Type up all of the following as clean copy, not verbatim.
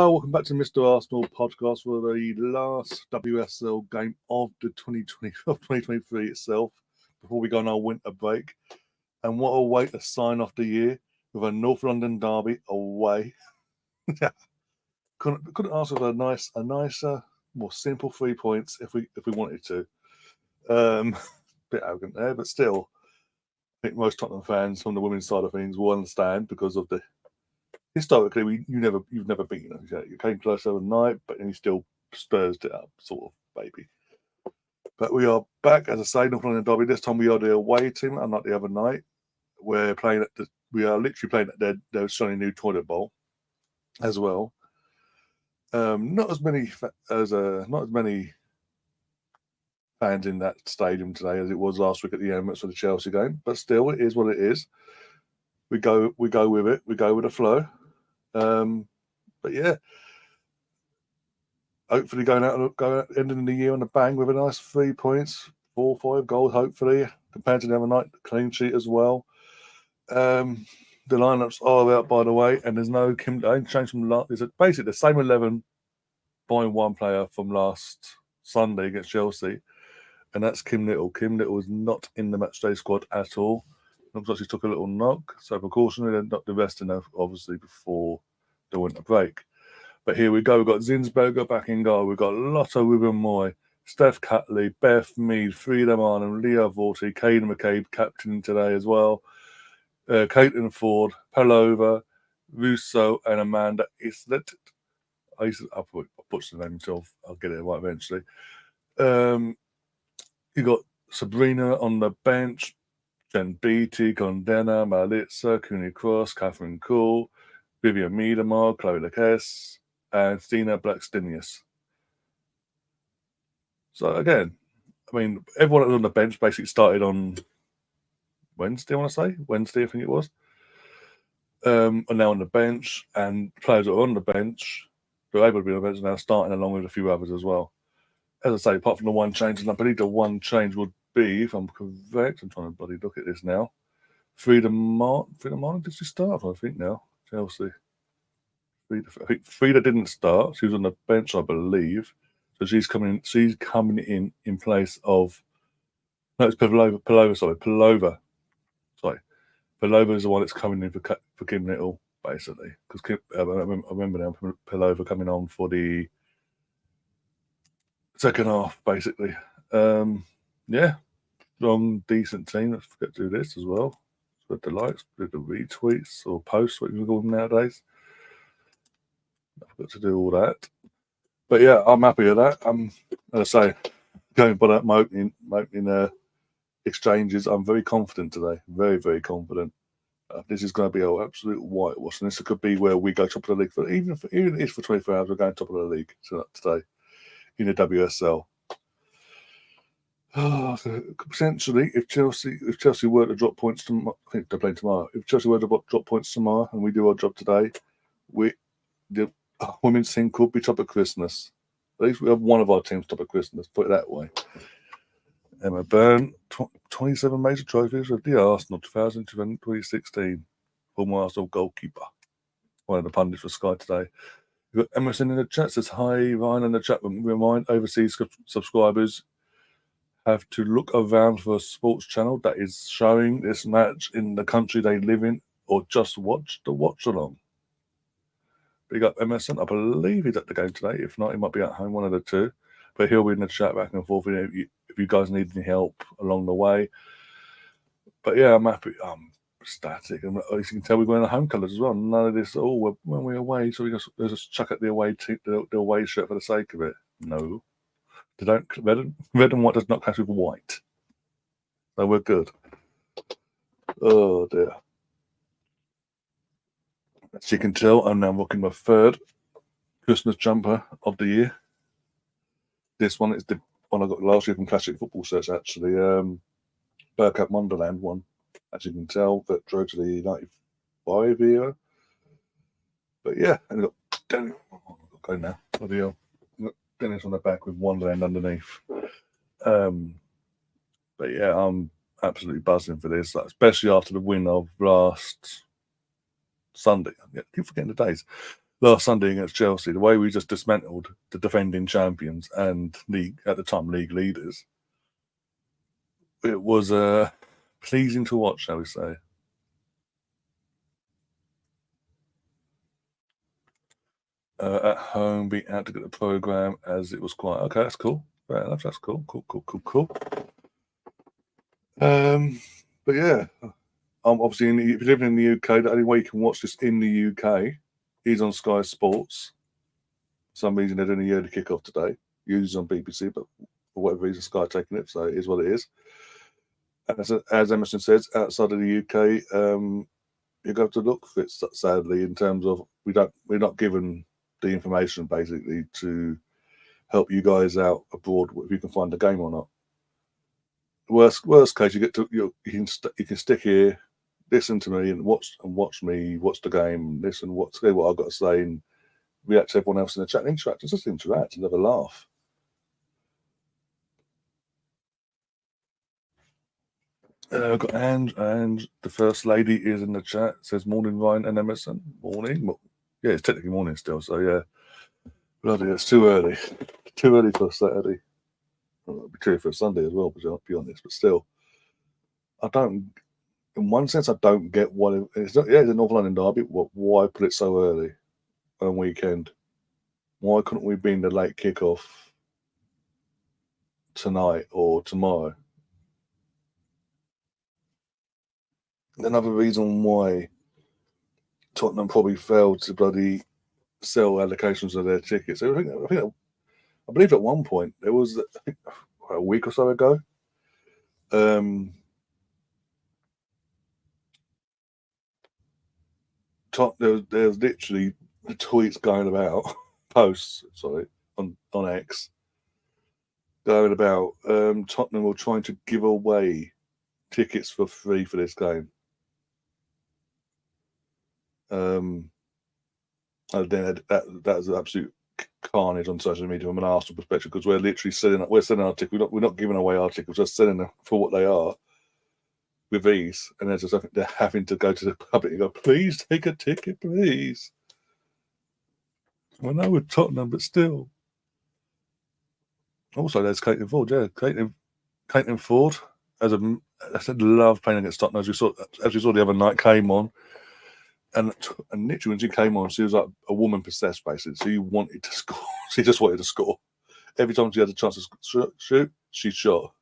Welcome back to Mr. Arsenal podcast for the last WSL game of the 2023 itself before we go on our winter break. And what a way to sign off the year with a North London derby away. couldn't ask for a nicer, more simple 3 points if we wanted to. Bit arrogant there, but still, I think most Tottenham fans from the women's side of things will understand because of the historically you've never beaten us. You came close overnight, but then you still spursed it up, sort of, baby. But we are back, as I say, North London derby. This time we are the away team, unlike the other night. We are literally playing at their sunny new toilet bowl as well. Not as many fans in that stadium today as it was last week at the Emirates for the Chelsea game, but still, it is what it is. We go with it. We go with the flow. But yeah, hopefully going out ending the year on a bang with a nice 3 points, 4-5 goals. Hopefully, compared to the other night, clean sheet as well. The lineups are out, by the way, and there's no Kim. I ain't changed from last. It's basically the same 11, buying one player from last Sunday against Chelsea, and that's Kim Little. Kim Little is not in the matchday squad at all. Looks like she took a little knock, so precautionary. They're not the rest enough, obviously, before the winter break. But here we go. We've got Zinsberger back in goal. We've got Lotta Wibben-Moy, Steph Catley, Beth Mead, Frida Marnham, Leah Vorty, Caden McCabe, captain today as well. Caitlin Ford, Palova, Russo, and Amanda Islet. I'll put the name until I'll get it right eventually. You got Sabrina on the bench, Jen Beattie, Condena, Malitza, Cooney Cross, Catherine Cool, Vivian Miedemar, Chloe Lacasse, and Stina Blackstenius. So again, I mean, everyone that was on the bench basically started on Wednesday, I want to say. Wednesday, I think it was. Are now on the bench, and players that are on the bench, who are able to be on the bench, are now starting along with a few others as well. As I say, apart from the one change, and I believe the one change would be, if I'm correct, I'm trying to bloody look at this now. Frida Martin, did she start? I think now. Chelsea. Frida didn't start. She was on the bench, I believe. So she's coming in place of. No, it's Palova. Sorry, Palova is the one that's coming in for Kim Little, basically. Because I remember now Palova coming on for the second half, basically. Yeah, strong, decent team. Let's forget to do this as well. Spread the likes, do the retweets or posts, what you can call them nowadays. I forgot to do all that. But yeah, I'm happy with that. As I say, going by that my opening exchanges, I'm very confident today. Very, very confident. This is going to be an absolute whitewash, and this could be where we go top of the league. Even if it's for 24 hours, we're going top of the league today in the WSL. Potentially, if Chelsea were to drop points tomorrow, I think they're playing tomorrow. If Chelsea were to drop points tomorrow, and we do our job today, the women's team could be top of Christmas. At least we have one of our teams top of Christmas. Put it that way. Emma Byrne, 27 major trophies with the Arsenal, 2016, former Arsenal goalkeeper. One of the pundits for Sky today. We've got Emerson in the chat, says hi, Ryan in the chat. Remind overseas subscribers have to look around for a sports channel that is showing this match in the country they live in, or just watch the Watchalong. Big up Emerson. I believe he's at the game today. If not, he might be at home, one of the two. But he'll be in the chat back and forth if you guys need any help along the way. But yeah, I'm happy. I'm ecstatic. And as you can tell, we're wearing the home colours as well. None of this, when we're away, so we just chuck at the away shirt for the sake of it. No. They don't. Red and white does not clash with white. So we're good. Oh dear. As you can tell, I'm now rocking my third Christmas jumper of the year. This one is the one I got last year from Classic Football Search, actually. Burkham Wonderland one, as you can tell, that drove to the 95 era. But yeah, and got Dennis. Go now. Bloody hell. Dennis on the back with Wonderland underneath. But yeah, I'm absolutely buzzing for this, especially after the win of last Sunday. I keep forgetting the days. last Sunday against Chelsea, the way we just dismantled the defending champions and league at the time league leaders, it was pleasing to watch, shall we say. At home, being out to get the programme as it was quite okay. That's cool. Fair enough. That's cool. Cool. But yeah, obviously, if you're living in the UK, the only way you can watch this in the UK is on Sky Sports. For some reason, they're doing a yearly kickoff today. Usually on BBC, but for whatever reason, Sky are taking it, so it is what it is. As Emerson says, outside of the UK, you have to look for it. Sadly, in terms of we're not given the information basically to help you guys out abroad if you can find the game or not. Worst case, you get to you can stick here, listen to me, and watch me watch the game, listen what I've got to say, and react to everyone else in the chat. Just interact and have a laugh. I've got and the first lady is in the chat. Says morning, Ryan and Emerson. Morning. Well, yeah, it's technically morning still, so yeah. Bloody, it's too early. Too early for a Saturday. Well, it'll be true for a Sunday as well, to be honest. But still, I don't. In one sense, I don't get what it's not. Yeah, it's a North London derby. Why put it so early on weekend? Why couldn't we be in the late kickoff tonight or tomorrow? Another reason why Tottenham probably failed to bloody sell allocations of their tickets. I believe at one point there was a week or so ago. There was literally tweets going about posts, on X, going about Tottenham were trying to give away tickets for free for this game. And then that was an absolute carnage on social media from an Arsenal perspective, because we're literally selling our tickets. We're not giving away our tickets. We're just selling them for what they are with ease. And they're having to go to the public and go, please take a ticket, please. Well, no, we're Tottenham, but still. Also, there's Caitlin Ford. Yeah, Caitlin Ford. I said, love playing against Tottenham. As we saw the other night, came on. And literally, when she came on, she was like a woman possessed, basically. She wanted to score. She just wanted to score. Every time she had a chance to shoot, she shot.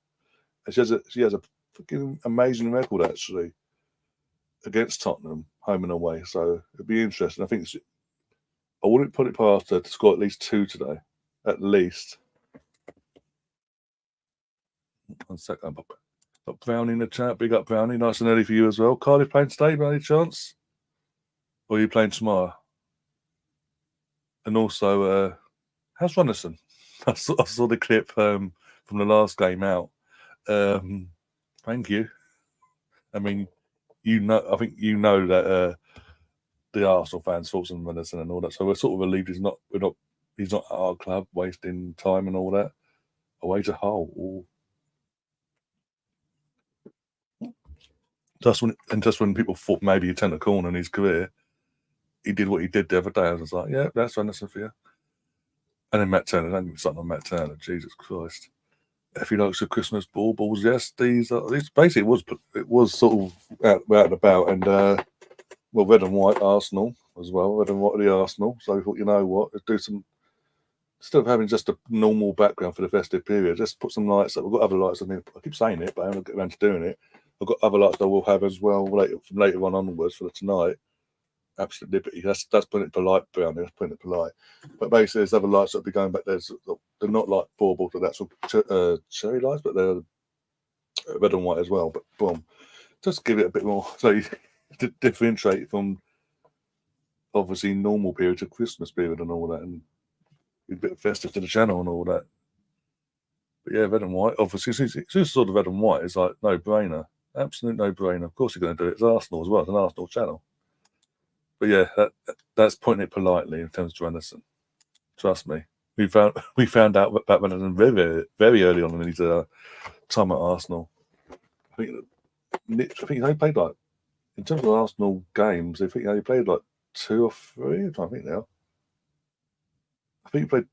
And she has a fucking amazing record, actually, against Tottenham, home and away. So it'd be interesting. I wouldn't put it past her to score at least 2 today. At least. 1 second. Got Brownie in the chat. Big up, Brownie. Nice and early for you as well. Cardiff playing today, by any chance? Or are you playing tomorrow? And also, how's Runnison? I saw the clip from the last game out. Thank you. I mean, I think you know that the Arsenal fans thoughts on Runnison and all that. So we're sort of relieved he's not at our club wasting time and all that. Away to Hull. Ooh. Just when people thought maybe he'd turn a corner in his career, he did what he did the other day. I was like, yeah, that's Runnison for you. And then Matt Turner, don't get me started on Matt Turner. Jesus Christ. If he likes the Christmas baubles, yes, these basically it was sort of out and about, and red and white Arsenal as well, red and white of the Arsenal. So we thought, you know what, let's do some, instead of having just a normal background for the festive period, let's put some lights up. We've got other lights. I keep saying it, but I haven't got around to doing it. I've got other lights that we'll have as well from later on onwards for tonight. Absolute liberty. That's putting it polite, Brownie. That's putting it polite. But basically, there's other lights that'll be going back there. They're not like baubles, but that's cherry lights, but they're red and white as well. But boom, just give it a bit more, so you differentiate from obviously normal period to Christmas period and all that, and a bit festive to the channel and all that. But yeah, red and white. Obviously, since sort of red and white is like no brainer, absolute no brainer. Of course, you're going to do it. It's Arsenal as well. It's an Arsenal channel. But yeah, that's putting it politely in terms of Anderson. Trust me, we found out about Anderson very, very early on in his time at Arsenal. I think he only played like, in terms of Arsenal games, I think he only played like 2 or 3. I think now. I think he played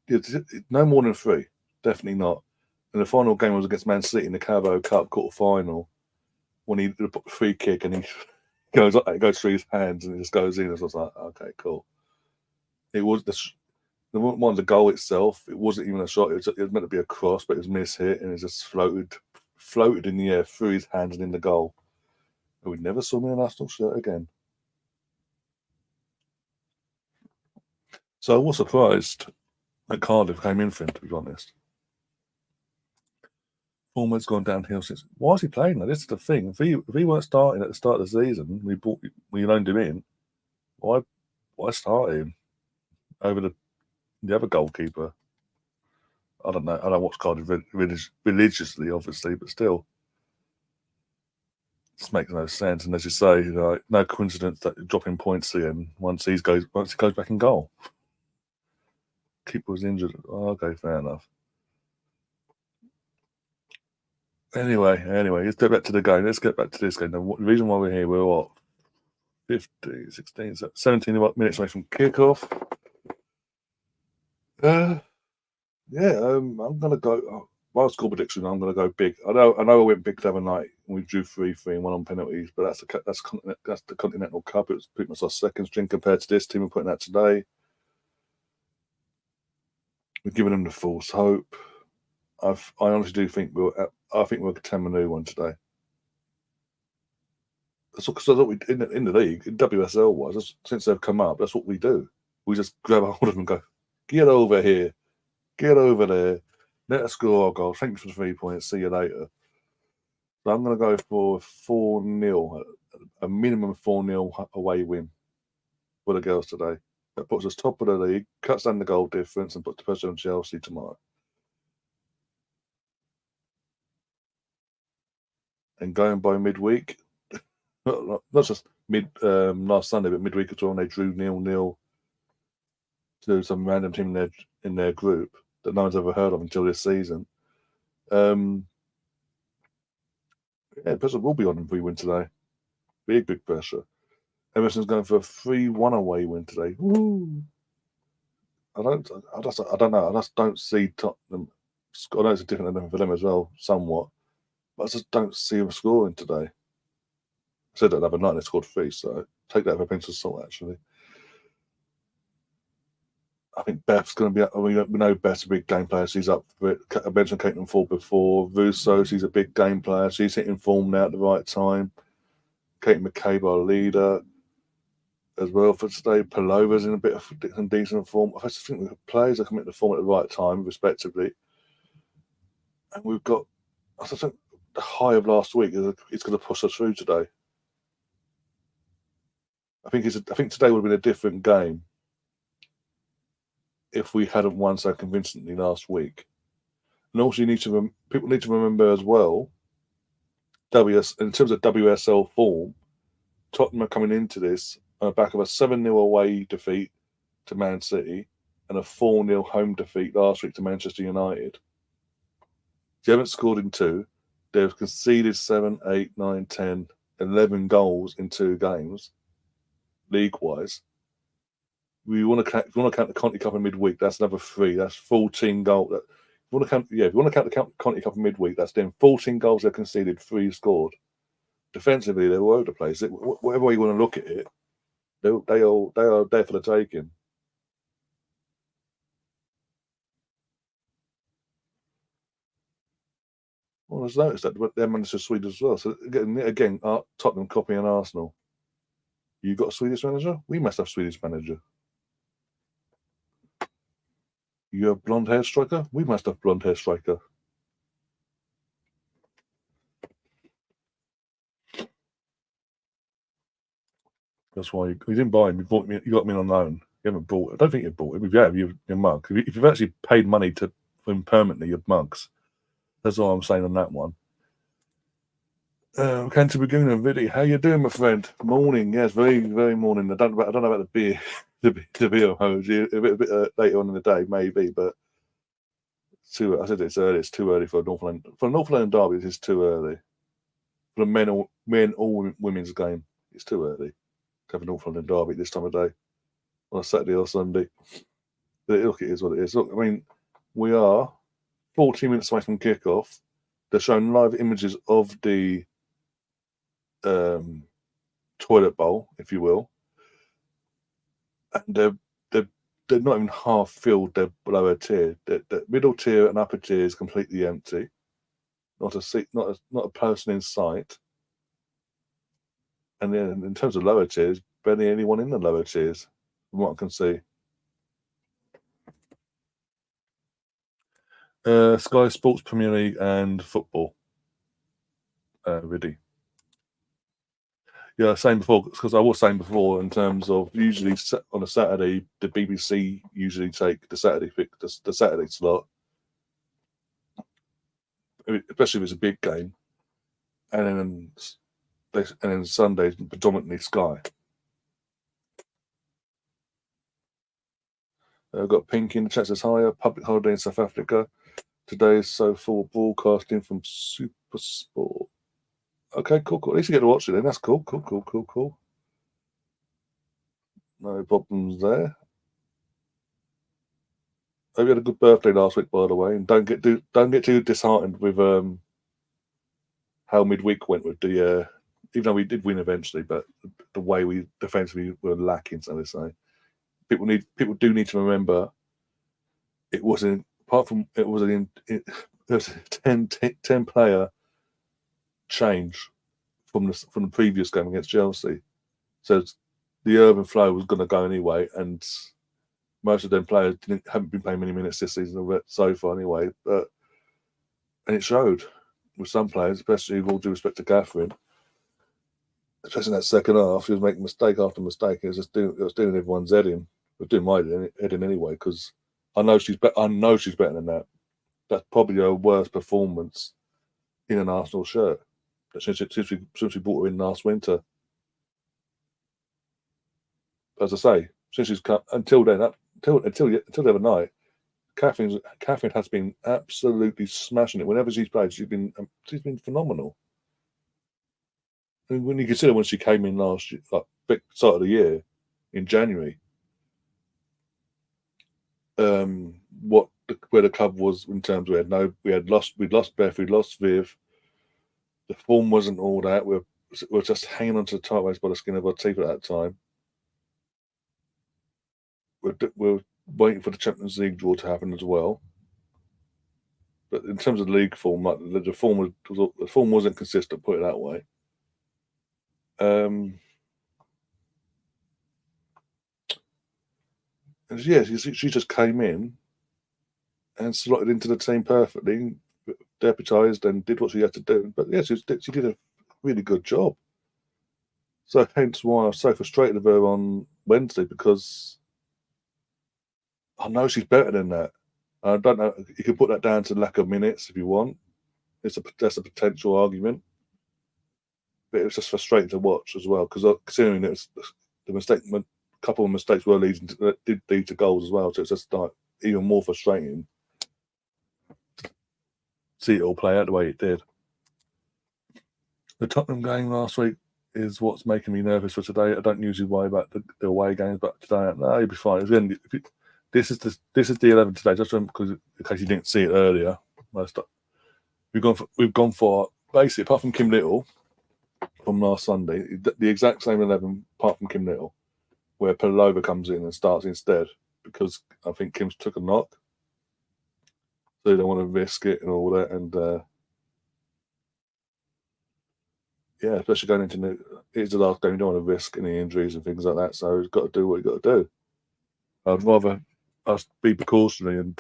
no more than 3. Definitely not. And the final game was against Man City in the Carabao Cup quarter final when he did a free kick and he goes through his hands and it just goes in. And I was like, okay, cool. It was the one, the goal itself. It wasn't even a shot. It was meant to be a cross, but it was mishit and it just floated in the air through his hands and in the goal. And we never saw me in an Arsenal shirt again. So I was surprised that Cardiff came in for him, to be honest. Form has gone downhill since. Why is he playing? This is the thing. If he weren't starting at the start of the season, we loaned him in. Why start him over the other goalkeeper? I don't know. I don't watch Cardiff religiously, obviously, but still, this makes no sense. And as you say, no coincidence that dropping points again once he goes back in goal. Keeper was injured. Oh, okay, fair enough. Anyway, let's get back to the game. Let's get back to this game. The reason why we're here, we're what? 15, 16, 17 minutes away from kickoff. I'm gonna go. My score prediction, I'm gonna go big. I know I went big the other night. We drew 3-3 and won on penalties, but that's the Continental Cup. It was pretty much our second string compared to this team we're putting out today. We're giving them the false hope. I honestly do think I think we'll get a new one today. That's what we in the league, in WSL was since they've come up. That's what we do. We just grab a hold of them and go, get over here, get over there, let us score our goal. Thanks for the 3 points. See you later. So I'm going to go for 4-0, a minimum 4-0 away win for the girls today. That puts us top of the league, cuts down the goal difference, and puts the pressure on Chelsea tomorrow. And going by midweek, not just last Sunday, but midweek as well, and they drew 0-0 to some random team in their group that no one's ever heard of until this season. Pressure will be on them if we win today. Big pressure. Emerson's going for a 3-1 away win today. Woo! I don't know. I just don't see Tottenham. I know it's a different level for them as well, somewhat, but I just don't see them scoring today. I said that the other night they scored 3, so take that with a pinch of salt, actually. I think Beth's going to be. We know Beth's a big game player. She's up for it. I mentioned Caitlin Ford before. Russo, she's a big game player. She's hitting form now at the right time. Kate McCabe, our leader, as well for today. Palova's in a bit of some decent form. I just think the players are coming to form at the right time, respectively. And we've got. I think the high of last week is going to push us through today. I think today would have been a different game if we hadn't won so convincingly last week. And also, people need to remember as well, in terms of WSL form, Tottenham are coming into this on the back of a 7-0 away defeat to Man City and a 4-0 home defeat last week to Manchester United. They haven't scored in 2. They've conceded 7, 8, 9, 10, 11 goals in 2 games, league-wise. If you want to count the Conti Cup in midweek, that's another 3. That's 14 goals. If you want to count the Conti Cup in midweek, that's then 14 goals they've conceded, 3 scored. Defensively, they're all over the place. Whatever way you want to look at it, they are there for the taking. Well, I've noticed that their manager's Swedish as well. So again, Tottenham copying Arsenal. You got a Swedish manager? We must have a Swedish manager. You have blonde hair striker? We must have blonde hair striker. That's why you didn't buy him. You got him on loan. You haven't bought. I don't think you bought him. If you have, you're mug. If you've actually paid money for him permanently, you're mugs. That's all I'm saying on that one. Canterbury and Viddy, how you doing, my friend? Morning, yes, very, very morning. I don't know about the beer, the beer emoji. A bit later on in the day, maybe, but I said it's early. It's too early for a Northland derby. It is too early for the men or women's game. It's too early to have a Northland derby this time of day on a Saturday or Sunday. Look, it is what it is. Look, I mean, we are 40 minutes away from kickoff. They're showing live images of the toilet bowl, if you will, and they're not even half filled their lower tier. The middle tier and upper tier is completely empty. Not a seat, not a person in sight. And then in terms of lower tiers, barely anyone in the lower tiers, from what I can see. Sky Sports, Premier League, and football. Really. Yeah, same before, because I was saying before in terms of usually on a Saturday, the BBC usually take the Saturday the Saturday slot, especially if it's a big game, and then Sundays predominantly Sky. I've got Pink in the chat says higher public holiday in South Africa. Today is so full broadcasting from Super Sport. Okay, cool. At least you get to watch it then. That's cool. No problems there. Hope you had a good birthday last week, by the way, and don't get too disheartened with how midweek went with the. Even though we did win eventually, but the way we defensively were lacking, so to say. People do need to remember. It was a 10 player change from the previous game against Chelsea, so the urban flow was going to go anyway, and most of them players haven't been playing many minutes this season so far anyway. And it showed with some players, especially with all due respect to Catherine, especially in that second half. She was making mistake after mistake. It was doing everyone's head in. It was doing my head in anyway, because I know she's better than that. That's probably her worst performance in an Arsenal shirt since we bought her in last winter. As I say, since she's come until then, until the other night, Catherine has been absolutely smashing it. Whenever she's played, she's been phenomenal. I mean, when you consider when she came in last year, like big start of the year in January, where the club was in terms we'd lost Beth, we'd lost Viv. The form wasn't all that. We're just hanging on to the tight race by the skin of our teeth at that time. We're waiting for the Champions League draw to happen as well. But in terms of league form, like the form wasn't consistent. Put it that way. And yeah, she just came in and slotted into the team perfectly, deputised and did what she had to do. But yeah, she did a really good job. So hence why I was so frustrated with her on Wednesday, because I know she's better than that. I don't know. You can put that down to lack of minutes if you want. That's a potential argument, but it was just frustrating to watch as well, because considering it was a couple of mistakes did lead to goals as well. So it's just like even more frustrating to see it all play out the way it did. The Tottenham game last week is what's making me nervous for today. I don't usually worry about the away games, but today, no, you'll be fine. This is the 11 today, just because in case you didn't see it earlier. We've gone for basically, apart from Kim Little from last Sunday, the exact same 11 apart from Kim Little, where Pelova comes in and starts instead, because I think Kim's took a knock, so they don't want to risk it and all that. And yeah, especially going into it's the last game, you don't want to risk any injuries and things like that. So you've got to do what you've got to do. I'd rather us be precautionary and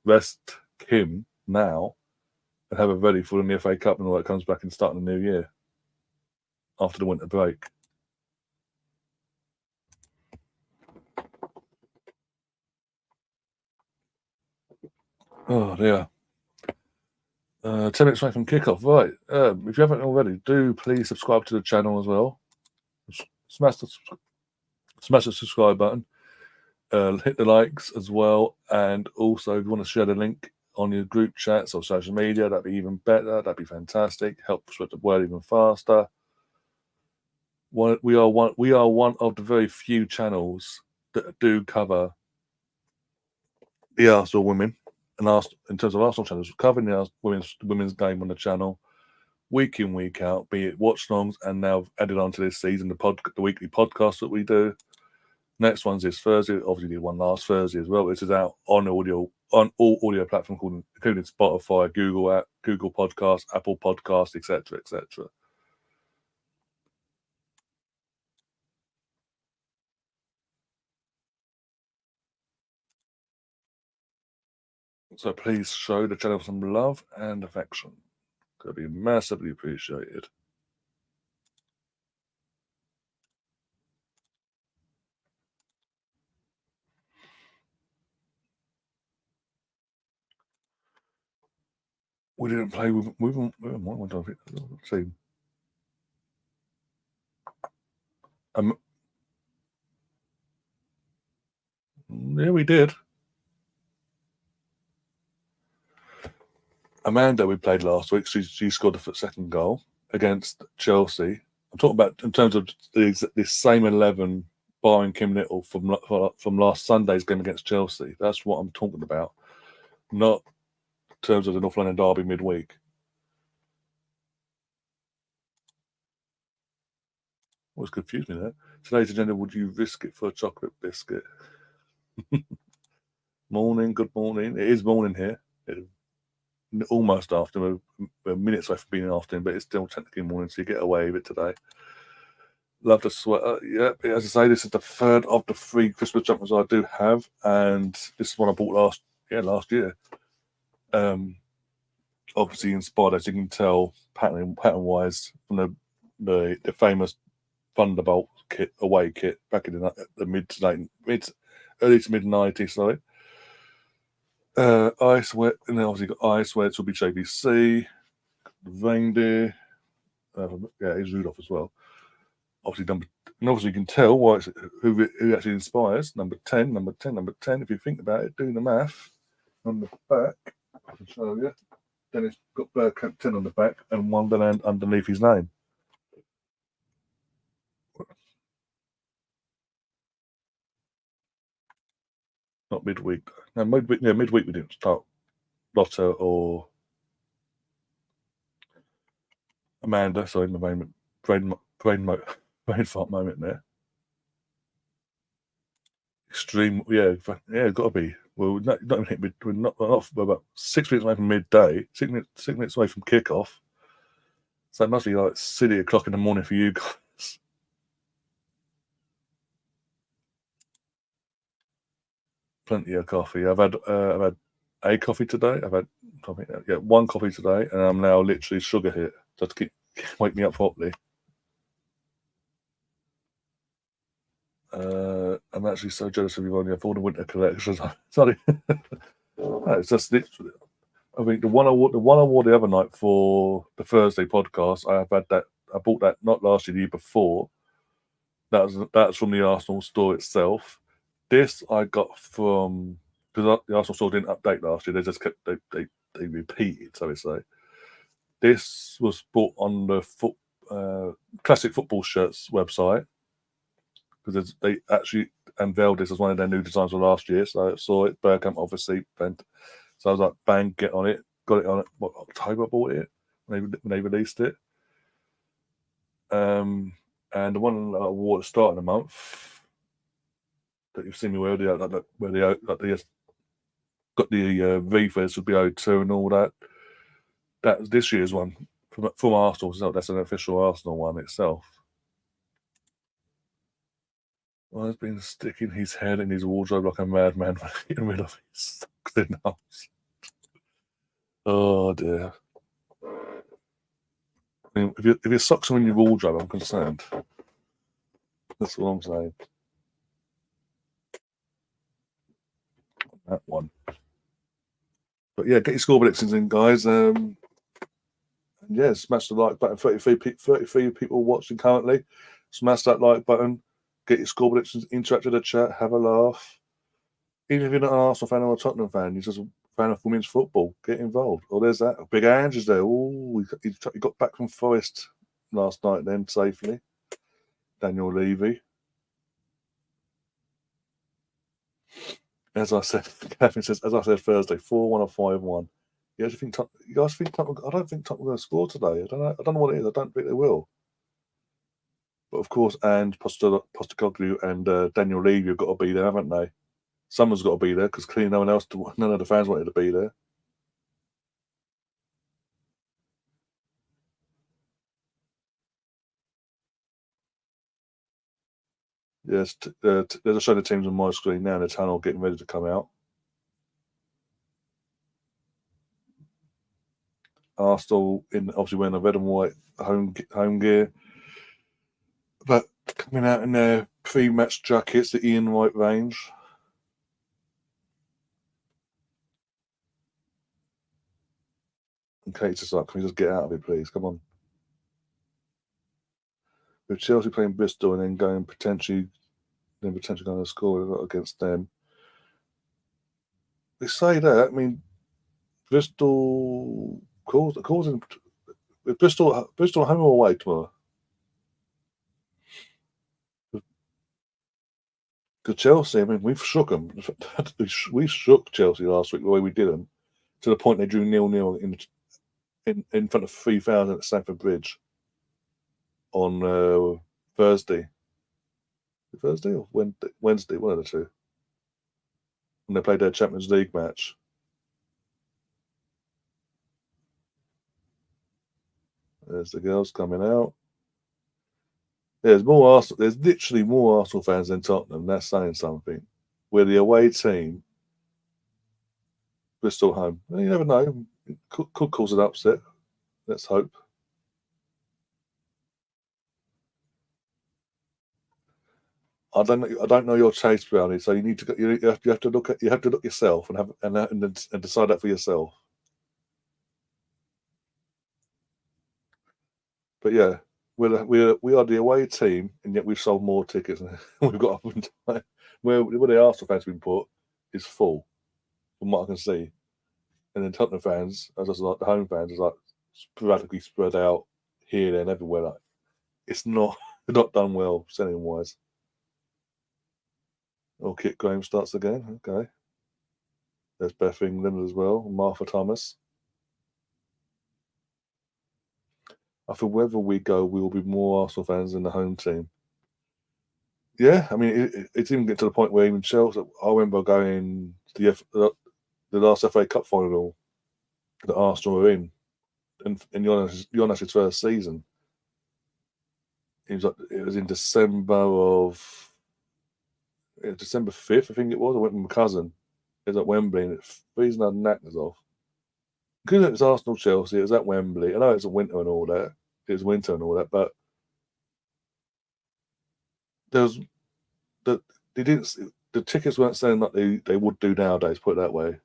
rest Kim now and have her ready for the FA Cup and all that comes back and start in the new year after the winter break. Oh dear. 10 minutes away from kickoff. Right. If you haven't already, do please subscribe to the channel as well. Smash the subscribe button. Hit the likes as well. And also, if you want to share the link on your group chats or social media, that'd be even better. That'd be fantastic. Help spread the word even faster. We are one of the very few channels that do cover the Arsenal women, and in terms of Arsenal channels, covering the women's game on the channel week in, week out, be it watchalongs, and now added on to this season the weekly podcast that we do. Next one's this Thursday. Obviously, did one last Thursday as well. This is out on all audio platforms, including Spotify, Google Podcasts, Apple Podcasts, etc., etc. So please show the channel some love and affection. It'll be massively appreciated. We didn't play with see. Yeah, we did. Amanda, we played last week. She scored the second goal against Chelsea. I'm talking about in terms of this same 11, barring Kim Little from last Sunday's game against Chelsea. That's what I'm talking about, not in terms of the North London derby midweek. What's confused me there? Today's agenda: would you risk it for a chocolate biscuit? Morning, good morning. It is morning here. Almost afternoon. We're minutes away from being afternoon, but it's still technically morning, so you get away with it today. Love the sweater. Yeah, as I say, this is the third of the 3 Christmas jumpers I do have, and this is one I bought last year. Obviously inspired, as you can tell, pattern wise, from the famous Thunderbolt kit, away kit, back in the early to mid 90s. Sorry. Ice Wet, and then obviously got Ice Wet, will be JVC, Reindeer. It's Rudolph as well. Obviously, you can tell why it's who actually inspires. Number 10. If you think about it, doing the math on the back, I can show you. Then it's got Bergkamp 10 on the back and Wonderland underneath his name. Not midweek. No, midweek we didn't start Lotta or Amanda. Sorry, my moment. Brain fart moment there. Extreme, yeah, got to be. Well, not even hit mid. We're not about 6 minutes away from midday. 6 minutes away from kickoff. So it must be like silly o'clock in the morning for you guys. Plenty of coffee. I've had a coffee today. I've had one coffee today, and I'm now literally sugar hit just to wake me up properly. I'm actually so jealous of you only have all the winter collections. Sorry, no, it's just literally. I think the one award the other night for the Thursday podcast. I have had that. I bought that not last year, the year before. That's from the Arsenal store itself. This I got from because the Arsenal store didn't update last year. They just kept they repeated, so to say. This was bought on the Classic Football Shirts website because they actually unveiled this as one of their new designs of last year. So I saw it. Bergkamp obviously went. So I was like, bang, get on it. Got it on it. What, October I bought it when they released it. And the one I wore at the start of the month that you've seen me wear, where they got the refills with the O2 and all that. That's this year's one from Arsenal. So that's an official Arsenal one itself. Well, he's been sticking his head in his wardrobe like a madman getting rid of his socks in the house. Oh dear. I mean, if your socks are in your wardrobe, I'm concerned. That's what I'm saying. That one. But yeah, get your score predictions in, guys. Yeah, smash the like button. 33 people watching currently. Smash that like button. Get your score predictions. Interact with the chat. Have a laugh. Even if you're not an Arsenal fan or a Tottenham fan, you're just a fan of women's football. Get involved. Oh, there's that. Big Andrew's there. Oh, he got back from Forest last night then safely. Daniel Levy. As I said, Catherine says, as I said Thursday, 4-1 or 5-1. You guys think Tottenham? I don't think Tottenham are going to score today. I don't know what it is. I don't think they will. But of course, and Postecoglou and Daniel Levy have got to be there, haven't they? Someone's got to be there because clearly none of the fans wanted to be there. Yes, they're just showing the teams on my screen now in the tunnel getting ready to come out. Arsenal obviously wearing the red and white home gear, but coming out in their pre-match jackets, the Ian Wright range. And Kate's just like, can we just get out of it, please? Come on. With Chelsea playing Bristol and then potentially going to score against them. They say that. I mean, Bristol causing Bristol home or away tomorrow. Because Chelsea, I mean, we've shook them. We shook Chelsea last week the way we did them, to the point they drew 0-0 in front of 3,000 at Stamford Bridge on Thursday. Thursday or Wednesday, one of the two. When they played their Champions League match. There's the girls coming out. There's literally more Arsenal fans than Tottenham. That's saying something. We're the away team. Bristol home. You never know. It could cause an upset. Let's hope. I don't know your taste, Brownie. So you need to you have to look yourself and decide that for yourself. But yeah, we are the away team, and yet we've sold more tickets than we've got up in time. Where the Arsenal fans have been put is full, from what I can see. And then Tottenham fans, as I like the home fans, is like sporadically spread out here, there, and everywhere. Like it's not done well selling wise. Oh, Kit Graham starts again. Okay, there's Beth England as well, Martha Thomas. I feel wherever we go, we will be more Arsenal fans than the home team. Yeah, I mean, it's even get to the point where even Chelsea. I remember going to the last FA Cup final that Arsenal were in Jonas's first season. It was in December 5th, I think it was. I went with my cousin. It was at Wembley, and it's freezing our knackers off. Because it was Arsenal Chelsea, it was at Wembley. I know it's winter and all that. It was winter and all that, but there was they didn't. The tickets weren't selling like they would do nowadays. Put it that way.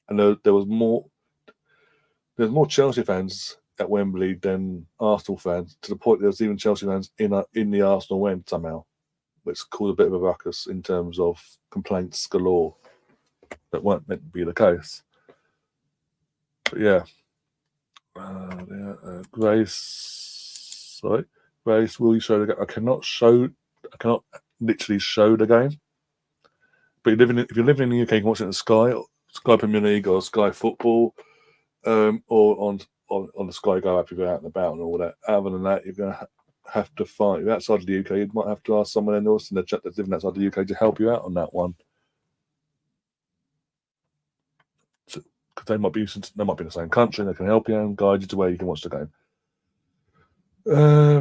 And there was more. There's more Chelsea fans at Wembley than Arsenal fans. To the point there was even Chelsea fans in the Arsenal end somehow, which caused a bit of a ruckus in terms of complaints galore that weren't meant to be the case. But yeah, Grace. Sorry, Grace. Will you show the game? I cannot literally show the game. But if you're living in the UK, you can watch it on Sky Premier League or Sky Football, or on the Sky Go app if you're out and about and all that. Other than that, you're going to have to find. If you're outside of the UK, you might have to ask someone else in the chat that's living outside the UK to help you out on that one. Because they might be in the same country and they can help you and guide you to where you can watch the game.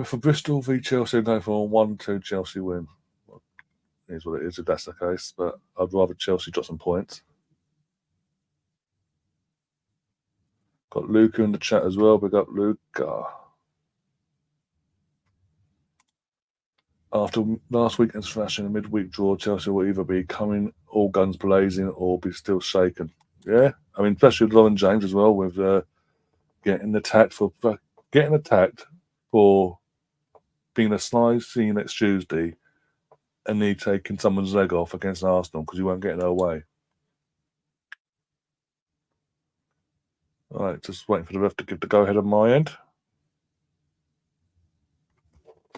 For Bristol v Chelsea, I'm going for a 1-2 Chelsea win. Is what it is if that's the case, but I'd rather Chelsea drop some points. Got Luca in the chat as well. Big up Luca. After last weekend's thrashing, a midweek draw, Chelsea will either be coming all guns blazing or be still shaken. Yeah, I mean, especially with Lauren James as well, with getting attacked for being a sly see you next Tuesday and he taking someone's leg off against Arsenal because he won't get her away. All right, just waiting for the ref to give the go ahead on my end.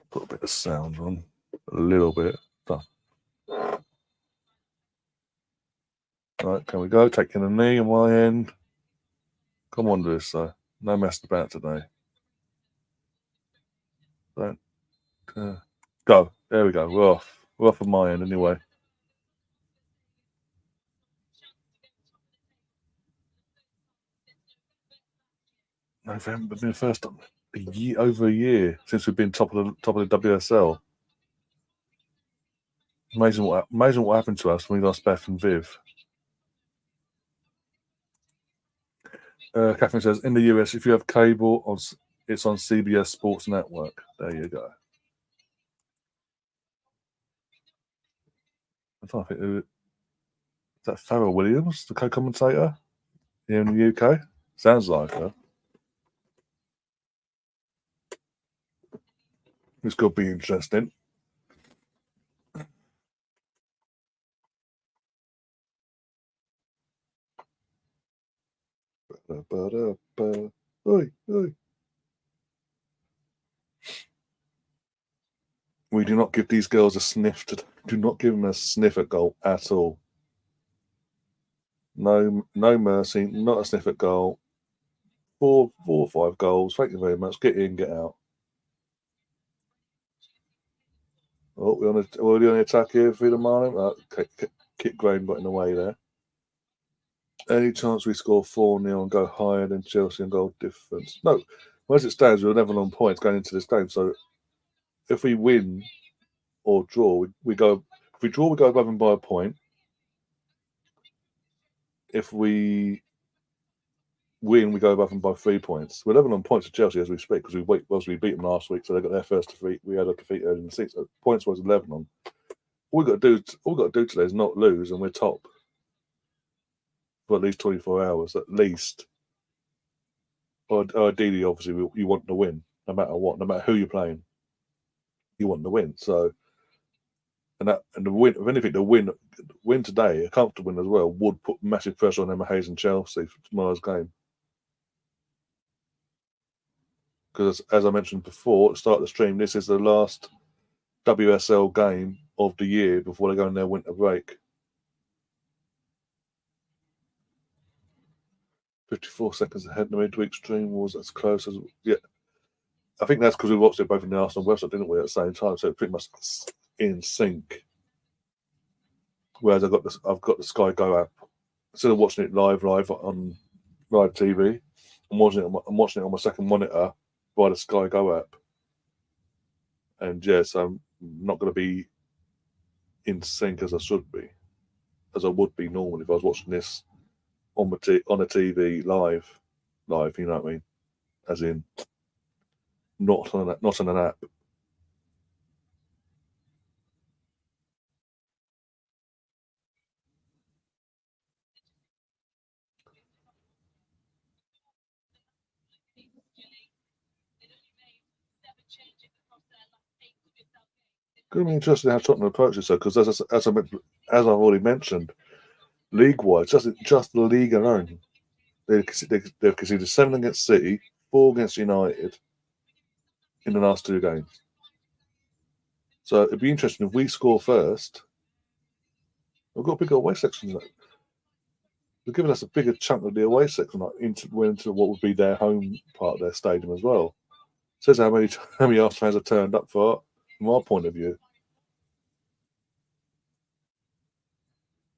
Put a bit of sound on, a little bit. Right, can we go? Taking a knee on my end. Come on, Lewis, though. No messing about today. Don't. Go. There we go. We're off. We're off on my end anyway. November been the first time over a year since we've been top of the WSL. Amazing what happened to us when we lost Beth and Viv. Catherine says in the US, if you have cable, it's on CBS Sports Network. There you go. I don't think is that Farrell Williams, the co-commentator here in the UK. Sounds like her. This could be interesting. Oi, oi. We do not give these girls a sniff. Do not give them a sniff at goal at all. No mercy. Not a sniff at goal. Four or five goals. Thank you very much. Get in, get out. Oh, we're already on the attack here, Vida Marlin. Kit Graham got in the way there. Any chance we score 4-0 and go higher than Chelsea in goal difference? No. As it stands, we're level on points going into this game. So if we win or draw, we go. If we draw, we go above them by a point. If we win, we go above them by 3 points. We're level on points to Chelsea as we speak because we beat them last week, so they got their first defeat. We had a defeat early in the season. So points was 11 on. All we got to do today is not lose, and we're top for at least 24 hours, at least. Or ideally, obviously, you want to win no matter what, no matter who you're playing. You want to win. So, and the win, if anything, the win today, a comfortable win as well, would put massive pressure on Emma Hayes and Chelsea for tomorrow's game. Because as I mentioned before at the start of the stream, this is the last WSL game of the year before they go on their winter break. 54 seconds ahead in the midweek stream was as close as I think that's because we watched it both in the Arsenal website, didn't we, at the same time? So it's pretty much in sync. Whereas I've got the Sky Go app. Instead of watching it live on live TV, I'm watching it on my second monitor via the Sky Go app. And yes, I'm not going to be in sync as I should be, as I would be normally if I was watching this on a TV live. You know what I mean? As in, not on an app. Going to be interesting how Tottenham approaches though, because as I've already mentioned, league-wise, just the league alone, they've conceded 7 against City, 4 against United in the last 2 games. So it'd be interesting if we score first. We've got a bigger away section. They're giving us a bigger chunk of the away section into what would be their home part of their stadium as well. Says how many Arsenal fans have turned up for it, from our point of view.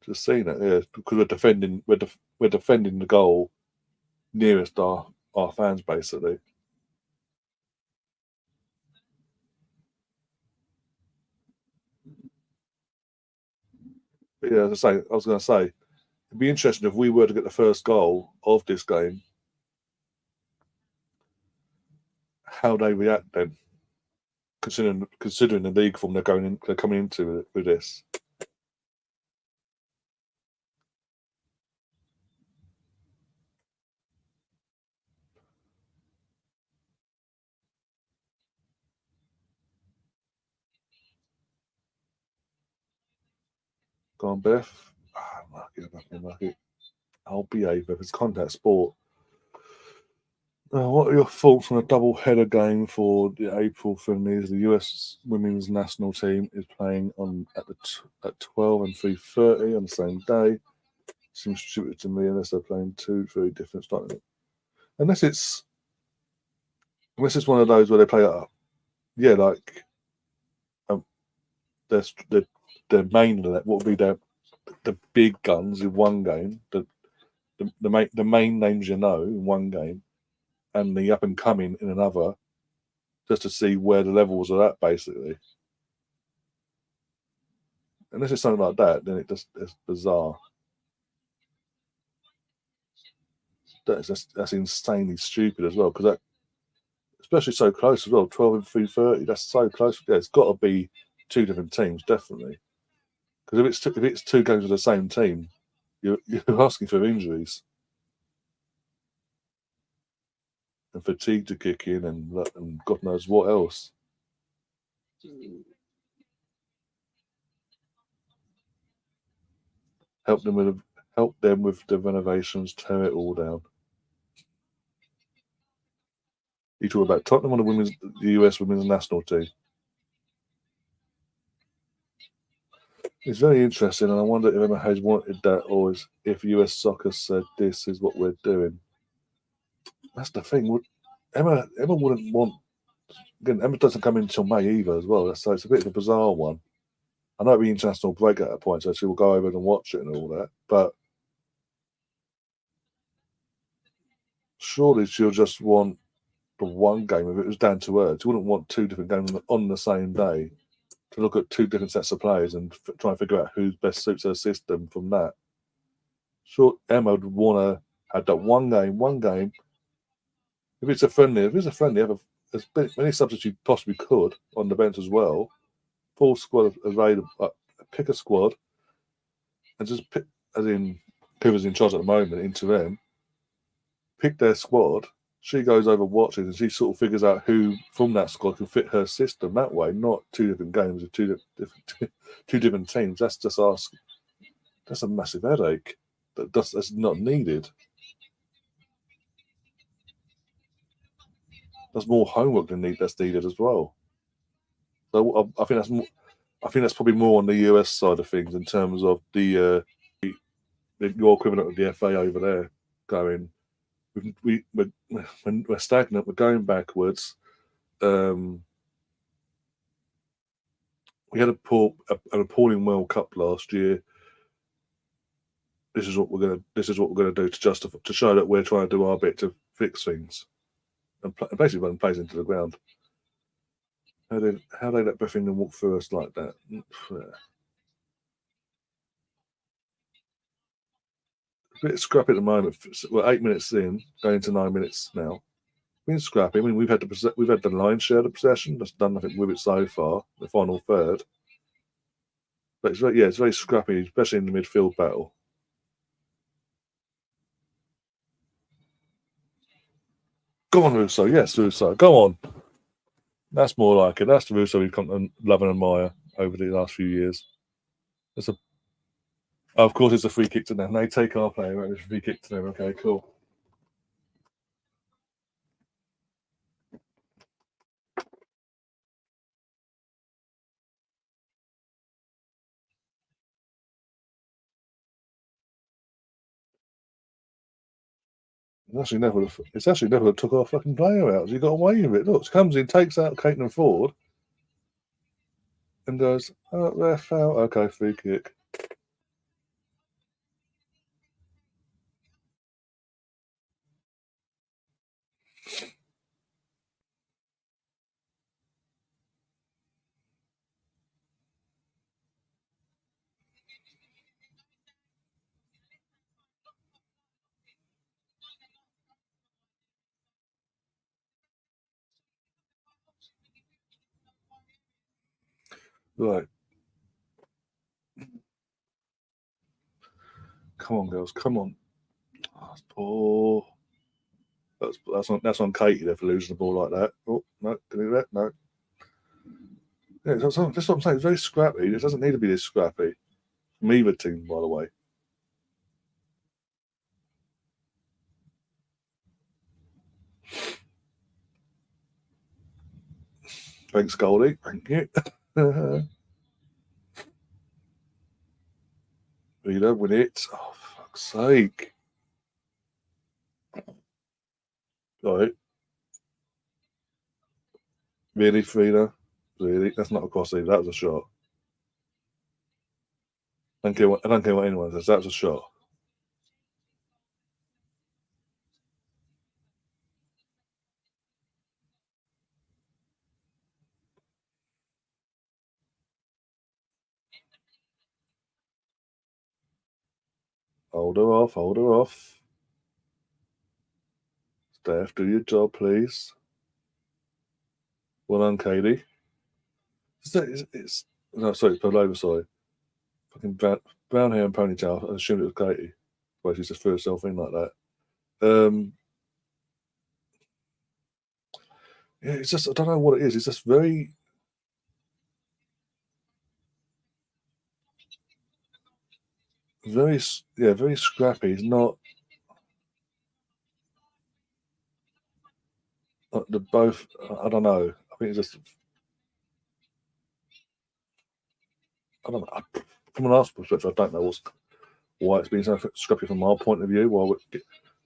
Just seeing it, yeah, because we're defending the goal nearest our fans basically. But yeah, as I was going to say, it'd be interesting if we were to get the first goal of this game, how they react then, considering the league form they're coming into with this. Go on, Beth. Lucky. I'll behave if it's contact sport. What are your thoughts on a double header game for the April friendlies? The US women's national team is playing at 12 and 3:30 on the same day. seems stupid to me unless they're playing two very different styles. Unless it's one of those where they play up. Yeah, like their main what would be the big guns in one game, the main names in one game, and the up and coming in another, just to see where the levels are at, basically. Unless it's something like that, then it's bizarre. That's insanely stupid as well, because that, especially so close as well, 12 and 330. That's so close. Yeah, it's got to be two different teams, definitely. Because if it's two games with the same team, you're asking for injuries and fatigue to kick in, and God knows what else. Help them with the renovations, tear it all down. You talk about Tottenham on the US women's national team. It's very interesting, and I wonder if Emma Hayes wanted that, or if US soccer said this is what we're doing. That's the thing. Emma wouldn't want. Again, Emma doesn't come in until May either, as well. So it's a bit of a bizarre one. I know it'll be international break at that point, so she will go over and watch it and all that. But surely she'll just want the one game if it was down to her. She wouldn't want two different games on the same day to look at two different sets of players and try and figure out who best suits her system from that. Sure, Emma would want to have that one game. If it's a friendly, have as many subs as you possibly could on the bench as well. Full squad available. Pick a squad and just pick, as in whoever's in charge at the moment, into them. Pick their squad. She goes over watches and she sort of figures out who from that squad can fit her system that way. Not two different games with two different teams. That's just that's a massive headache. That's not needed. There's more homework that's needed as well. So I think that's more. I think that's probably more on the US side of things in terms of your equivalent of the FA over there going. We're stagnant. We're going backwards. We had an appalling World Cup last year. This is what we're gonna do to show that we're trying to do our bit to fix things and basically run plays into the ground. How they let Beffington walk through us like that? A bit scrappy at the moment. We're 8 minutes in, going into 9 minutes now. Been scrappy. I mean, we've had the lion's share of the possession. That's done nothing with it so far. The final third, but it's very scrappy, especially in the midfield battle. Go on, Russo. Yes, Russo. Go on. That's more like it. That's the Russo we've come to love and admire over the last few years. Of course, it's a free kick to them. They take our player, right? It's a free kick to them. Okay, cool. It's actually never took our fucking player out. You got away with it. Look, comes in, takes out Caitlin Ford, and goes, "Oh, ref out. Okay, free kick." Right. Come on, girls. Come on. Oh, that's on Katie there for losing the ball like that. Oh no, can you do that? No. Yeah, that's what I'm saying. It's very scrappy. It doesn't need to be this scrappy. From either team, by the way. Thanks, Goldie. Thank you. Reader with it. Oh, fuck. fuck's sake. Right. Really, Frida? Really? That's not a cross either. That was a shot. I don't care what anyone says. That was a shot. Hold her off. Hold her off. Steph, do your job, please. Well done, Katie. No, sorry, it's Pavlova, sorry. Fucking brown hair and ponytail. I assumed it was Katie. Well, she just threw herself in like that. Yeah, it's just, I don't know what it is. It's just very, very scrappy. It's not the both. I don't know. I think it's just, I don't know. From an Arsenal perspective, I don't know why it's been so scrappy from our point of view. Why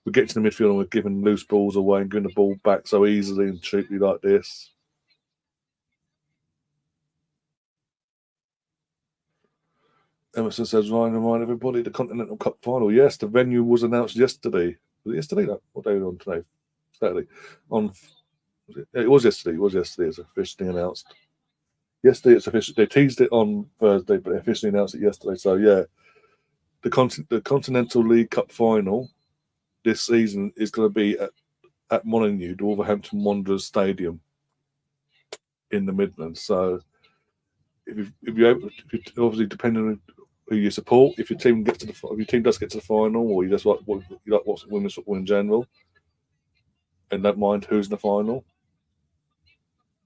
we get to the midfield and we're giving loose balls away and giving the ball back so easily and cheaply like this. Emerson says, Ryan, remind everybody the Continental Cup final. Yes, the venue was announced yesterday. Was it yesterday? No, what day are we on today? Saturday. It was yesterday. It was yesterday. It's officially announced. Yesterday, it's officially. They teased it on Thursday, but they officially announced it yesterday. So yeah, the Continental League Cup final this season is going to be at Molineux, the Wolverhampton Wanderers Stadium in the Midlands. So if you obviously depending on who you support, if your team does get to the final, or you just like what you like watching women's football in general, and don't mind who's in the final,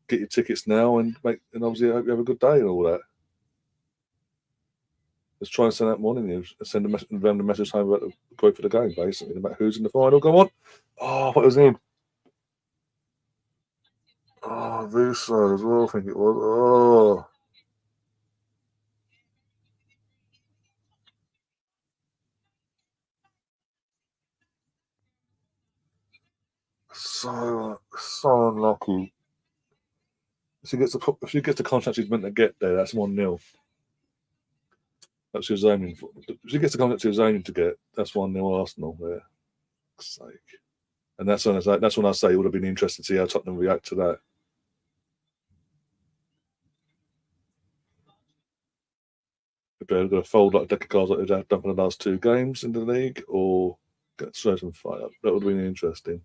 get your tickets now and obviously I hope you have a good day and all that. Let's try and send out Molineux and send a random message home about the group for the game, basically about who's in the final. Go on. Oh, what was him? Oh, Russo as well. I think it was. Oh. So unlucky. If she gets the contract she's meant to get there, that's 1-0. That's she was aiming for. If she gets the contract she was aiming to get, that's 1-0 Arsenal there. For sake. And that's when I say it would have been interesting to see how Tottenham react to that. If they're going to fold like a deck of cards like they've done for the last two games in the league, or get straight and fight up. That would have been interesting.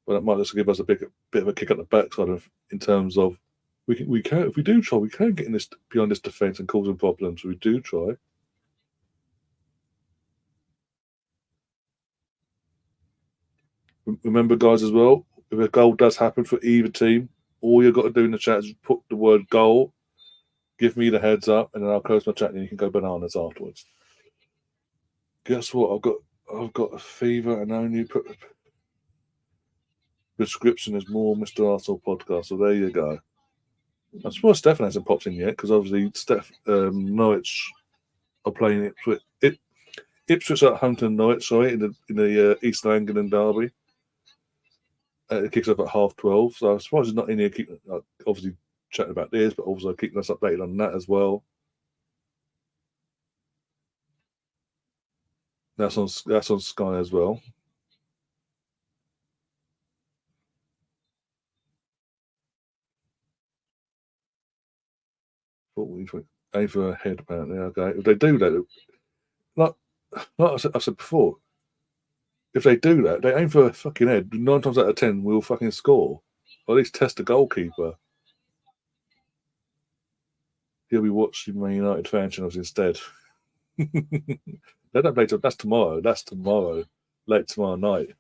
But that might just give us a bit of a kick at the backside in terms of we can if we do try, we can get in this behind this defence and cause them problems. We do try. Remember, guys, as well, if a goal does happen for either team, all you've got to do in the chat is put the word goal, give me the heads up, and then I'll close my chat and you can go bananas afterwards. Guess what? I've got a fever and only prescription is more Mr. Arsenal podcast. So there you go. I'm surprised Stefan hasn't popped in yet because obviously Norwich are playing Ipswich at home to Norwich, sorry, in the East Anglian derby. It kicks off at 12:30, so I'm surprised he's not in here keeping obviously chatting about this, but also keeping us updated on that as well. That's on Sky as well. Aim for a head, apparently. Okay, if they do that, like I said before, if they do that, they aim for a fucking head. 9 times out of 10, we'll fucking score. Or at least test the goalkeeper. He'll be watching Man United fan channels instead. They don't play till that's tomorrow. That's tomorrow, late tomorrow night.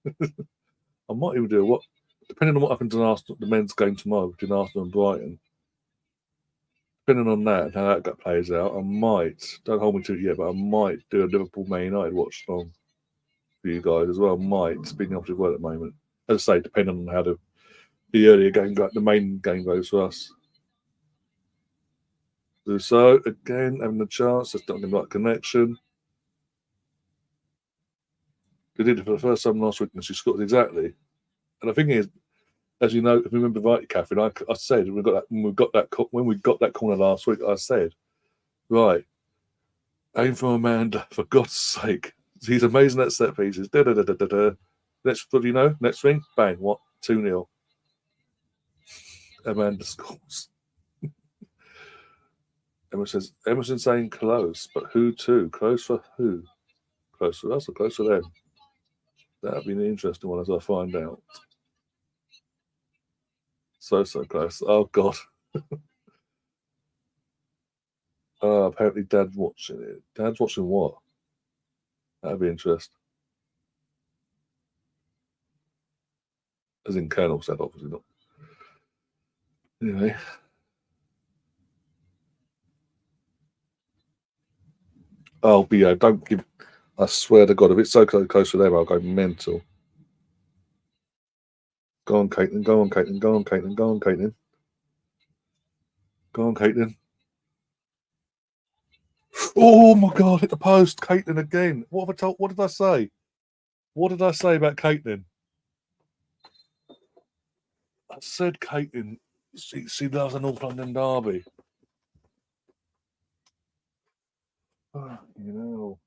I might even do what, depending on what happens in Arsenal, the men's game tomorrow between Arsenal and Brighton. Depending on that and how that plays out, I might. Don't hold me to it yet, but I might do a Liverpool Man United watch along for you guys as well. I might. It's been the opposite word at the moment. As I say, depending on how the earlier game, the main game goes for us. So again, having a chance, just not the right connection. They did it for the first time last week, and she scored exactly. And the thing is, as you know, if you remember rightly, Catherine, I said when we got that corner last week, I said, right, aim for Amanda, for God's sake. He's amazing at set pieces. Da, da, da, da, da, da. Next thing, bang, what? 2-0. Amanda scores. Emerson saying close, but who to? Close for who? Close for us or close for them? That'll be an interesting one as I find out. So close. Oh, God. Apparently Dad's watching it. Dad's watching what? That'd be interesting. As in Colonel said, obviously not. Anyway. Oh, but yeah, don't give. I swear to God, if it's so close to them, I'll go mental. Go on, Caitlin. Go on, Caitlin. Go on, Caitlin. Go on, Caitlin. Go on, Caitlin. Oh my God! Hit the post, Caitlin again. What have I told? What did I say? What did I say about Caitlin? I said Caitlin. She loves a North London derby. Oh, you know.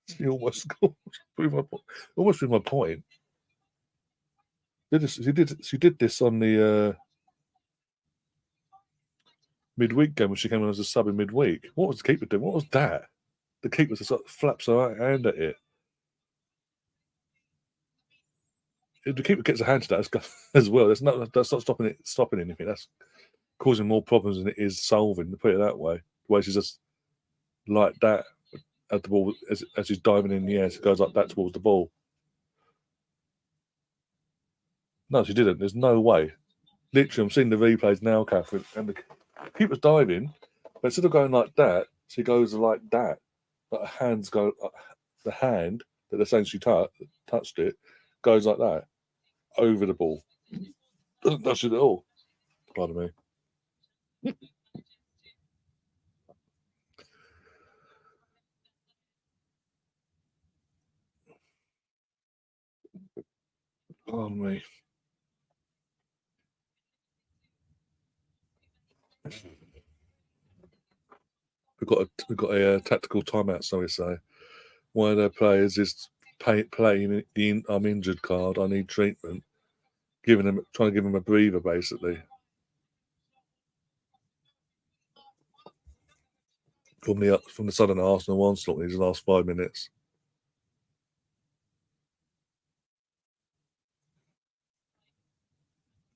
She almost scored. Almost with my point. She did this on the midweek game when she came on as a sub in midweek. What was the keeper doing? What was that? The keeper just like flaps her hand at it. If the keeper gets a hand to that as well, that's not stopping anything. That's causing more problems than it is solving. To put it that way, the way she's just like that at the ball as she's diving in the air, she goes like that towards the ball. No, she didn't. There's no way. Literally, I'm seeing the replays now, Catherine, and the keeper's diving, but instead of going like that, she goes like that. Like her hands go. The hand that they're saying she touched it goes like that over the ball. Doesn't touch it at all. Pardon me. Pardon me. We've got a tactical timeout, so we say. One of their players is playing the I'm injured card. I need treatment. Trying to give him a breather, basically. From the sudden Arsenal onslaught in these last 5 minutes.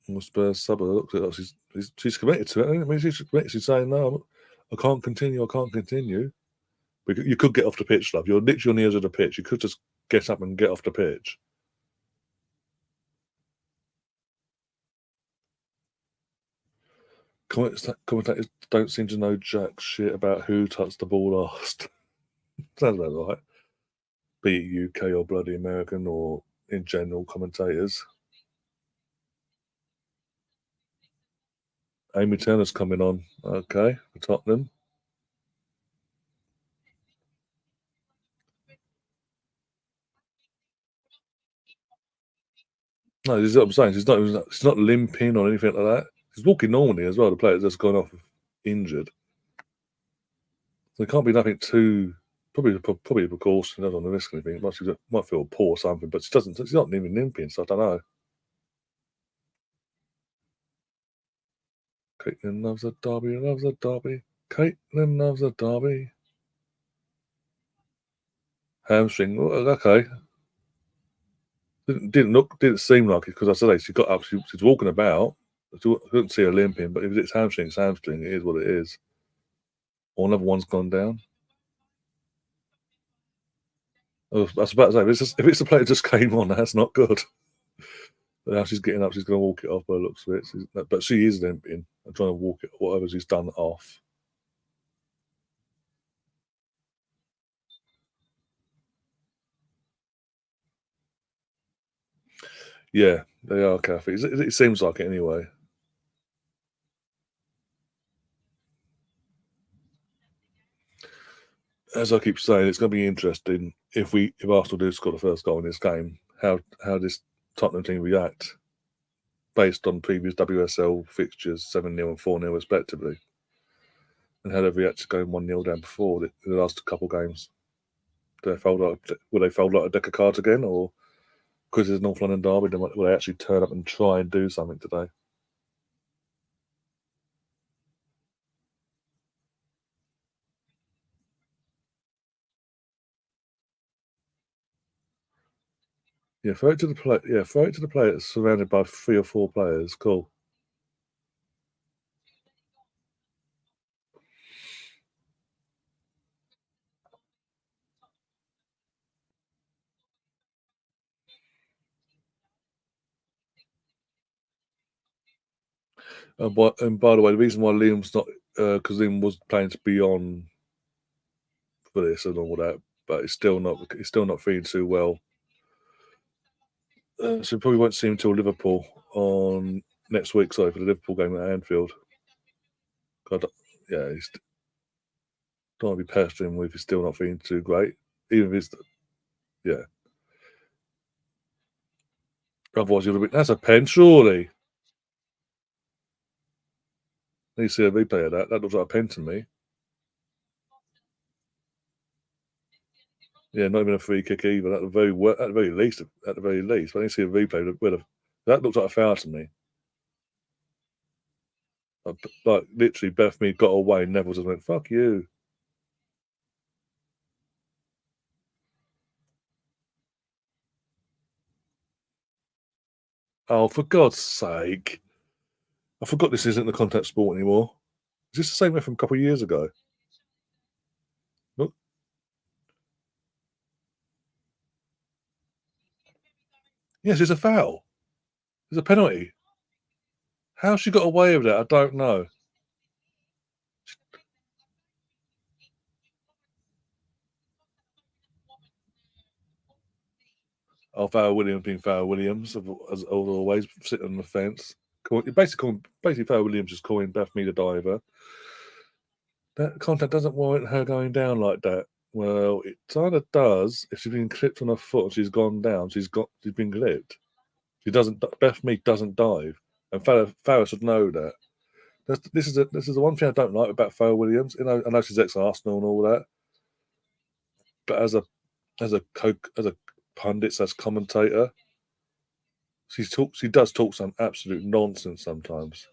And Spurs sub looks at us. She's committed to it. I mean, she's committed. She's saying, "No, I can't continue. I can't continue." But you could get off the pitch, love. You're literally on the edge of the pitch. You could just get up and get off the pitch. Commentators don't seem to know jack shit about who touched the ball last. Sounds about right. Be it UK or bloody American or in general commentators. Amy Turner's coming on. Okay, for Tottenham. No, this is what I'm saying. She's not limping or anything like that. She's walking normally as well. The player's just gone off injured. So there can't be nothing too probably a precaution. I don't want to risk anything. Might feel poor or something, but she doesn't. She's not even limping, so I don't know. Caitlin loves a derby. Loves a derby. Caitlin loves a derby. Hamstring. Okay. Didn't seem like it because I said she got up. She's walking about. I couldn't see her limping, but if it's hamstring, it's hamstring. It is what it is. Or another one's gone down. I was about to say, if it's the player just came on, that's not good. But now she's getting up. She's going to walk it off by the looks of it. But she is limping and trying to walk it, whatever she's done, off. Yeah, they are, Kathy. It seems like it anyway. as I keep saying, it's going to be interesting if Arsenal do score the first goal in this game, how this Tottenham team react based on previous WSL fixtures, 7-0 and 4-0 respectively, and how they've reacted to going 1-0 down before in the last couple of games. Will they fold like a deck of cards again, or because it's North London derby, will they actually turn up and try and do something today? Yeah, throw it to the play. Yeah, throw it to the player that's surrounded by 3 or 4 players. Cool. And by the way, the reason why Liam's not because Liam was planning to be on for this and all that, but he's still not feeling too well. So we probably won't see him until Liverpool on next week. Sorry, for the Liverpool game at Anfield. God, yeah, he's don't want to be pestering him if he's still not feeling too great, even if he's yeah. Otherwise, you'll be that's a pen, surely. You see a replay of that. That looks like a pen to me. Yeah, not even a free kick either. At the very least. But I need to see a replay. That looks like a foul to me. Like literally, Beth Mead got away. And Neville just went, "Fuck you." Oh, for God's sake! I forgot this isn't the contact sport anymore. Is this the same way from a couple of years ago? Look, yes, it's a foul. It's a penalty. How she got away with that, I don't know. Oh, Farrell Williams being Farrell Williams, as always, sitting on the fence. Basically, Farrell Williams is calling Beth Mead a diver. That contact doesn't warrant her going down like that. Well, it kind of does. If she's been clipped on her foot and she's gone down, she's been clipped. She doesn't. Beth Mead doesn't dive, and Farrell should know that. This is the one thing I don't like about Farrell Williams. I know she's ex-Arsenal and all that, but as a pundit, as commentator, she does talk some absolute nonsense sometimes.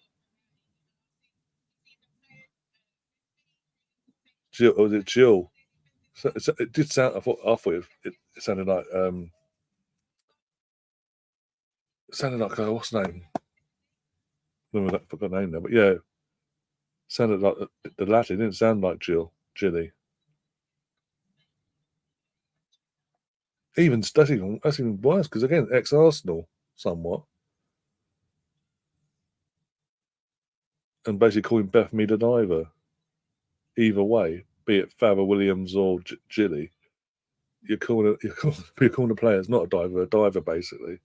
Jill, or was it Jill? It did sound. I thought it sounded like what's her name? I forgot her name now, but yeah, sounded like the Latin. It didn't sound like Jilly. That's even worse because again, ex-Arsenal somewhat, and basically calling Beth Mead a diver. Either way, be it Farrell Williams or Jilly, you're calling the players not a diver basically.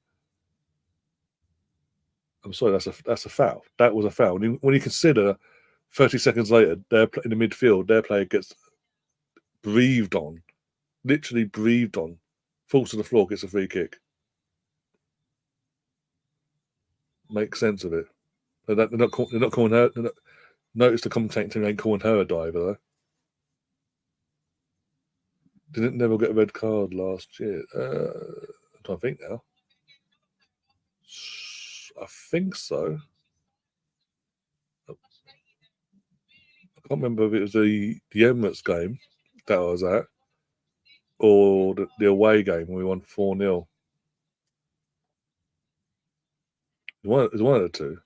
I'm sorry, that's a foul. That was a foul. When you consider 30 seconds later, they're in the midfield, their player gets breathed on, literally breathed on, falls to the floor, gets a free kick. Make sense of it. They're not calling her. Notice the commentating team ain't calling her a diver though. Didn't Neville get a red card last year? I'm trying to think now. I think so. I can't remember if it was the Emirates game that I was at or the away game when we won 4-0. It was one of the two.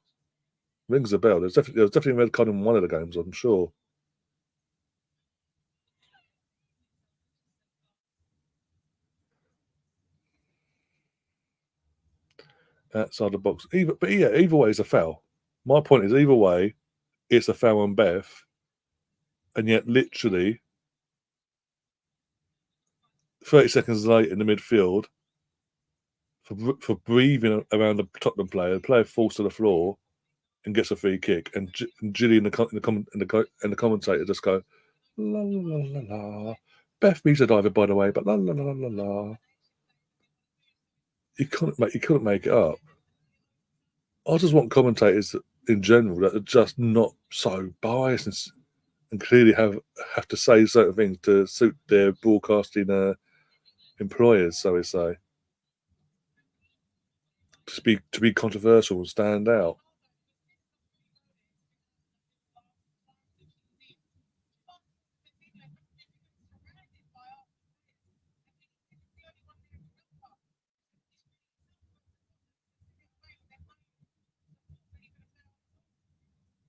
Rings a bell. There was definitely a red card in one of the games, I'm sure. Outside the box. Either way, it's a foul. My point is, either way, it's a foul on Beth, and yet literally 30 seconds later in the midfield, for breathing around the Tottenham player, the player falls to the floor and gets a free kick, and Gilly and the commentator just go la la la la la. Beth Meets a diver, by the way, but la la la la la la. You couldn't make it up. I just want commentators in general that are just not so biased and clearly have to say certain things to suit their broadcasting employers, so we say. To be controversial and stand out.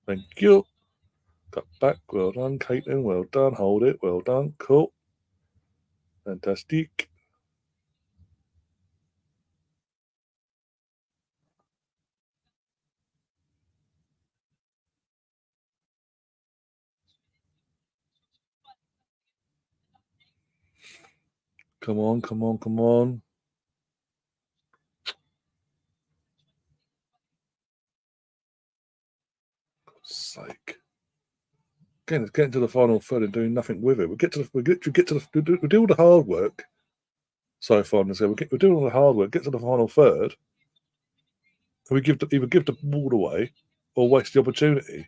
Thank you. Cut back. Well done, Caitlin. Well done. Hold it. Well done. Cool. Fantastic. Come on, come on, come on. God's sake. Again, it's getting to the final third and doing nothing with it. We do all the hard work so far in this game. We're doing all the hard work, get to the final third, and we either give the ball away or waste the opportunity.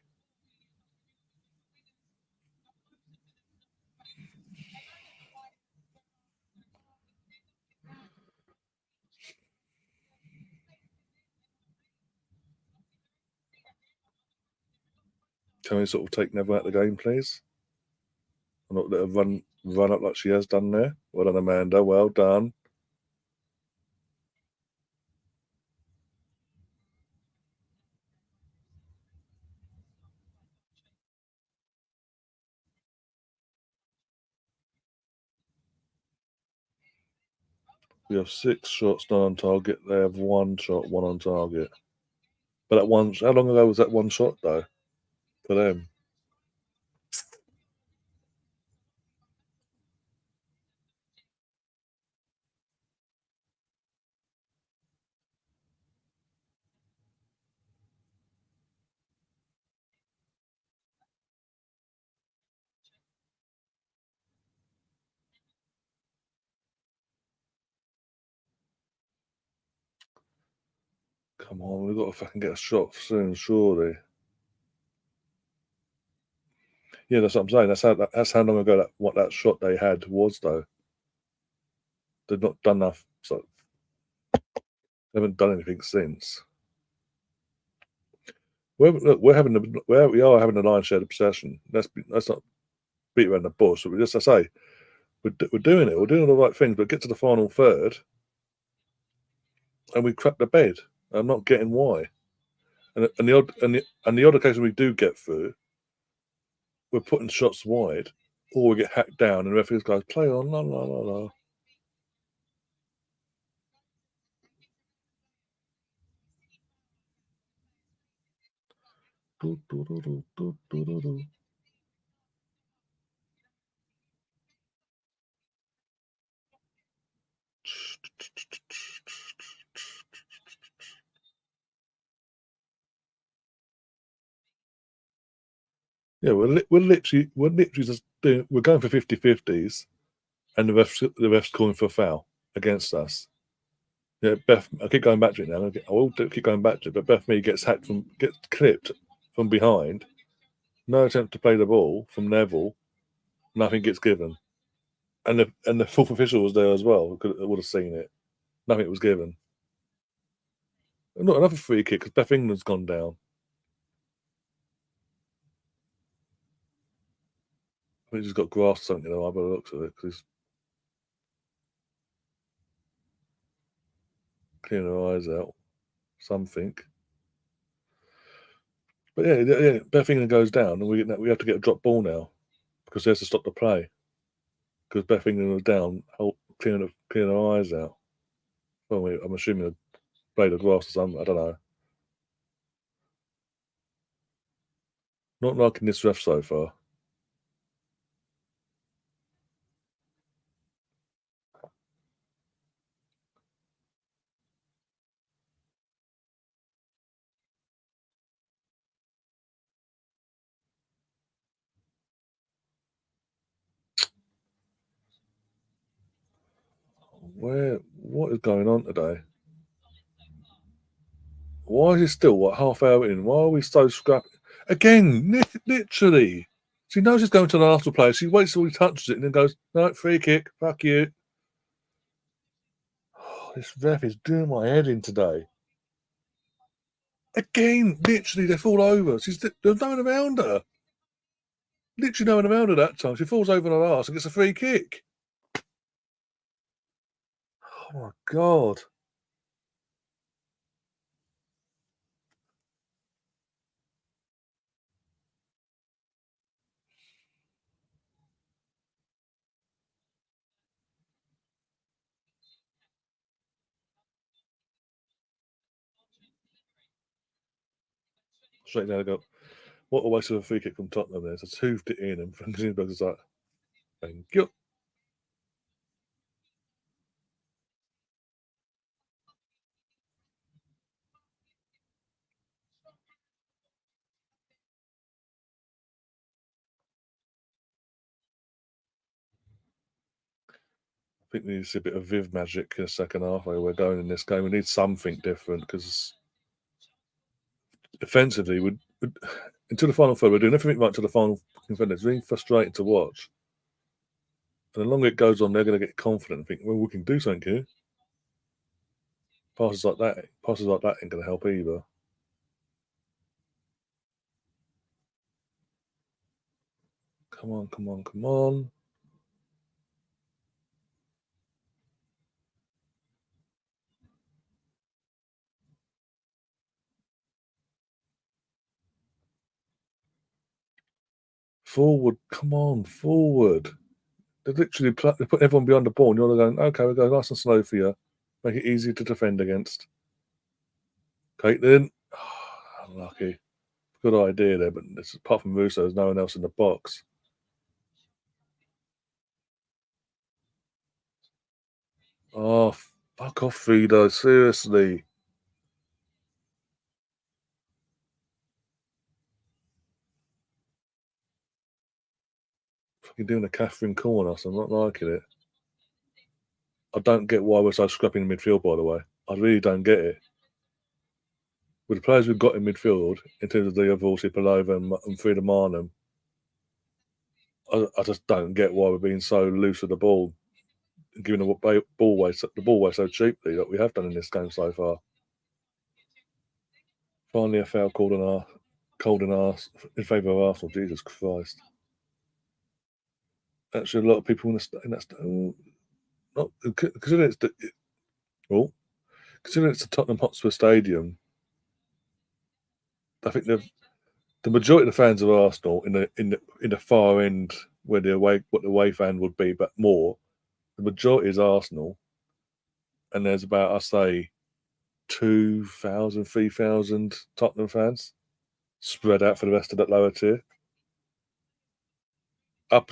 Can we sort of take Neville out of the game, please? And not let her run up like she has done there. Well done, Amanda. Well done. We have 6 shots, none on target. They have 1 shot, 1 on target. But that one, how long ago was that 1 shot though? For them. Come on, we've got to fucking get a shot soon, surely. Yeah, that's what I'm saying. That's how long ago that shot they had was though. They've not done enough, so they haven't done anything since. We are having a lion's share of possession. Let's not beat around the bush. But I say we're doing it. We're doing all the right things, but get to the final third, and we crap the bed. I'm not getting why. And the odd occasion we do get through, we're putting shots wide, or we get hacked down, and the referee goes, "Play on, la la la la." Do, do, do, do, do, do, do, do. Yeah, we're literally just doing. We're going for 50-50s, and the refs calling for a foul against us. Yeah, Beth. I keep going back to it now. I will keep going back to it, but Beth Me gets clipped from behind. No attempt to play the ball from Neville. Nothing gets given, and the fourth official was there as well. Would have seen it. Nothing was given. Not another free kick because Beth England's gone down. I think he's got grass something in the eye by the looks of it because he's clearing her eyes out. Something. But yeah, Beth England goes down, and we have to get a drop ball now because he has to stop the play because Beth England was down, clearing her eyes out. Well, I'm assuming a blade of grass or something. I don't know. Not liking this ref so far. What is going on today? Why is it still, half hour in? Why are we so scrappy? Again, literally. She knows it's going to an Arsenal player. She waits till he touches it and then goes, no, free kick, fuck you. Oh, this ref is doing my head in today. Again, literally, they fall over. There's no one around her. Literally no one around her that time. She falls over on her arse and gets a free kick. Oh my God. Straight down, I go, what a waste of a free kick from Tottenham there. So hoofed it in, and Frank Zinsberg's like, thank you. I think we need to see a bit of Viv magic in the second half where we're going in this game. We need something different because offensively, until the final third, we're doing everything right to the final third. It's really frustrating to watch. And the longer it goes on, they're going to get confident and think, well, we can do something here. Passes like that ain't going to help either. Come on, come on, come on. Forward, come on, forward. They literally put everyone behind the ball, and you're going, okay, we'll go nice and slow for you. Make it easy to defend against. Caitlin, unlucky. Good idea there, but apart from Russo, there's no one else in the box. Oh, fuck off, Fido, seriously. Fucking doing a Catherine corner, so I'm not liking it. I don't get why we're so scrappy in midfield, by the way. I really don't get it. With the players we've got in midfield, in terms of the overall Palova and Frida Marnham, I just don't get why we're being so loose with the ball, and giving the ball away so cheaply that we have done in this game so far. Finally, a foul called in favour of Arsenal. Jesus Christ! Actually, a lot of people in that not considering considering it's the Tottenham Hotspur Stadium. I think the majority of the fans of Arsenal in the far end where what the away fan would be, but more the majority is Arsenal, and there's about I say 2,000, 3,000 Tottenham fans spread out for the rest of that lower tier.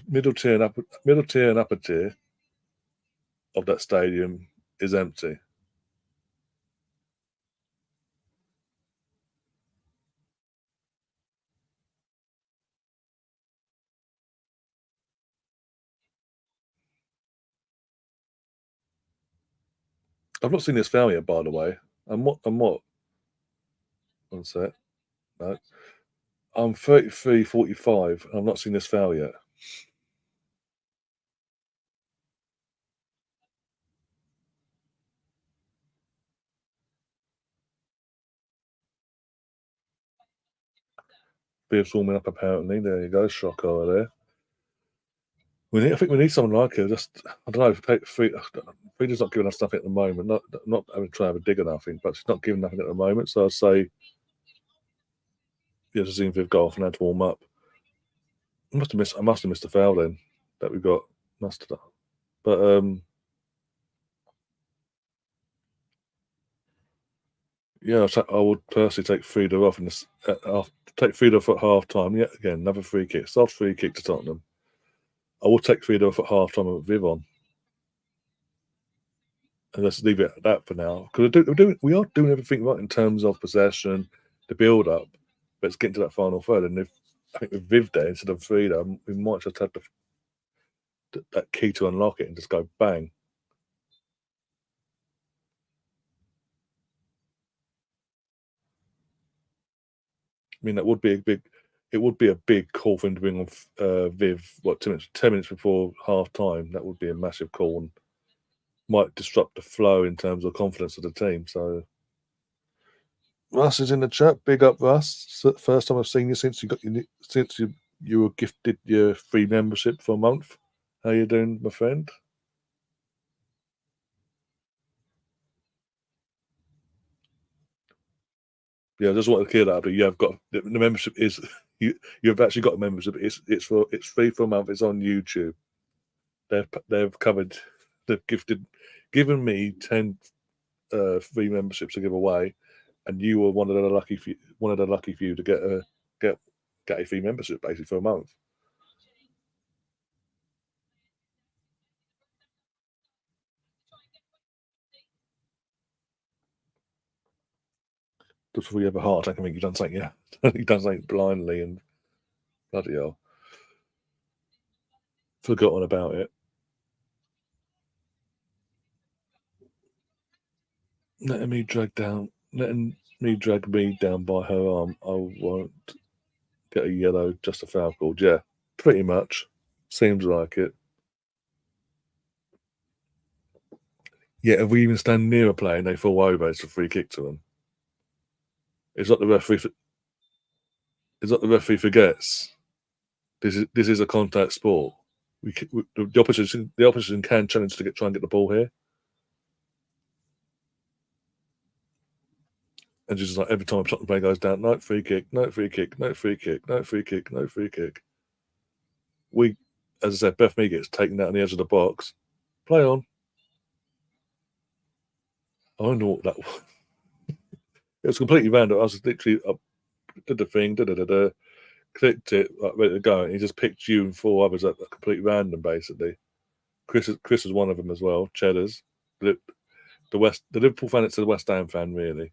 Middle tier and upper tier of that stadium is empty. I've not seen this foul yet, by the way. And what? One sec. No. I'm 33, 45, and I've not seen this foul yet. Beer's warming up, apparently. There you go, shock over there. I think we need someone like her. Just I don't know. Frida's not giving us nothing at the moment. Not having to have a dig or nothing, but she's not giving nothing at the moment. So I'd say, yeah, just seeing if we've got off and had to warm up. I must have missed a foul then that we got. Must have. But yeah, I would personally take Frida off take Frida off at half time. Yeah, again, another free kick. Soft free kick to Tottenham. I will take Frida off at half time with Viv on. And let's leave it at that for now. Because we are doing everything right in terms of possession, the build up, but it's getting to that final third. And I think with Viv there instead of Frida, we might just have that key to unlock it and just go bang. mean, that would be a big. It would be a big call for him to bring on Viv. What 10 minutes before half time? That would be a massive call and might disrupt the flow in terms of confidence of the team. So, Russ is in the chat. Big up, Russ. First time I've seen you since you were gifted your free membership for a month. How you doing, my friend? Yeah, I just want to clear that up. You have got the membership is you've actually got a membership. It's free for a month. It's on YouTube. They've covered. They've given me 10 free memberships to give away, and you were one of the lucky few to get a free membership basically for a month. Just before you have a heart attack, I think you've done something. Yeah, you've done something blindly and bloody hell, forgotten about it. Letting me drag me down by her arm. I won't get a yellow, just a foul called. Yeah, pretty much. Seems like it. Yeah, if we even stand near a player and they fall over, it's a free kick to them. It's not the referee. It's not the referee forgets. This is a contact sport. The opposition can challenge to try and get the ball here, and just like every time Tottenham player goes down, no free kick, no free kick, no free kick, no free kick, no free kick. We, as I said, Beth Me gets taken out on the edge of the box. Play on. I wonder what that was. It was completely random. I was literally did the thing, clicked it, like, ready to go, and he just picked you and four others at completely random, basically. Chris is one of them as well. Cheddar's the Liverpool fan. It's the West Ham fan, really.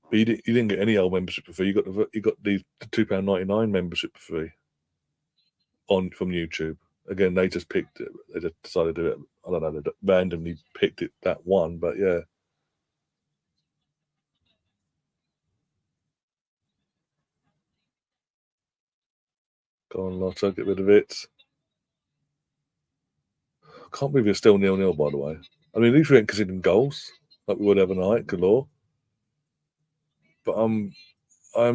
But you didn't get any old membership for free. You got the £2.99 membership for free from YouTube. Again, they just picked it. They just decided to do it. I don't know. They randomly picked it that one, but yeah. Go on, Lotto, get rid of it. I can't believe you're still 0-0, by the way. I mean, at least we ain't conceding goals like we would every night, galore. But I'm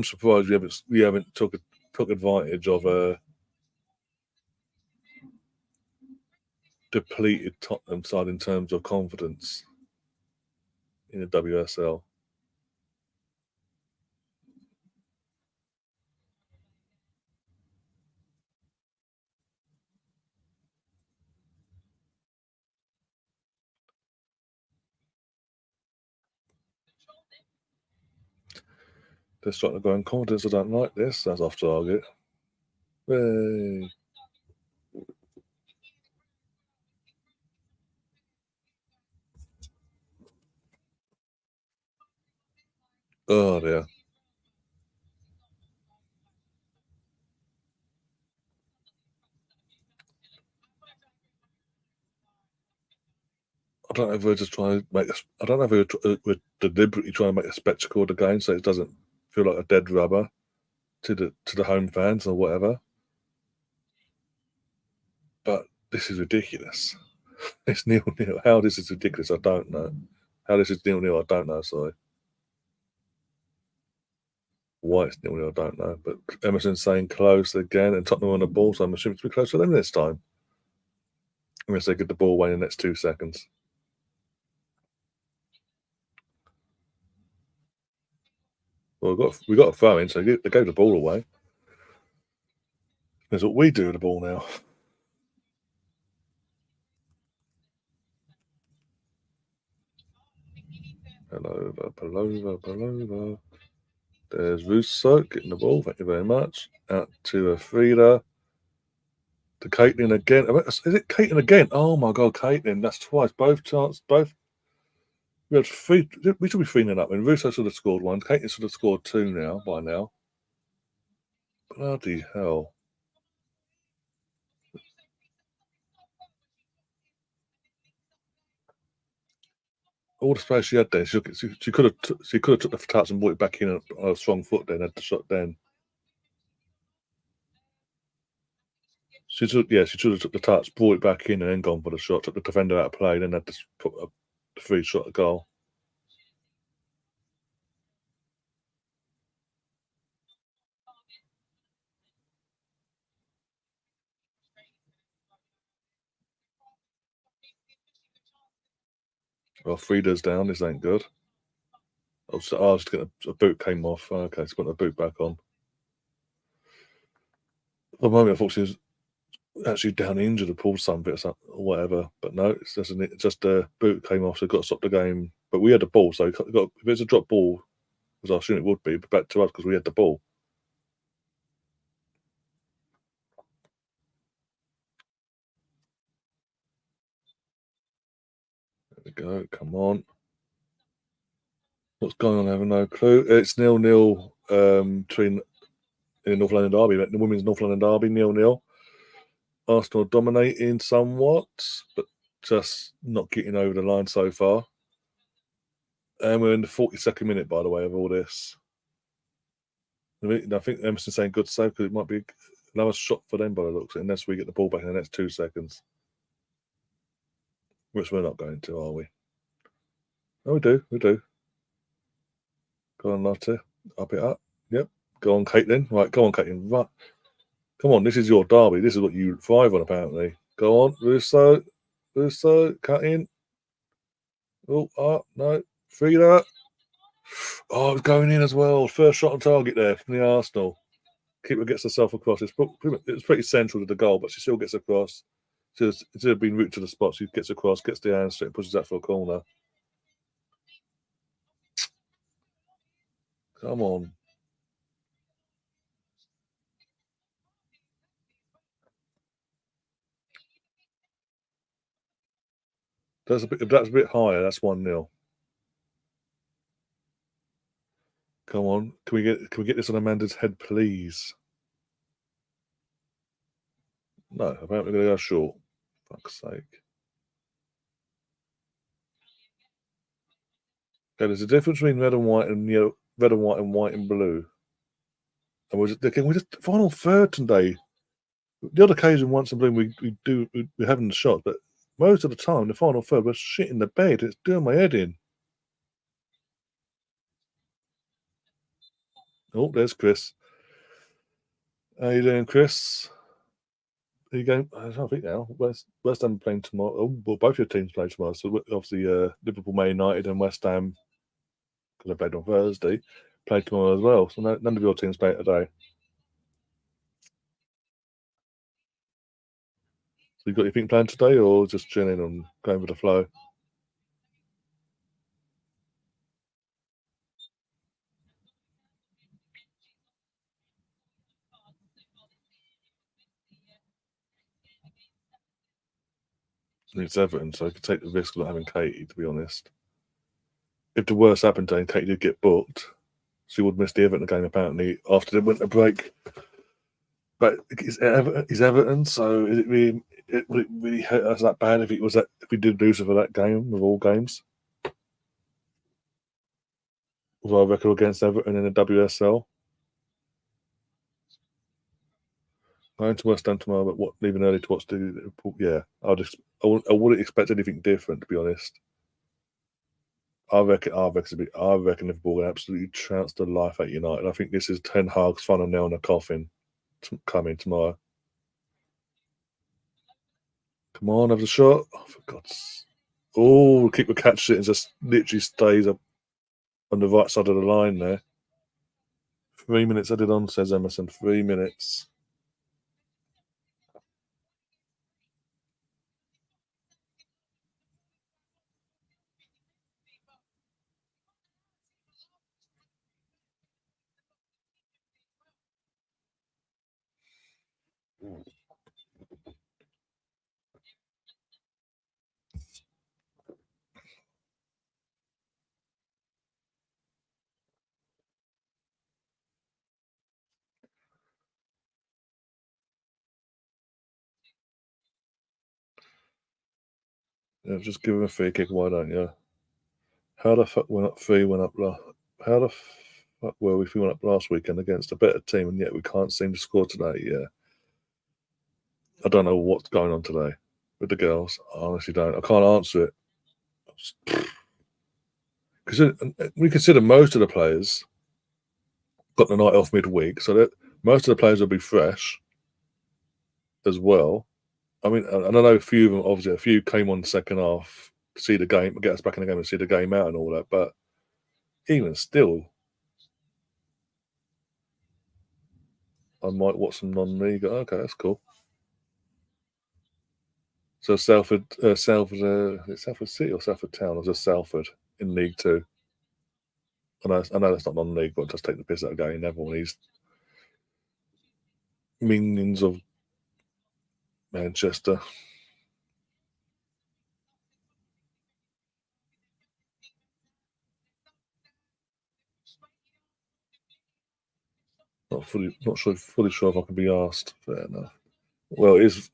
surprised we haven't took advantage of a depleted Tottenham side in terms of confidence in the WSL. They're starting to go in confidence. I don't like this. That's off target. Hey. Oh dear. I don't know if we're just trying to make. I don't know if we're deliberately trying to make a spectacle of the game so it doesn't feel like a dead rubber to the home fans or whatever. But this is ridiculous. It's 0-0. How this is ridiculous, I don't know. How this is 0-0, I don't know. Sorry. Why it's 0-0, I don't know. But Emerson's saying close again, and Tottenham on the ball, so I'm assuming to be close to them this time. Unless they get the ball away in the next 2 seconds. Well, we got a throw in, so they gave the ball away. That's what we do with the ball now. Palova. There's Russo getting the ball. Thank you very much. Out to Frida. To Caitlin again. Is it Caitlin again? Oh my God, Caitlin. That's twice. Both. We had three. We should be 3-0 up. And Russo should have scored one. Caitlin should have scored two now. By now. Bloody hell. all the space she had there, she could have took the touch and brought it back in on a strong foot. Then had the shot. Then she should have took the touch, brought it back in, and then gone for the shot. Took the defender out of play, then had to put the free shot at goal. Well, Frida's down. This ain't good. Just getting a boot came off. Okay, she's putting the boot back on. At the moment, I thought she was actually down injured or pulled something or whatever, but no, it's just a boot came off, so got to stop the game. But we had the ball, so if it's a drop ball, as I assume it would be, back to us because we had the ball. There we go. Come on. What's going on? I have no clue. It's 0-0 between the North London derby, the women's North London derby, 0-0. Arsenal dominating somewhat, but just not getting over the line so far. And we're in the 42nd minute, by the way, of all this. I think Emerson's saying good save because it might be another shot for them by the looks of it, unless we get the ball back in the next 2 seconds. Which we're not going to, are we? Oh, we do. Go on, Lotte. Up it up. Yep. Go on, Caitlin. Right, go on, Caitlin. Right. Come on, this is your derby. This is what you thrive on, apparently. Go on, Russo, cut in. Oh, no. Frida. Oh, it's going in as well. First shot on target there from the Arsenal. Keeper gets herself across. It's pretty central to the goal, but she still gets across. Instead of being route to the spot, she gets across, gets the hand straight, pushes that for a corner. Come on. That's a bit higher. That's 1-0. Come on. Can we get this on Amanda's head, please? No, apparently we're gonna go short. Fuck's sake. Okay, there's a difference between red and white and yellow, red and white and blue. And we just final third today. The other occasion, once in blue, we're having the shot, but most of the time, the final third, we're shit in the bed. It's doing my head in. Oh, there's Chris. How you doing, Chris? Are you going? I don't think now. West Ham playing tomorrow. Oh, well, both your teams play tomorrow. So obviously, Liverpool, Man United, and West Ham, because they played on Thursday, play tomorrow as well. So none of your teams play today. So you got anything planned today, or just chilling and going with the flow? It's Everton, so I could take the risk of not having Katie, to be honest. If the worst happened to her and Katie did get booked, she would miss the Everton game apparently after the winter break. But it's Everton, so would it really hurt us that bad if we did lose for that game of all games? With our record against Everton in the WSL. Going to West Ham tomorrow, but leaving early to watch the Liverpool. Yeah, I wouldn't expect anything different, to be honest. I reckon Liverpool will absolutely trounce the life out United. I think this is Ten Hag's final nail in the coffin coming tomorrow. Come on, have the shot. Oh, for God's. Oh, keeper catches it and just literally stays up on the right side of the line there. 3 minutes added on, says Emerson. 3 minutes. Yeah, just give him a free kick, why don't you? How the fuck went up 3 went up last? How the fuck were we if we went up last weekend against a better team and yet we can't seem to score today? Yeah. I don't know what's going on today with the girls. I honestly don't. I can't answer it. Because we consider most of the players got the night off midweek, so that most of the players will be fresh as well. I mean, and I know a few of them, obviously, a few came on the second half to see the game, get us back in the game and see the game out and all that, but even still, I might watch some non-league. Okay, that's cool. So Salford City or Salford Town, or just Salford in League Two? I know that's not non-league, but just take the piss out of Gary Neville and these minions of Manchester. Not fully sure if I can be asked. Fair enough. Well, it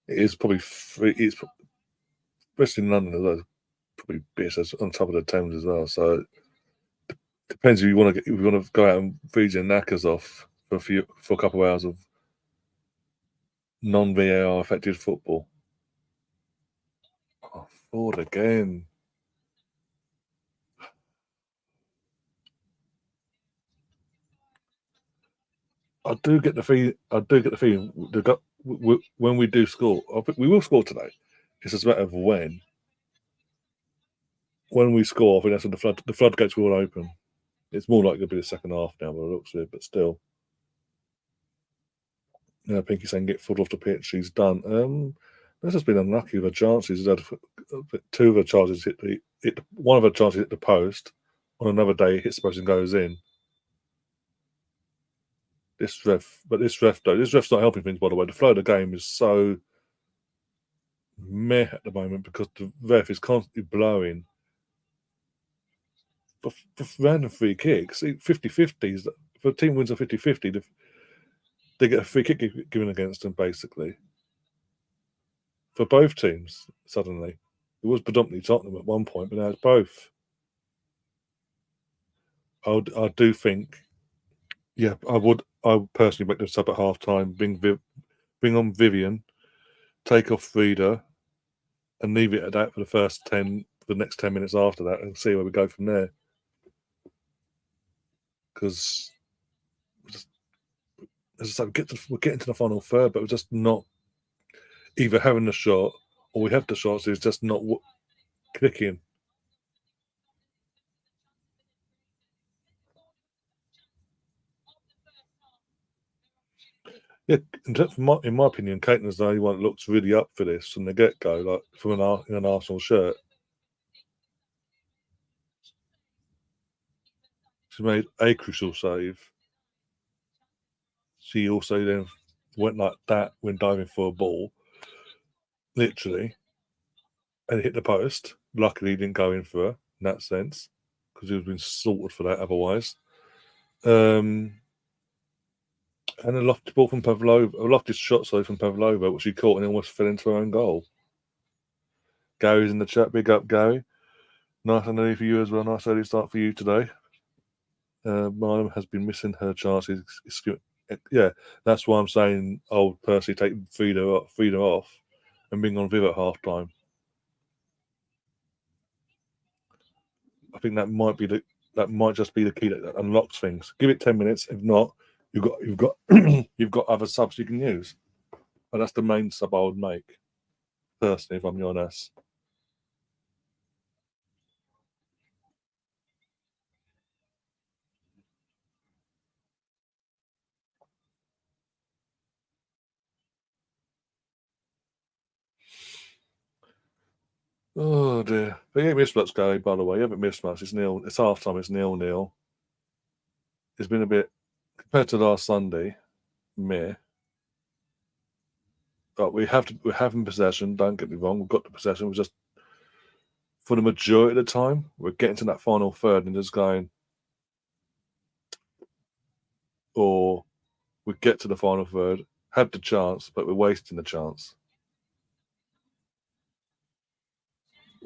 is probably free. It's especially in London as well. Probably better on top of the Thames as well. So it depends if you want to go out and feed your knackers off for a couple of hours of non-VAR affected football. Oh, Ford again. I do get the feeling when we do score, we will score today. It's just a matter of when. When we score, I think that's when the floodgates will open. It's more likely to be the second half now, by the looks of it, but still. Pinky saying get Ford off the pitch. He's done. That's just been unlucky with her chances. He's had two of her chances one of her chances hit the post. On another day, it hits the post and goes in. This ref's not helping things. By the way, the flow of the game is so meh at the moment because the ref is constantly blowing for random free kicks. 50-50s. If a team wins a 50-50, they get a free kick given against them, basically. For both teams, suddenly. It was predominantly Tottenham at one point, but now it's both. I do think, yeah, I would personally make the sub at half time, bring on Vivian, take off Frida, and leave it at that for the next 10 minutes after that, and see where we go from there. Because as I say, we're getting to the final third, but we're just not either having the shot or we have the shots. It's just not clicking. Yeah, in my opinion, Caitlin's the only one that looks really up for this from the get go, like from in an Arsenal shirt. She made a crucial save. She also then went like that when diving for a ball, literally, and hit the post. Luckily, he didn't go in for her in that sense because he would have been slaughtered for that otherwise. And a lofted ball from Pavlova, a lofted shot, from Pavlova, which she caught and almost fell into her own goal. Gary's in the chat. Big up, Gary. Nice and early for you as well. Nice early start for you today. Mine has been missing her chances. Yeah, that's why I'm saying I would personally take Frida off and bring on Viv at half time. I think that might just be the key that unlocks things. Give it 10 minutes. If not, you've got you've got other subs you can use. And that's the main sub I would make, personally, if I'm being honest. Oh dear. But you haven't missed much, Gary, by the way. You haven't missed much. It's nil. It's half time, it's 0-0. It's been a bit compared to last Sunday, meh. But we're having possession, don't get me wrong, we've got the possession. We're just for the majority of the time, we're getting to that final third and just going, or we get to the final third, had the chance, but we're wasting the chance.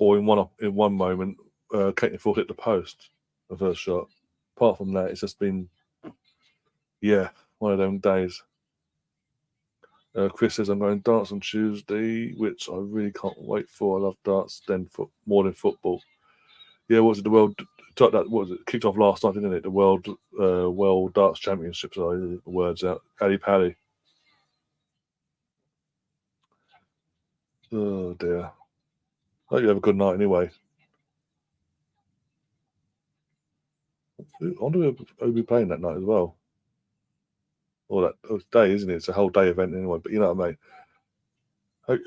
Or in one moment, Katie Ford hit the post, the first shot. Apart from that, it's just been, one of them days. Chris says I'm going darts on Tuesday, which I really can't wait for. I love darts more than football. Yeah, what was it? The world that was it? Kicked off last night, didn't it? The world darts championships. The words out. Ali Pally. Oh dear. Hope you have a good night anyway. I wonder who'll be playing that night as well. Or that day, isn't it? It's a whole day event anyway. But you know what I mean.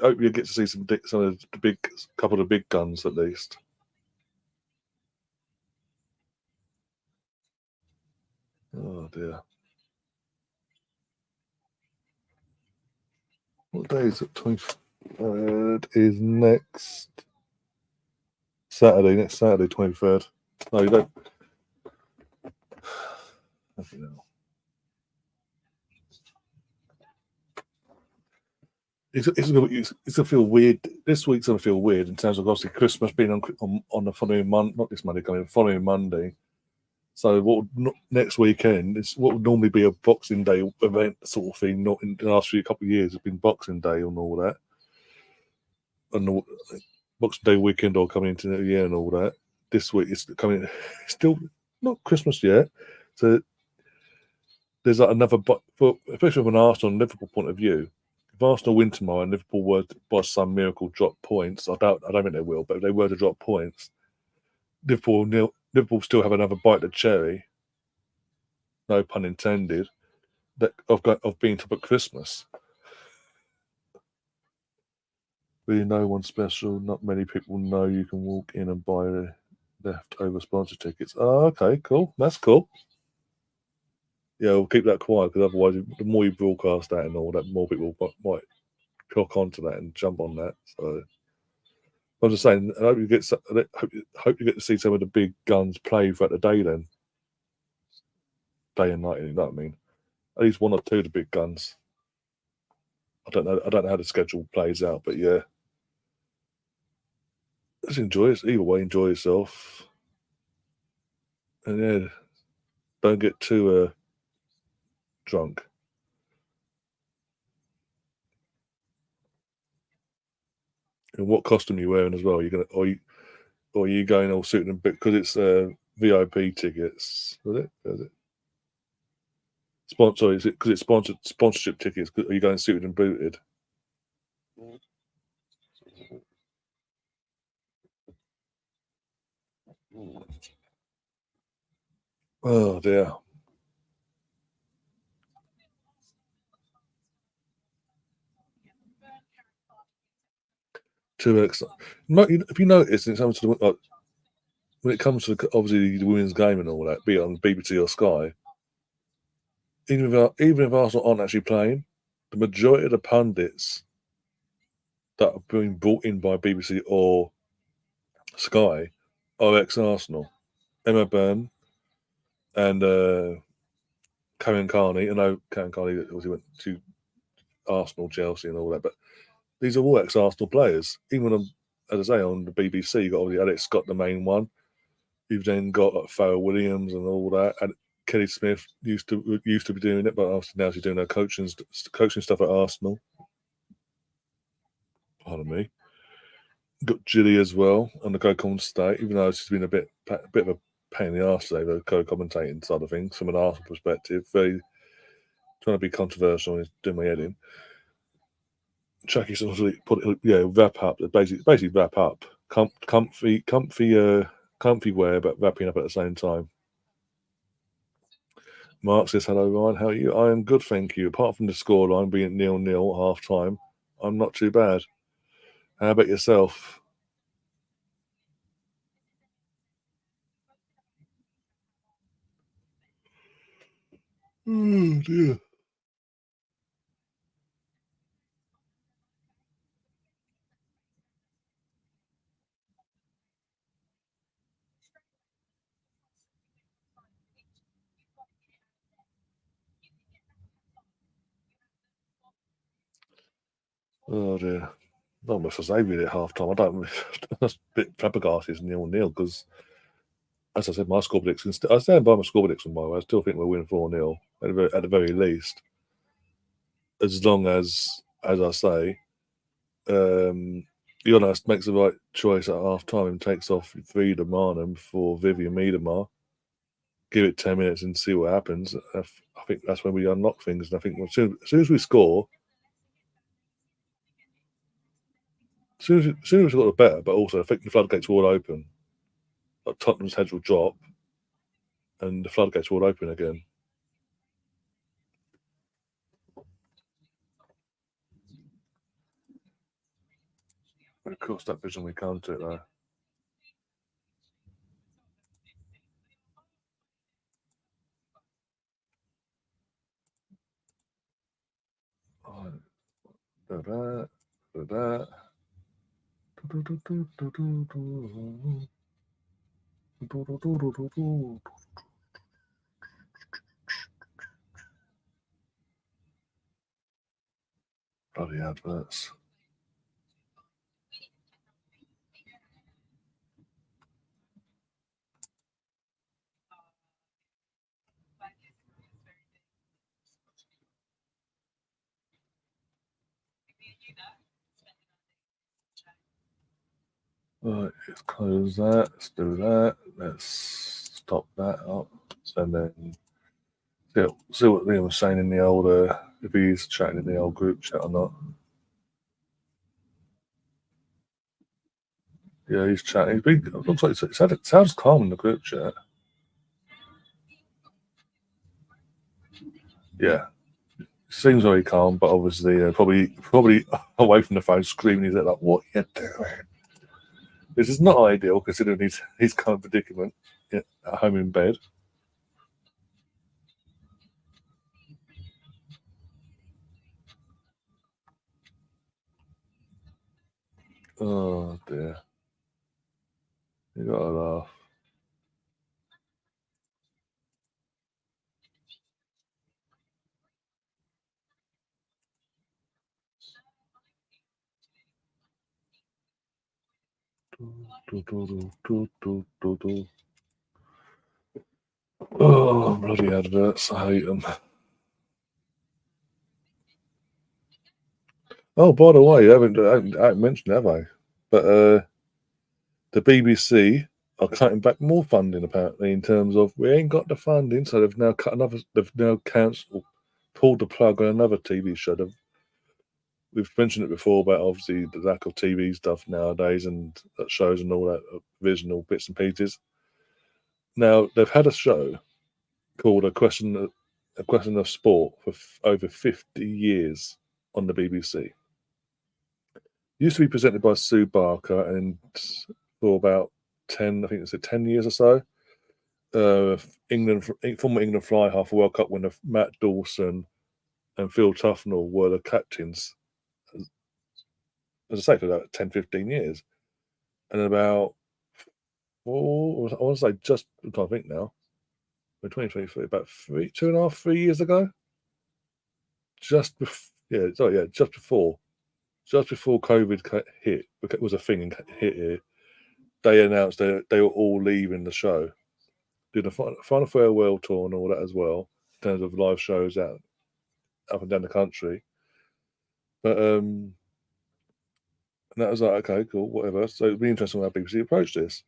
Hope you get to see some of the big couple of the big guns at least. Oh dear. What day is it? 23rd is next Saturday. Next Saturday, 23rd. No, you don't. It's gonna feel weird. This week's gonna feel weird in terms of obviously Christmas being on the following month, not this Monday coming, following Monday. So next weekend is what would normally be a Boxing Day event sort of thing. Not in the last couple of years, it's been Boxing Day and all that, and the Boxing Day weekend or coming into New Year and all that. This week it's coming, still not Christmas yet. So there's like another, especially from an Arsenal and Liverpool point of view. If Arsenal win tomorrow and Liverpool were to, by some miracle, drop points, I don't think they will, but if they were to drop points, Liverpool still have another bite of cherry, no pun intended, of being top at Christmas. Really, no one special. Not many people know you can walk in and buy the leftover sponsor tickets. Oh, okay, cool. That's cool. Yeah, we'll keep that quiet because otherwise, the more you broadcast that and all that, more people might clock onto that and jump on that. So I'm just saying, I hope you get to see some of the big guns play throughout the day. Then day and night, you know what I mean? At least one or two of the big guns. I don't know how the schedule plays out, but yeah, just enjoy it. Either way, enjoy yourself, and yeah, don't get too drunk. And what costume are you wearing as well? Are you going all suited and because it's VIP tickets? Is it? Sponsor? Is it because it's sponsorship tickets? Are you going suited and booted? Oh dear. Too excellent. If you notice, when it comes to obviously the women's game and all that, be it on BBC or Sky, even if Arsenal aren't actually playing, the majority of the pundits that are being brought in by BBC or Sky are ex-Arsenal. Emma Byrne and Karen Carney. I know Karen Carney obviously went to Arsenal, Chelsea, and all that, but these are all ex-Arsenal players. Even on, as I say, on the BBC, you've got obviously Alex Scott, the main one. You've then got like Farrell Williams and all that. And Kelly Smith used to be doing it, but obviously now she's doing her coaching stuff at Arsenal. Pardon me. Got Gilly as well on the co-commentator, even though she's been a bit of a pain in the arse today, the co-commentating side of things from an Arsenal perspective. Very trying to be controversial and doing my head in. Chucky sort of wrap up. Basically wrap up. Comfy wear, but wrapping up at the same time. Mark says, hello, Ryan. How are you? I am good, thank you. Apart from the scoreline being 0-0 half time, I'm not too bad. How about yourself? Oh, dear. Oh, dear. not much to say really at half time. I don't. That's a bit flabbergasted, 0-0 because, as I said, my score prediction. I stand by my score prediction. By the way, I still think we'll win 4-0 at the very least. As long as I say, Jonas makes the right choice at half time and takes off Frida Marnham for Vivian Miedemar. Give it 10 minutes and see what happens. I think that's when we unlock things. And I think as soon as we score, as soon as we've got the better, but also I think the floodgates will all open. Like Tottenham's heads will drop and the floodgates will all open again. Of course, that vision we can't do it though. Oh, do that, do that. Bloody adverts. Right, let's close that. Let's do that. Let's stop that up. And then see what Liam was saying in the old, if he's chatting in the old group chat or not. Yeah, he's chatting. It looks like it sounds calm in the group chat. Yeah, seems very calm, but obviously probably away from the phone, screaming. He's like, "What are you doing?" This is not ideal considering his current predicament at home in bed. Oh dear, you gotta laugh. Oh, bloody adverts. I hate them. Oh, by the way, I haven't mentioned it, have I? But the BBC are cutting back more funding apparently in terms of we ain't got the funding, so they've now cut another. They've now cancelled, pulled the plug on another TV show. We've mentioned it before about obviously the lack of TV stuff nowadays and shows and all that original bits and pieces. Now they've had a show called a question of sport for over 50 years on the BBC. Used to be presented by Sue Barker, and for about 10, I think it's 10 years or so. Former England fly half World Cup winner Matt Dawson and Phil Tufnell were the captains, as I say, for about 10, 15 years. And about, I want to say just, I'm trying to think now, we're 2023, about 2.5, 3 years ago, just just before COVID hit, it was a thing and hit here, they announced they were all leaving the show, doing a final farewell tour and all that as well, in terms of live shows out up and down the country. But and that was like, okay, cool, whatever. So it'd be interesting how BBC approached this.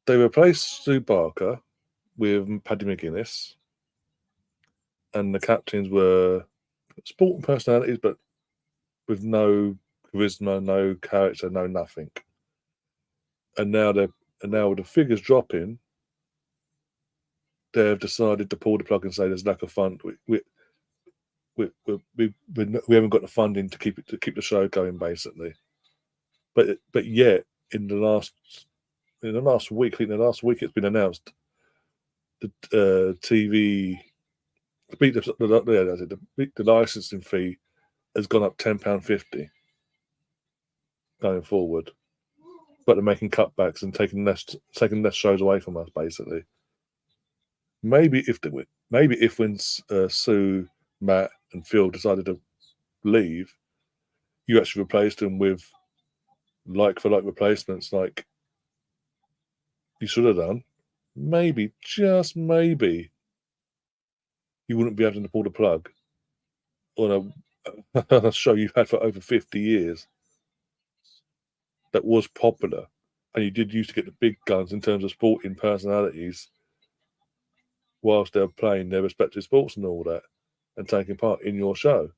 They replaced Stu Barker with Paddy McGuinness, and the captains were sporting personalities, but with no charisma, no character, no nothing. And now with the figures dropping, they've decided to pull the plug and say there's lack of fund. We haven't got the funding to keep the show going, basically. But yet in the last week, I think the last week it's been announced the TV the licensing fee has gone up £10.50 going forward, but they're making cutbacks and taking less shows away from us, basically. Maybe if when Sue, Matt, and Phil decided to leave, you actually replaced them with like-for-like replacements like you should have done, maybe, just maybe, you wouldn't be having to pull the plug on a show you've had for over 50 years that was popular, and you did used to get the big guns in terms of sporting personalities whilst they're playing their respective sports and all that, and taking part in your show.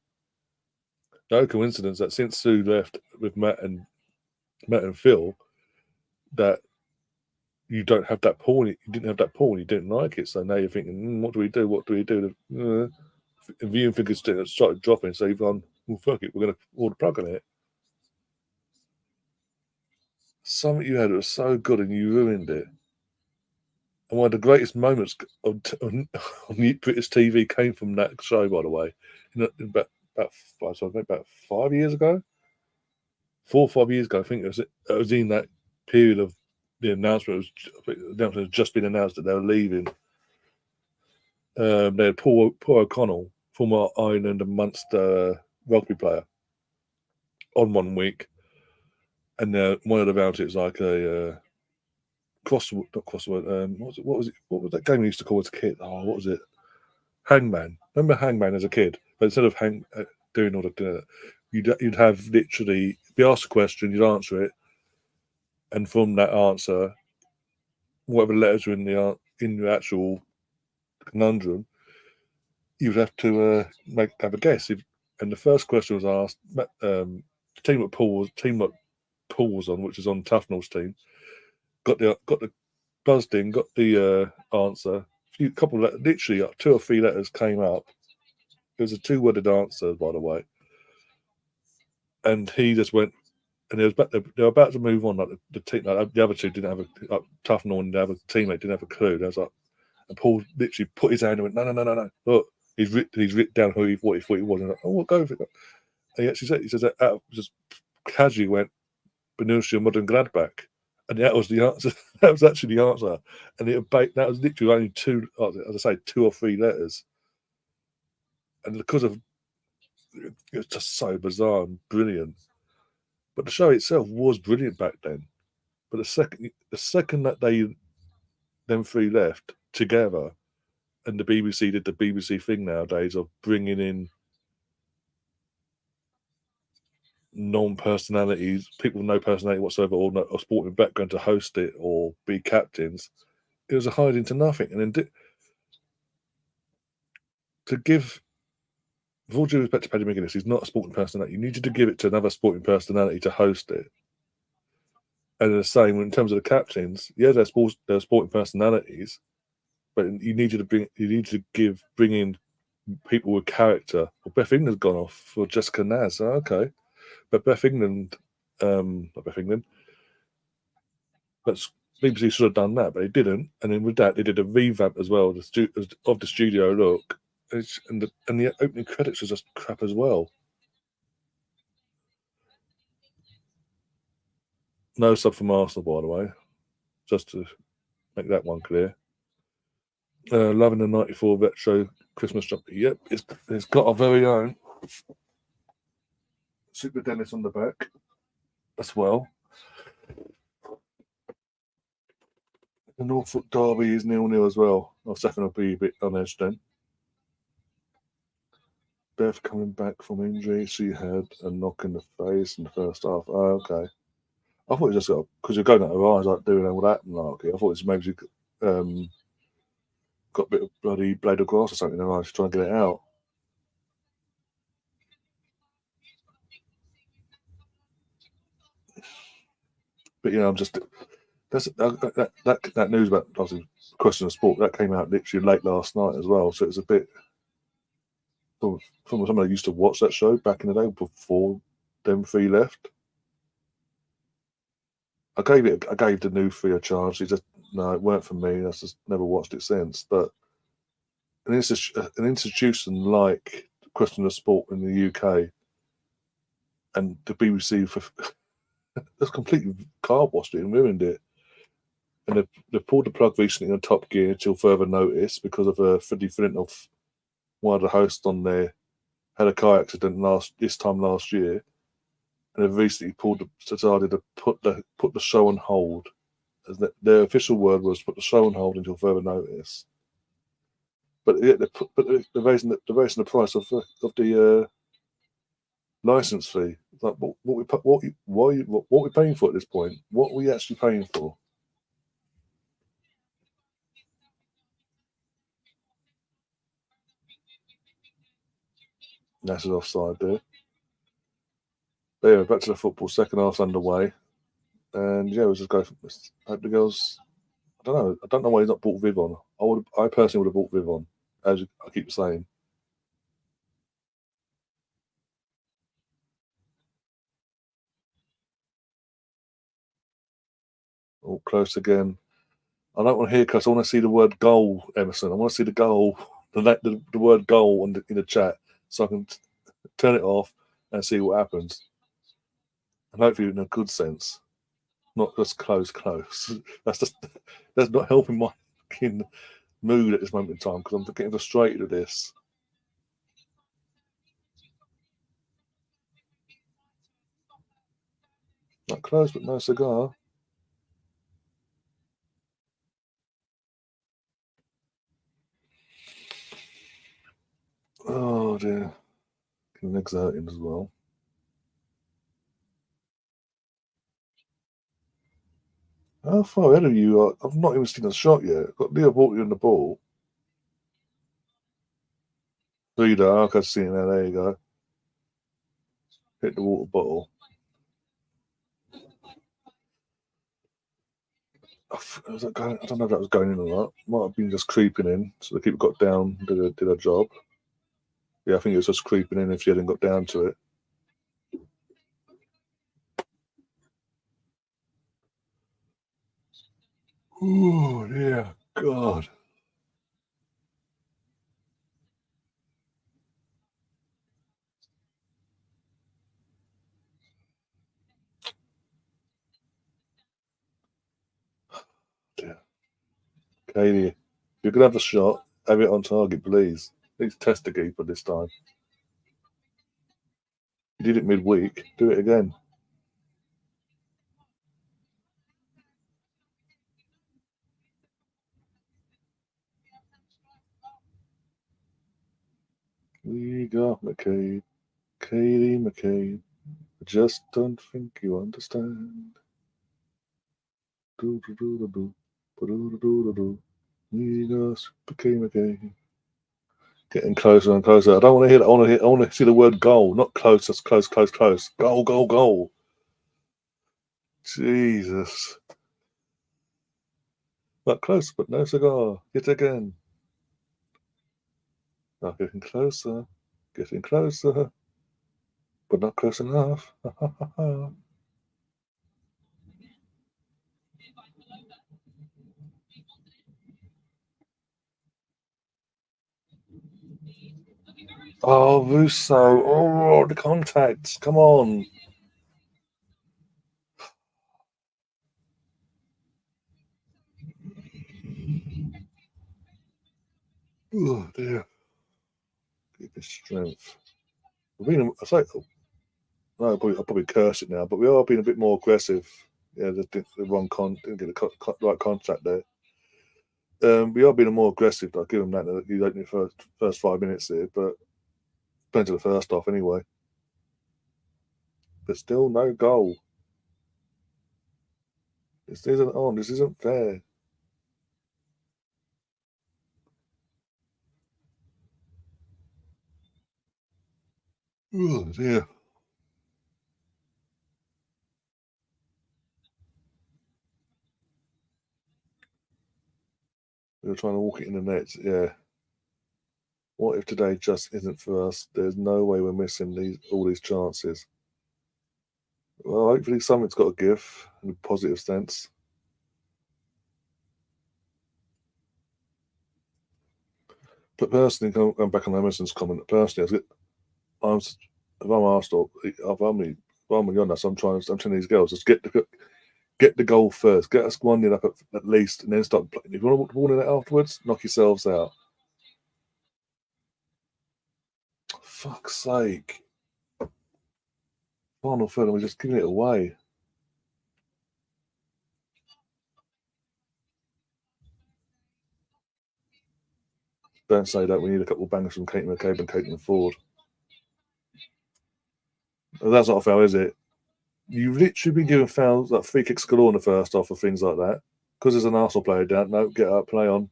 No coincidence that since Sue left with Matt and Phil, that you don't have that pull. You didn't have that pull, and you didn't like it. So now you're thinking, what do we do? What do we do? The viewing figures started dropping. So you've gone, well, fuck it, we're going to pull the plug on it. Something you had that was so good, and you ruined it. And one of the greatest moments on British TV came from that show, by the way. About 5 years ago, 4 or 5 years ago, I think it was in that period of the announcement. The announcement had just been announced that they were leaving. They had Paul O'Connell, former Ireland and Munster rugby player, on one week, and one of the rounds it was like a crossword, not crossword. What was that game we used to call as a kid? Oh, what was it? Hangman. Remember Hangman as a kid? But instead of doing all the, you'd have literally be asked a question, you'd answer it, and from that answer, whatever letters are in the actual conundrum, you'd have to have a guess. And the first question was asked. The team that Paul was on, which was on Tufnell's team, got the buzzed in, got the answer. Literally 2 or 3 letters came up. It was a 2-worded answer, by the way. And he just went, and they were about to move on. Like the team, like the other two didn't have Tufnell and the other teammate didn't have a clue. And I was like, and Paul literally put his hand and went, no. Look, he's written down what he thought he was. And like, oh, we'll go for it. And he actually said, that just casually went, Borussia Mönchengladbach. And that was the answer. That was actually the answer. And that was literally only 2, as I say, 2 or 3 letters. And because of it was just so bizarre and brilliant. But the show itself was brilliant back then. But the second that them 3 left together, and the BBC did the BBC thing nowadays of bringing in non-personalities, people with no personality whatsoever or sporting background to host it or be captains, it was a hiding to nothing. And then to give, with all due respect to Paddy McGuinness, he's not a sporting personality. You needed to give it to another sporting personality to host it. And the same in terms of the captains, yeah, they're sporting personalities, but you needed to bring in people with character. Well, Beth England's gone off for Jessica Naz. Okay, but not Beth England, but BBC should have done that, but they didn't. And then with that, they did a revamp as well of the studio look, and the opening credits was just crap as well. No sub from Arsenal, by the way, just to make that one clear. Loving the '94 retro Christmas jumper. Yep, it's got our very own Super Dennis on the back as well. The Norfolk Derby is 0-0 as well. I was definitely be a bit on edge then. Beth coming back from injury. She had a knock in the face in the first half. Oh, okay. I thought it was just because you're going out of eyes like doing all that malarkey. I thought it was maybe got a bit of bloody blade of grass or something in her eyes to try and get it out. But I'm just that news about obviously question of sport that came out literally late last night as well. So it was a bit from someone who used to watch that show back in the day before them 3 left. I gave the new 3 a chance. It weren't for me. I just never watched it since. But an institution like Question of Sport in the UK and the BBC that's completely car-washed it and ruined it. And they pulled the plug recently on Top Gear until further notice because of Freddie Flintoff, one of the hosts on there, had a car accident this time last year. and have recently decided to put the show on hold. As their official word was put the show on hold until further notice. But yeah, they're raising the price of the license fee. Like what we paying for at this point? What are we actually paying for? That's an offside there. But yeah, back to the football. Second half's underway, and yeah, we'll just go. Hope the girls. I don't know. I don't know why he's not brought Viv on. I personally would have brought Viv on, as I keep saying. Oh, close again. I don't want to hear close. I want to see the word goal, Emerson. I want to see the goal, the word goal in the chat, so I can turn it off and see what happens. And hopefully in a good sense, not just close. That's not helping my fucking mood at this moment in time because I'm getting frustrated with this. Not close, but no cigar. Oh dear. Getting exerting as well. How far ahead of you are? I've not even seen a shot yet. Got Leo Vorty on the ball. Reader, I can see it now. There you go. Hit the water bottle. Was that going, I don't know if that was going in or not. Might have been just creeping in. So the keeper got down, did a job. Yeah, I think it was just creeping in if she hadn't got down to it. Oh, dear God. Dear. Katie, if you could have a shot, have it on target, please. Please test the keeper this time. You did it midweek. Do it again. We got McCabe. Katie McCabe. I just don't think you understand. Do do do do do. Do do do do. We got McCabe. Getting closer and closer. I don't want to hear that. I want to see the word goal, not close. That's close. Goal, goal, goal. Jesus. Not close, but no cigar. Hit again. Not getting closer. Getting closer. But not close enough. Oh, Russo. Oh, the contacts. Come on. Oh, dear. Keep his strength. I say, no, I'll probably curse it now, but we are being a bit more aggressive. Yeah, the wrong didn't get the right contact there. We are being more aggressive. I'll give them that. You don't need first 5 minutes here, but depends on the first half anyway. But still, no goal. This isn't on. This isn't fair. Oh dear. We were trying to walk it in the net. Yeah. What if today just isn't for us? There's no way we're missing all these chances. Well, hopefully something's got to give in a positive sense. But personally, going back on Emerson's comment, personally, if I'm Arsenal, if I'm Jonas, I'm telling these girls, just get the goal first, get us 1-0 up at least, and then start playing. If you want to ball in it afterwards, knock yourselves out. Fuck's sake. final third and we're just giving it away. Don't say that. We need a couple of bangers from Kate McCabe and Caitlin Ford. That's not a foul, is it? You've literally been given fouls, like free kicks galore in the first half for things like that. Because there's an Arsenal player down. No, get up, play on.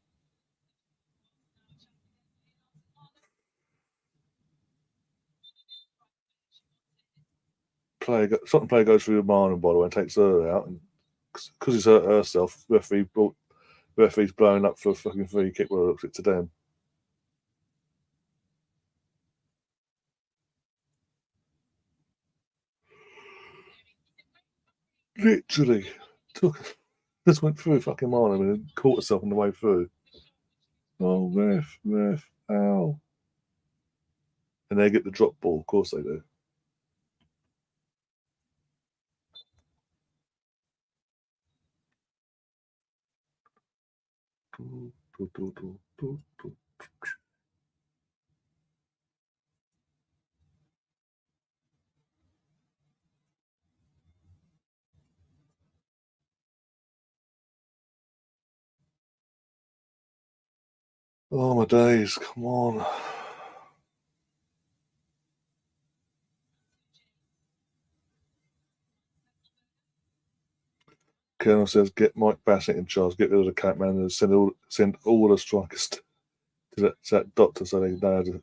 Something player goes through the Martin, by the way, and takes her out. And because he's hurt herself, referee's blowing up for a fucking free kick where it looks it to them. Literally. Just went through fucking Martin and caught herself on the way through. Oh, ref, ow. And they get the drop ball, of course they do. Oh, my days, come on. Colonel says, get Mike Bassett in charge, get rid of the cat man and send all the strikers to that doctor so they know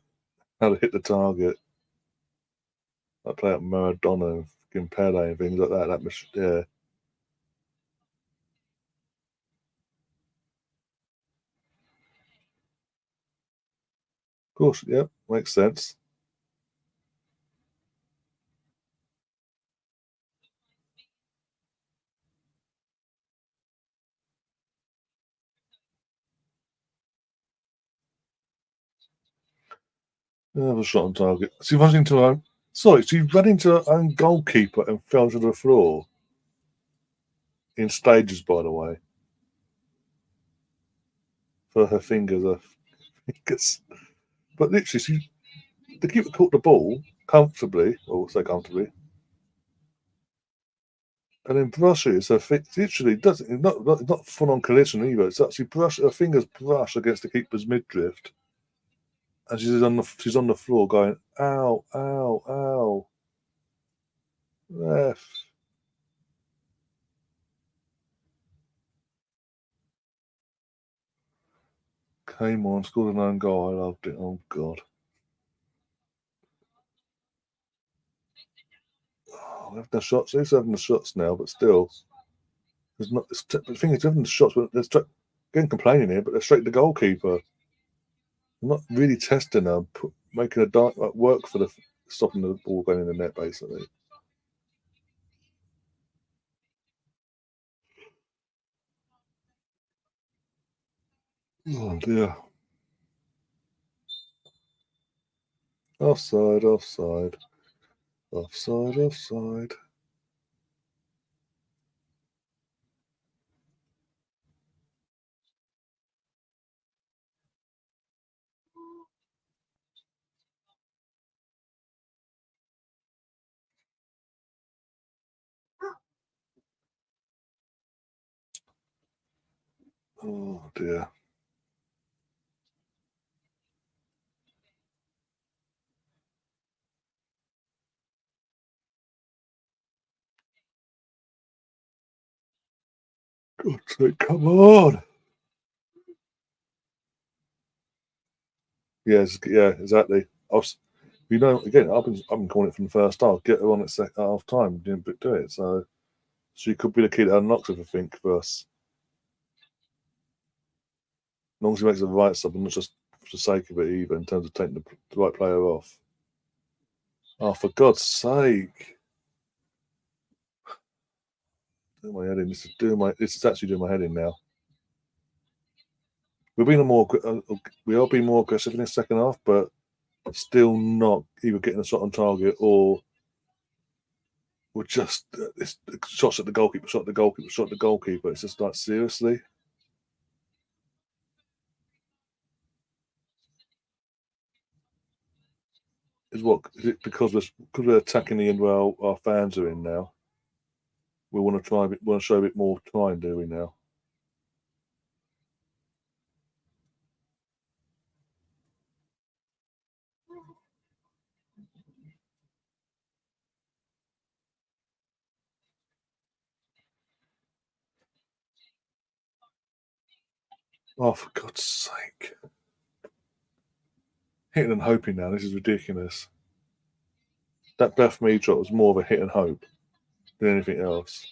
how to hit the target. Like play up Maradona and Pele and things like that. That must, yeah. Of course, yeah, makes sense. Have a shot on target. So you run into her own. Sorry, so you ran into her own goalkeeper and fell to the floor. In stages, by the way. For her fingers, but literally, the keeper caught the ball comfortably, or say comfortably, and then brushes her feet. Literally, doesn't not full on collision either. It's actually her fingers brush against the keeper's midriff, and she's on the floor going, "Ow, ow, ow!" Ref. Came on, scored an own goal. I loved it. Oh God. Oh, we have the shots. Who's having the shots now? But still, there's not. The thing is, having the shots, but they're getting complaining here, but they're straight to the goalkeeper. I'm not really testing her, making a work for stopping the ball going in the net, basically. Oh dear. Offside, offside, offside, offside. Oh dear. God's sake, come on. Yes, yeah, exactly. Again, I've been calling it from the first half. Get her on at half time, didn't do it. So she could be the key that unlocks it, I think, for us. As long as he makes the right sub and not just for the sake of it, either in terms of taking the right player off. Oh, for God's sake! Do my head in. This is actually doing my head in now. We are being more aggressive in the second half, but still not either getting a shot on target or we're just shots at the goalkeeper, shot at the goalkeeper, shot at the goalkeeper. It's just like seriously. Is it because we're attacking the end where our fans are in now? We want to want to show a bit more trying, do we now? Oh, for God's sake. Hitting and hoping now. This is ridiculous. That Beth Mead shot was more of a hit and hope than anything else.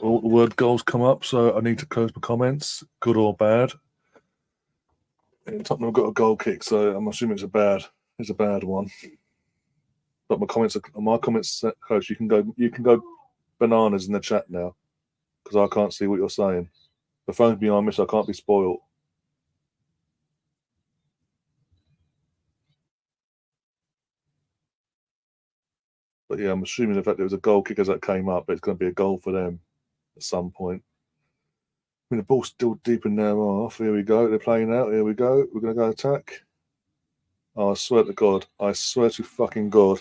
All the word goals come up, so I need to close my comments, good or bad. And Tottenham have got a goal kick, so I'm assuming it's a bad one. But my comments close. You can go bananas in the chat now because I can't see what you're saying. The phone's behind me, so I can't be spoiled. But yeah, I'm assuming the fact there was a goal kick as that came up, but it's going to be a goal for them at some point. I mean, the ball's still deep in their half. Here we go. They're playing out. Here we go. We're going to go attack. Oh, I swear to God. I swear to fucking God.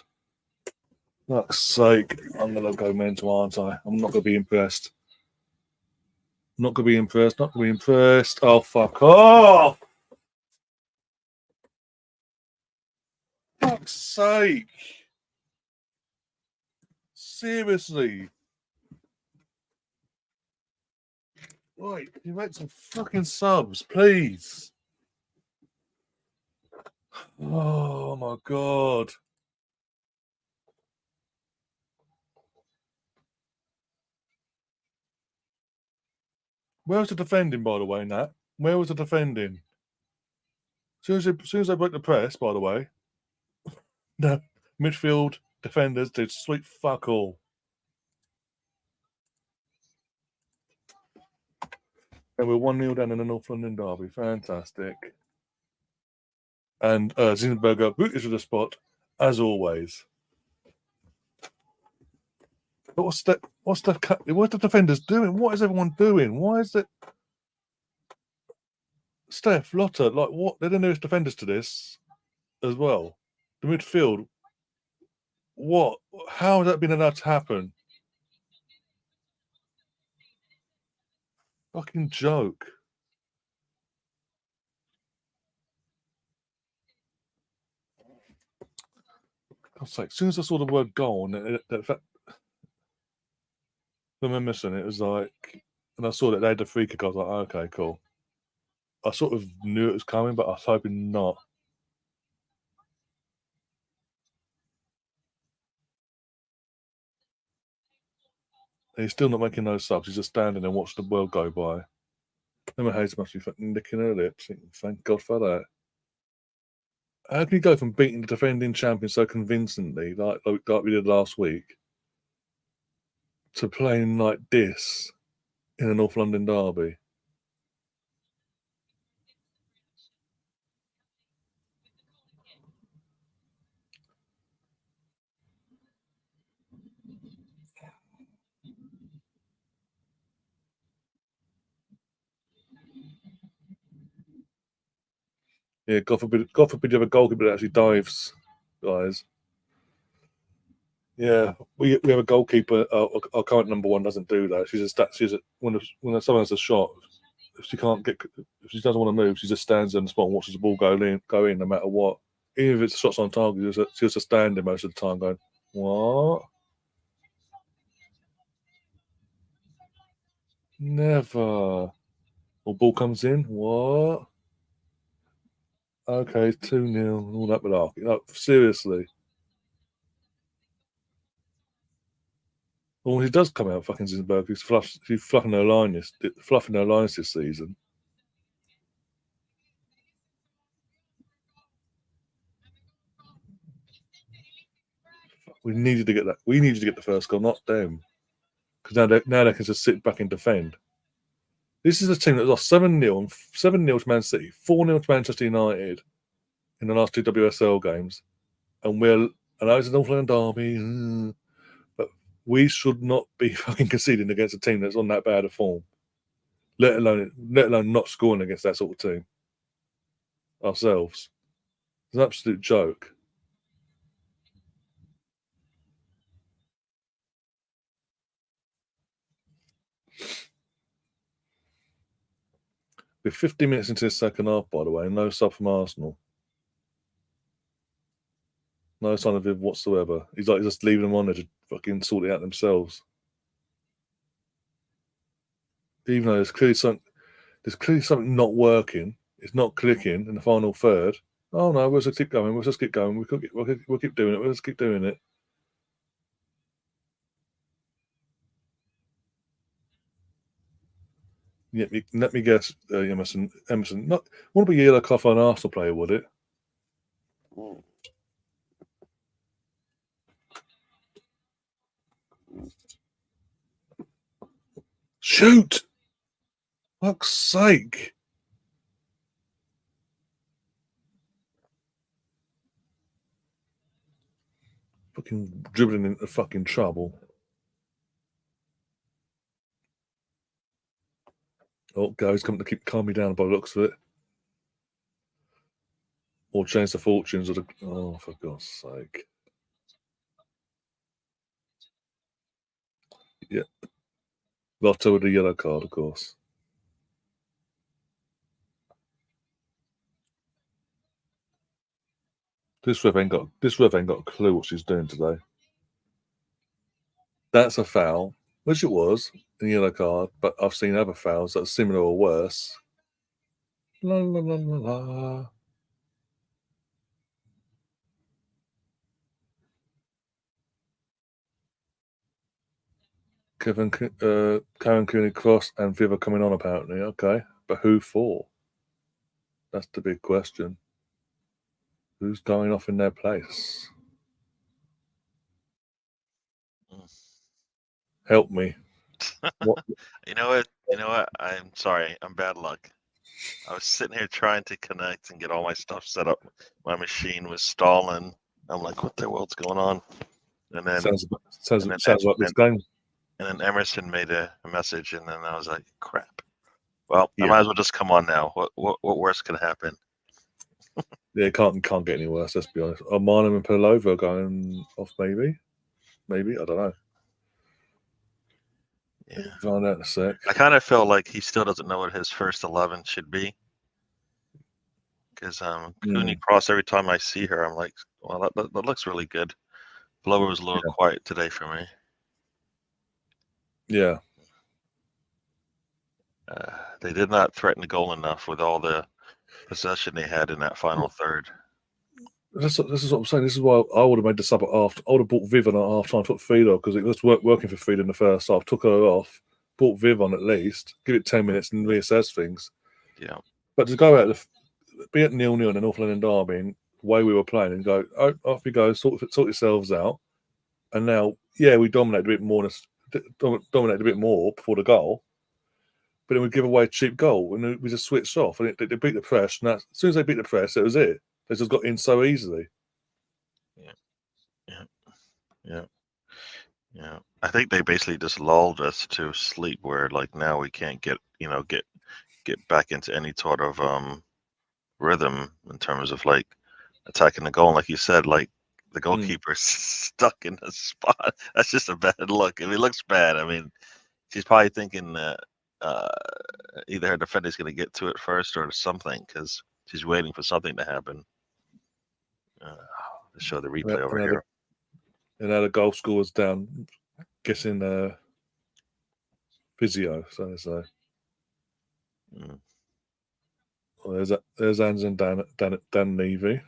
Fuck's sake. I'm going to go mental, aren't I? I'm not going to be impressed. Not going to be impressed. Not going to be impressed. Oh, fuck off. Fuck's sake. Seriously. Right, you make some fucking subs, please. Oh my God. Where was the defending, by the way, Nat? Where was the defending? As soon as they broke the press, by the way, the midfield defenders did sweet fuck all. And we're 1-0 down in the North London derby. Fantastic. And Zinberger booted to the spot, as always. But what's the defenders doing? What is everyone doing? Why is it Steph, Lotta, like what? They're the newest defenders to this as well. The midfield. What? How has that been allowed to happen? Fucking joke. God's sake, as soon as I saw the word goal, and I'm missing it was like, and I saw that they had the free kick, I was like, okay, cool. I sort of knew it was coming, but I was hoping not. And he's still not making those subs. He's just standing and watching the world go by. Emma Hayes must be fucking licking her lips. Thank God for that. How can you go from beating the defending champion so convincingly, like we did last week, to playing like this in a North London derby? Yeah, God forbid you have a goalkeeper that actually dives, guys. Yeah, we have a goalkeeper. Our current number one doesn't do that. When someone has a shot, if she doesn't want to move, she just stands in the spot and watches the ball go in no matter what. Even if it's shots on target, she's just standing most of the time going, what? Never. Or ball comes in, what? Okay, 2-0, and all that malarkey. No, seriously. Well, when he does come out, fucking Zinberg, he's fluffing their lines this season. We needed to get that. We needed to get the first goal, not them. Because now they can just sit back and defend. This is a team that lost 7-0 to Man City, 4-0 to Manchester United in the last two WSL games. And I know it's an North London derby, but We should not be fucking conceding against a team that's on that bad a form, let alone not scoring against that sort of team ourselves. It's an absolute joke. We're 50 minutes into the second half, by the way, and no sub from Arsenal. No sign of him whatsoever. He's like just leaving them on there to fucking sort it out themselves. Even though there's clearly something not working. It's not clicking in the final third. Oh no, we'll just keep going. We'll just keep going. We'll keep doing it. We'll just keep doing it. Yeah, let me guess, Emerson. Not wouldn't be a yellow card for an Arsenal player, would it? Shoot! Fuck's sake! Fucking dribbling into fucking trouble. Oh, guys, coming to keep calm me down by the looks of it. Or change the fortunes of the. Oh, for God's sake. Yeah. Lotto with the yellow card, of course. This ref ain't got a clue what she's doing today. That's a foul, which it was, a yellow card, but I've seen other fouls that are similar or worse. La la la la la. Karen Cooney Cross and Viva coming on apparently. Okay, but who for? That's the big question. Who's going off in their place? Help me. What? You know what? I'm sorry. I'm bad luck. I was sitting here trying to connect and get all my stuff set up. My machine was stalling. I'm like, what the world's going on? And then sounds like this game. And then Emerson made a message, and then I was like, crap. Well, I might as well just come on now. What worse can happen? Yeah, it can't get any worse. Let's be honest. Armanum and Pilova are going off. Maybe. I don't know. Yeah. Find out in a sec. I kind of feel like he still doesn't know what his first 11 should be. Because Cooney Cross, every time I see her, I'm like, well, that looks really good. Blower was a little quiet today for me. Yeah. They did not threaten the goal enough with all the possession they had in that final third. This is what I'm saying. This is why I would have made the sub at half. I would have brought Viv on at half time, took Feed off because it was working for Feed in the first half. Took her off, brought Viv on at least, give it 10 minutes and reassess things. Yeah. But to go out, be at 0-0 in an North London derby, and the way we were playing, and go, oh, off you go, sort yourselves out. And now, we dominated a bit more before the goal. But then we give away a cheap goal, and then we just switched off, and they beat the press. And as soon as they beat the press, that was it. They just got in so easily. Yeah. I think they basically just lulled us to sleep, where like now we can't get back into any sort of rhythm in terms of like attacking the goal. And like you said, like the goalkeeper's stuck in the spot. That's just a bad look. If it looks bad, I mean, she's probably thinking that either her defender's going to get to it first or something, because she's waiting for something to happen. To show the replay over here. And now the goal scorer's down, guessing physio. So. Well, there's Anz and Dan Levy.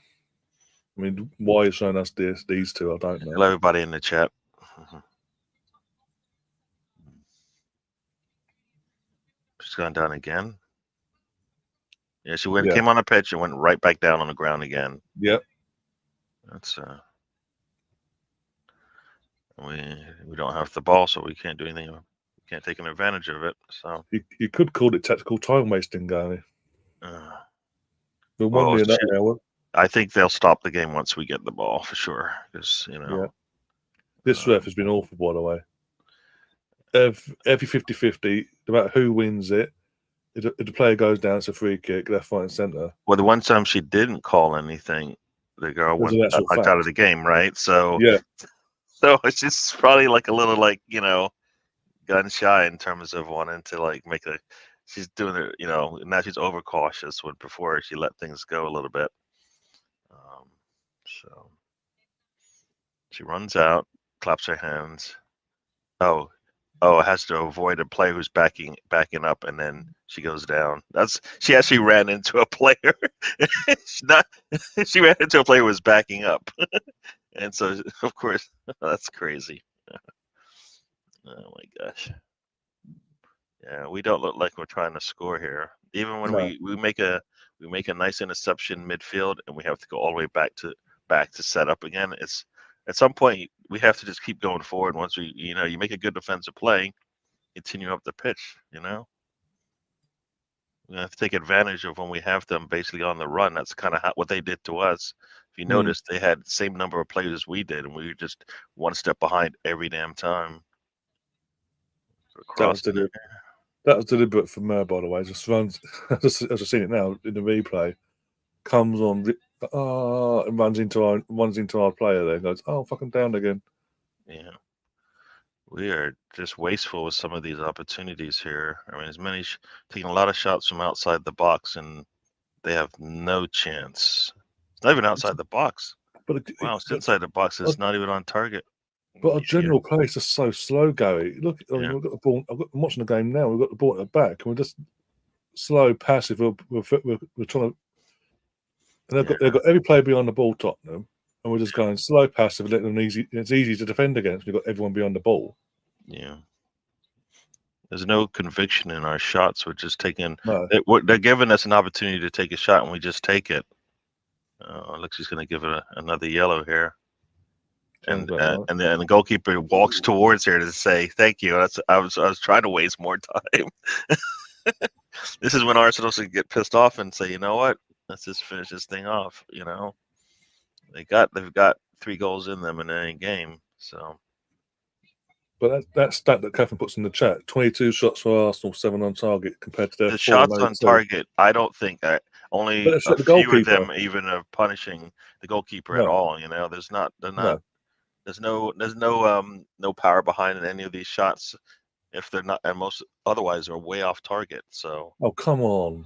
I mean, why is showing us these two? I don't know. Hello, everybody in the chat. She's gone down again. Yeah, she came on the pitch and went right back down on the ground again. Yep. That's we don't have the ball, so we can't do anything. We can't take an advantage of it. So you could call it tactical time wasting, Gary. I think they'll stop the game once we get the ball for sure. Because this ref has been awful, by the way. every 50-50, no matter who wins it, if the player goes down, it's a free kick, left, right, and centre. Well, the one time she didn't call anything, the girl There's went an actual knocked out of fact. the game, right? So, Yeah, so it's just probably like a little like gun shy in terms of wanting to like make a. She's doing it, now she's overcautious when before she let things go a little bit. So she runs out, claps her hands. Oh, has to avoid a player who's backing up, and then she goes down. She actually ran into a player. She ran into a player who was backing up, and so of course that's crazy. Oh my gosh. Yeah, we don't look like we're trying to score here. Even when no. we make a nice interception midfield and we have to go all the way back to set up again. It's at some point we have to just keep going forward. Once you make a good defensive play, continue up the pitch. We have to take advantage of when we have them basically on the run. That's kind of what they did to us. If you notice, they had the same number of players as we did, and we were just one step behind every damn time. That was deliberate from her, by the way. Just runs, I've just seen it now in the replay. Comes on, and runs into our player there and goes, oh, fucking down again. Yeah. We are just wasteful with some of these opportunities here. I mean, taking a lot of shots from outside the box, and they have no chance. It's not even outside the box. But Wow, it's inside the box. It's not even on target. But our general play is just so slow, Gary. Look, I mean, we've got the ball. I'm watching the game now. We've got the ball at the back, and we're just slow, passive. We're trying to. And they've got every player beyond the ball, Tottenham, and we're just going slow, passive, letting them easy. It's easy to defend against. We've got everyone beyond the ball. Yeah. There's no conviction in our shots. We're just taking. No. They're giving us an opportunity to take a shot, and we just take it. Looks he's going to give it another yellow here. And then the goalkeeper walks towards her to say thank you. I was trying to waste more time. This is when Arsenal should get pissed off and say, you know what, let's just finish this thing off. They've got 3 goals in them in any game. So, but that stat that Catherine puts in the chat: 22 shots for Arsenal, 7 on target, compared to their 4 shots on target. I don't think only a few of them even are punishing the goalkeeper at all. There's not. They're not. No. There's no power behind any of these shots if they're not, and most otherwise are way off target. So, oh, come on.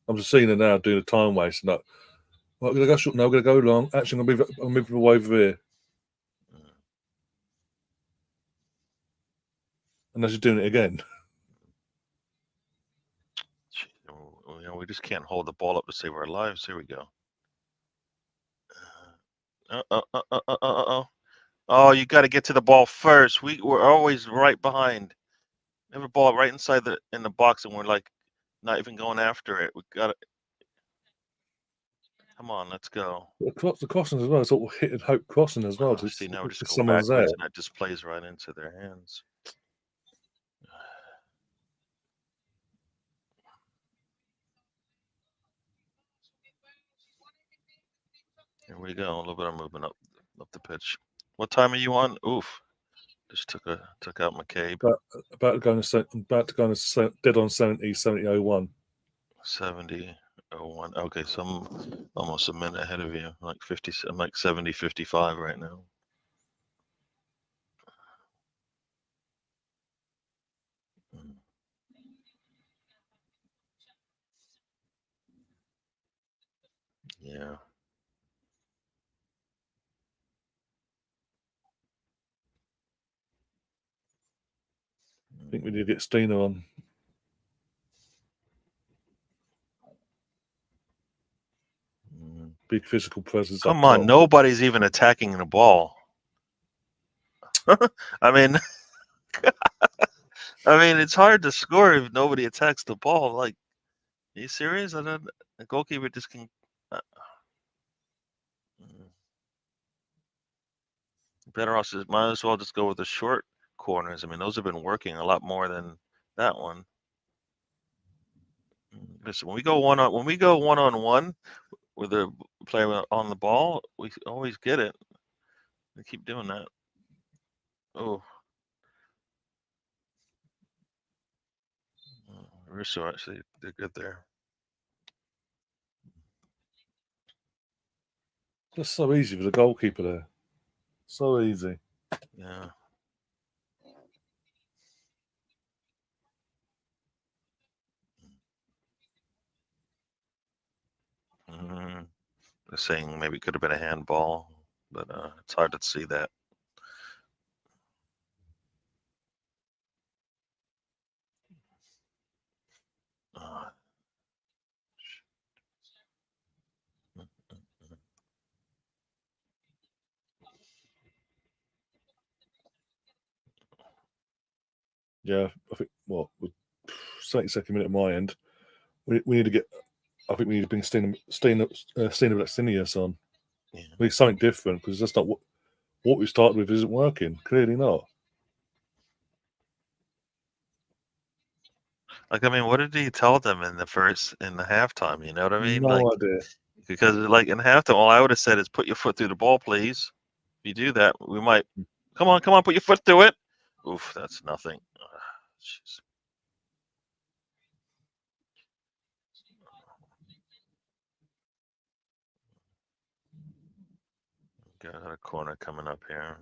I'm just seeing it now doing a time waste. No, I'm gonna go short. No, I'm gonna go long. Actually, I'll move away over here. And now she's doing it again. We just can't hold the ball up to save our lives. Here we go. Oh, you got to get to the ball first. We're always right behind. Never ball right inside in the box, and we're like not even going after it. We got to. Come on, let's go. The crossing as well. It's all hit and hope crossing as well. See, now we just go someone's backwards, there. and that just plays right into their hands. Here we go. A little bit of movement up the pitch. What time are you on? Oof. Just took out McCabe. About to go on dead on 70:01. 70:01. Okay, so I'm almost a minute ahead of you. Like 50. I'm like 70:55 right now. Yeah. I think we need to get Stina on. Big physical presence. Come on, nobody's even attacking the ball. I mean, it's hard to score if nobody attacks the ball. Like, are you serious? The goalkeeper just can. Better off, might as well just go with the short corners. I mean, those have been working a lot more than that one. Listen, when we go one on one with a player on the ball, we always get it. We keep doing that. Oh, Russo actually did good there. Just so easy for the goalkeeper there. So easy. Yeah. They're saying maybe it could have been a handball, but it's hard to see that. Yeah, I think with 72nd minute at my end, we need to get. I think we need to bring Stenius on. Yeah. We need something different because that's not what we started with. Isn't working. Clearly not. Like, I mean, what did he tell them in the halftime? You know what I mean? No idea. Because like in halftime, all I would have said is put your foot through the ball, please. If you do that, we might. Come on, put your foot through it. Oof, that's nothing. Jeez. Got a corner coming up here.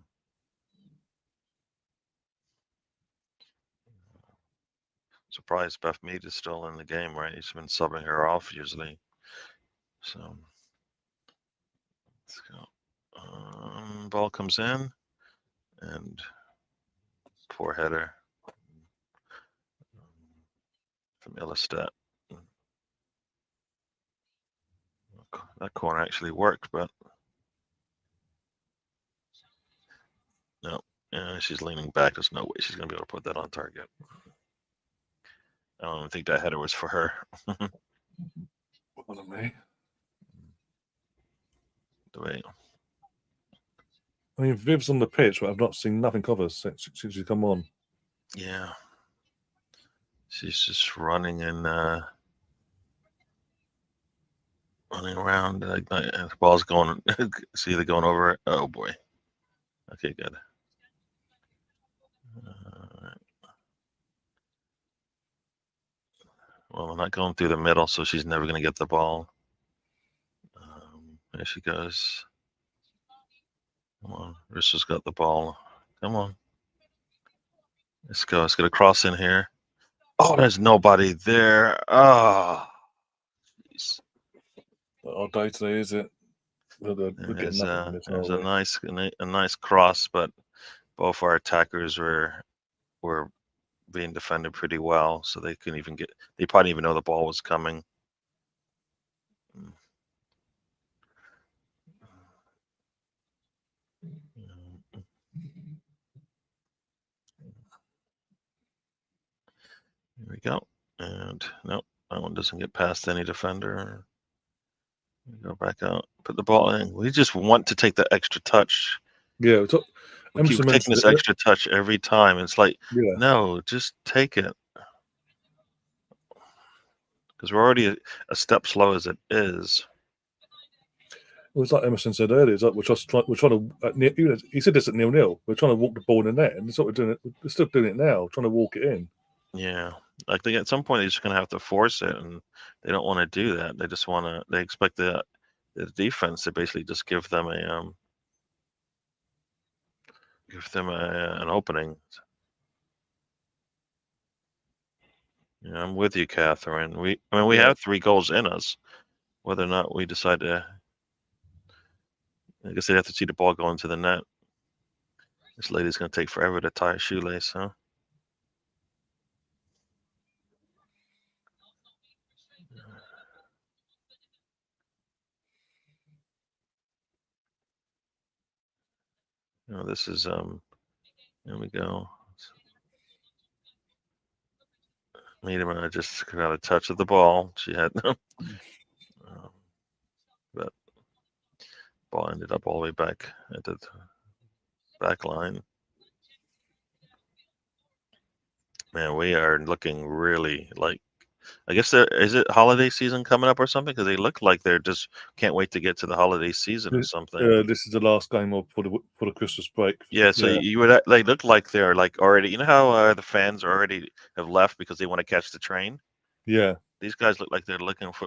Surprised Beth Mead is still in the game, right? He's been subbing her off usually. So let's go. Ball comes in, and poor header from Illistat. That corner actually worked, but no. She's leaning back. There's no way she's going to be able to put that on target. I don't even think that header was for her. Pardon me. Wait. I mean, Viv's on the pitch, but I've not seen nothing of her since she's come on. Yeah. She's just running and running around. The ball's going. See, they're going over it. Oh boy. Okay, good. Well, I'm not going through the middle, so she's never going to get the ball. There she goes. Come on, Rissa's got the ball. Come on. Let's go. Let's get a cross in here. Oh, there's nobody there. Oh, jeez. Our day today, is it? We're getting nothing. There's a nice cross, but both our attackers were being defended pretty well, so they couldn't even get. They probably didn't even know the ball was coming. Here we go. And nope, that one doesn't get past any defender. Go back out, put the ball in. We just want to take the extra touch. Yeah, we keep taking this extra touch every time. It's like, no, just take it. Because we're already a step slow as it is. It was like Emerson said earlier. It's like we're trying to. He said this at 0-0. We're trying to walk the ball in the net, and that's what we're doing. We're still doing it now, trying to walk it in. Yeah, like at some point they're just gonna have to force it, and they don't want to do that. They just want to. They expect the defense to basically just give them an opening. Yeah, I'm with you, Catherine. We have 3 goals in us. Whether or not we decide to, I guess they have to see the ball go into the net. This lady's gonna take forever to tie a shoelace, huh? This is there we go. Niederman just got a touch of the ball. She had no, but ball ended up all the way back at the back line. Man, we are looking really like. I guess is it holiday season coming up or something? Because they look like they're just can't wait to get to the holiday season or something. This is the last game for the Christmas break. Yeah, so you would they look like they're like already. You know how the fans already have left because they want to catch the train. Yeah. These guys look like they're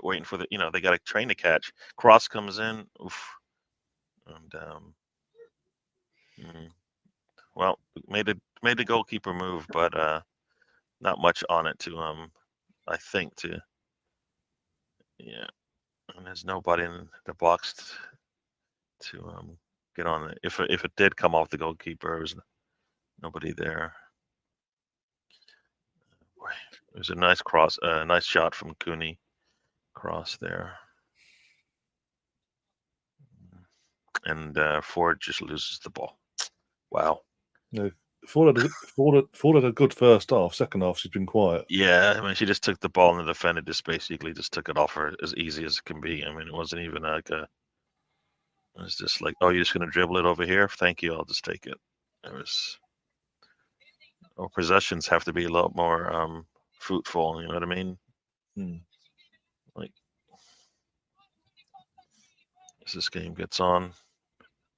waiting for they got a train to catch. Cross comes in, oof, and well, made the goalkeeper move, but not much on it to I think to yeah, and there's nobody in the box to get on it. If it did come off the goalkeeper, there was nobody there. It was a nice cross, nice shot from Cooney. Cross there. And Ford just loses the ball. Wow. No, Ford had a good first half. Second half, she's been quiet. Yeah, I mean, she just took the ball and the defender just basically just took it off her as easy as it can be. I mean, it wasn't even like it was just like, oh, you're just going to dribble it over here? Thank you, I'll just take it. Our possessions have to be a lot more fruitful, you know what I mean? Like, as this game gets on,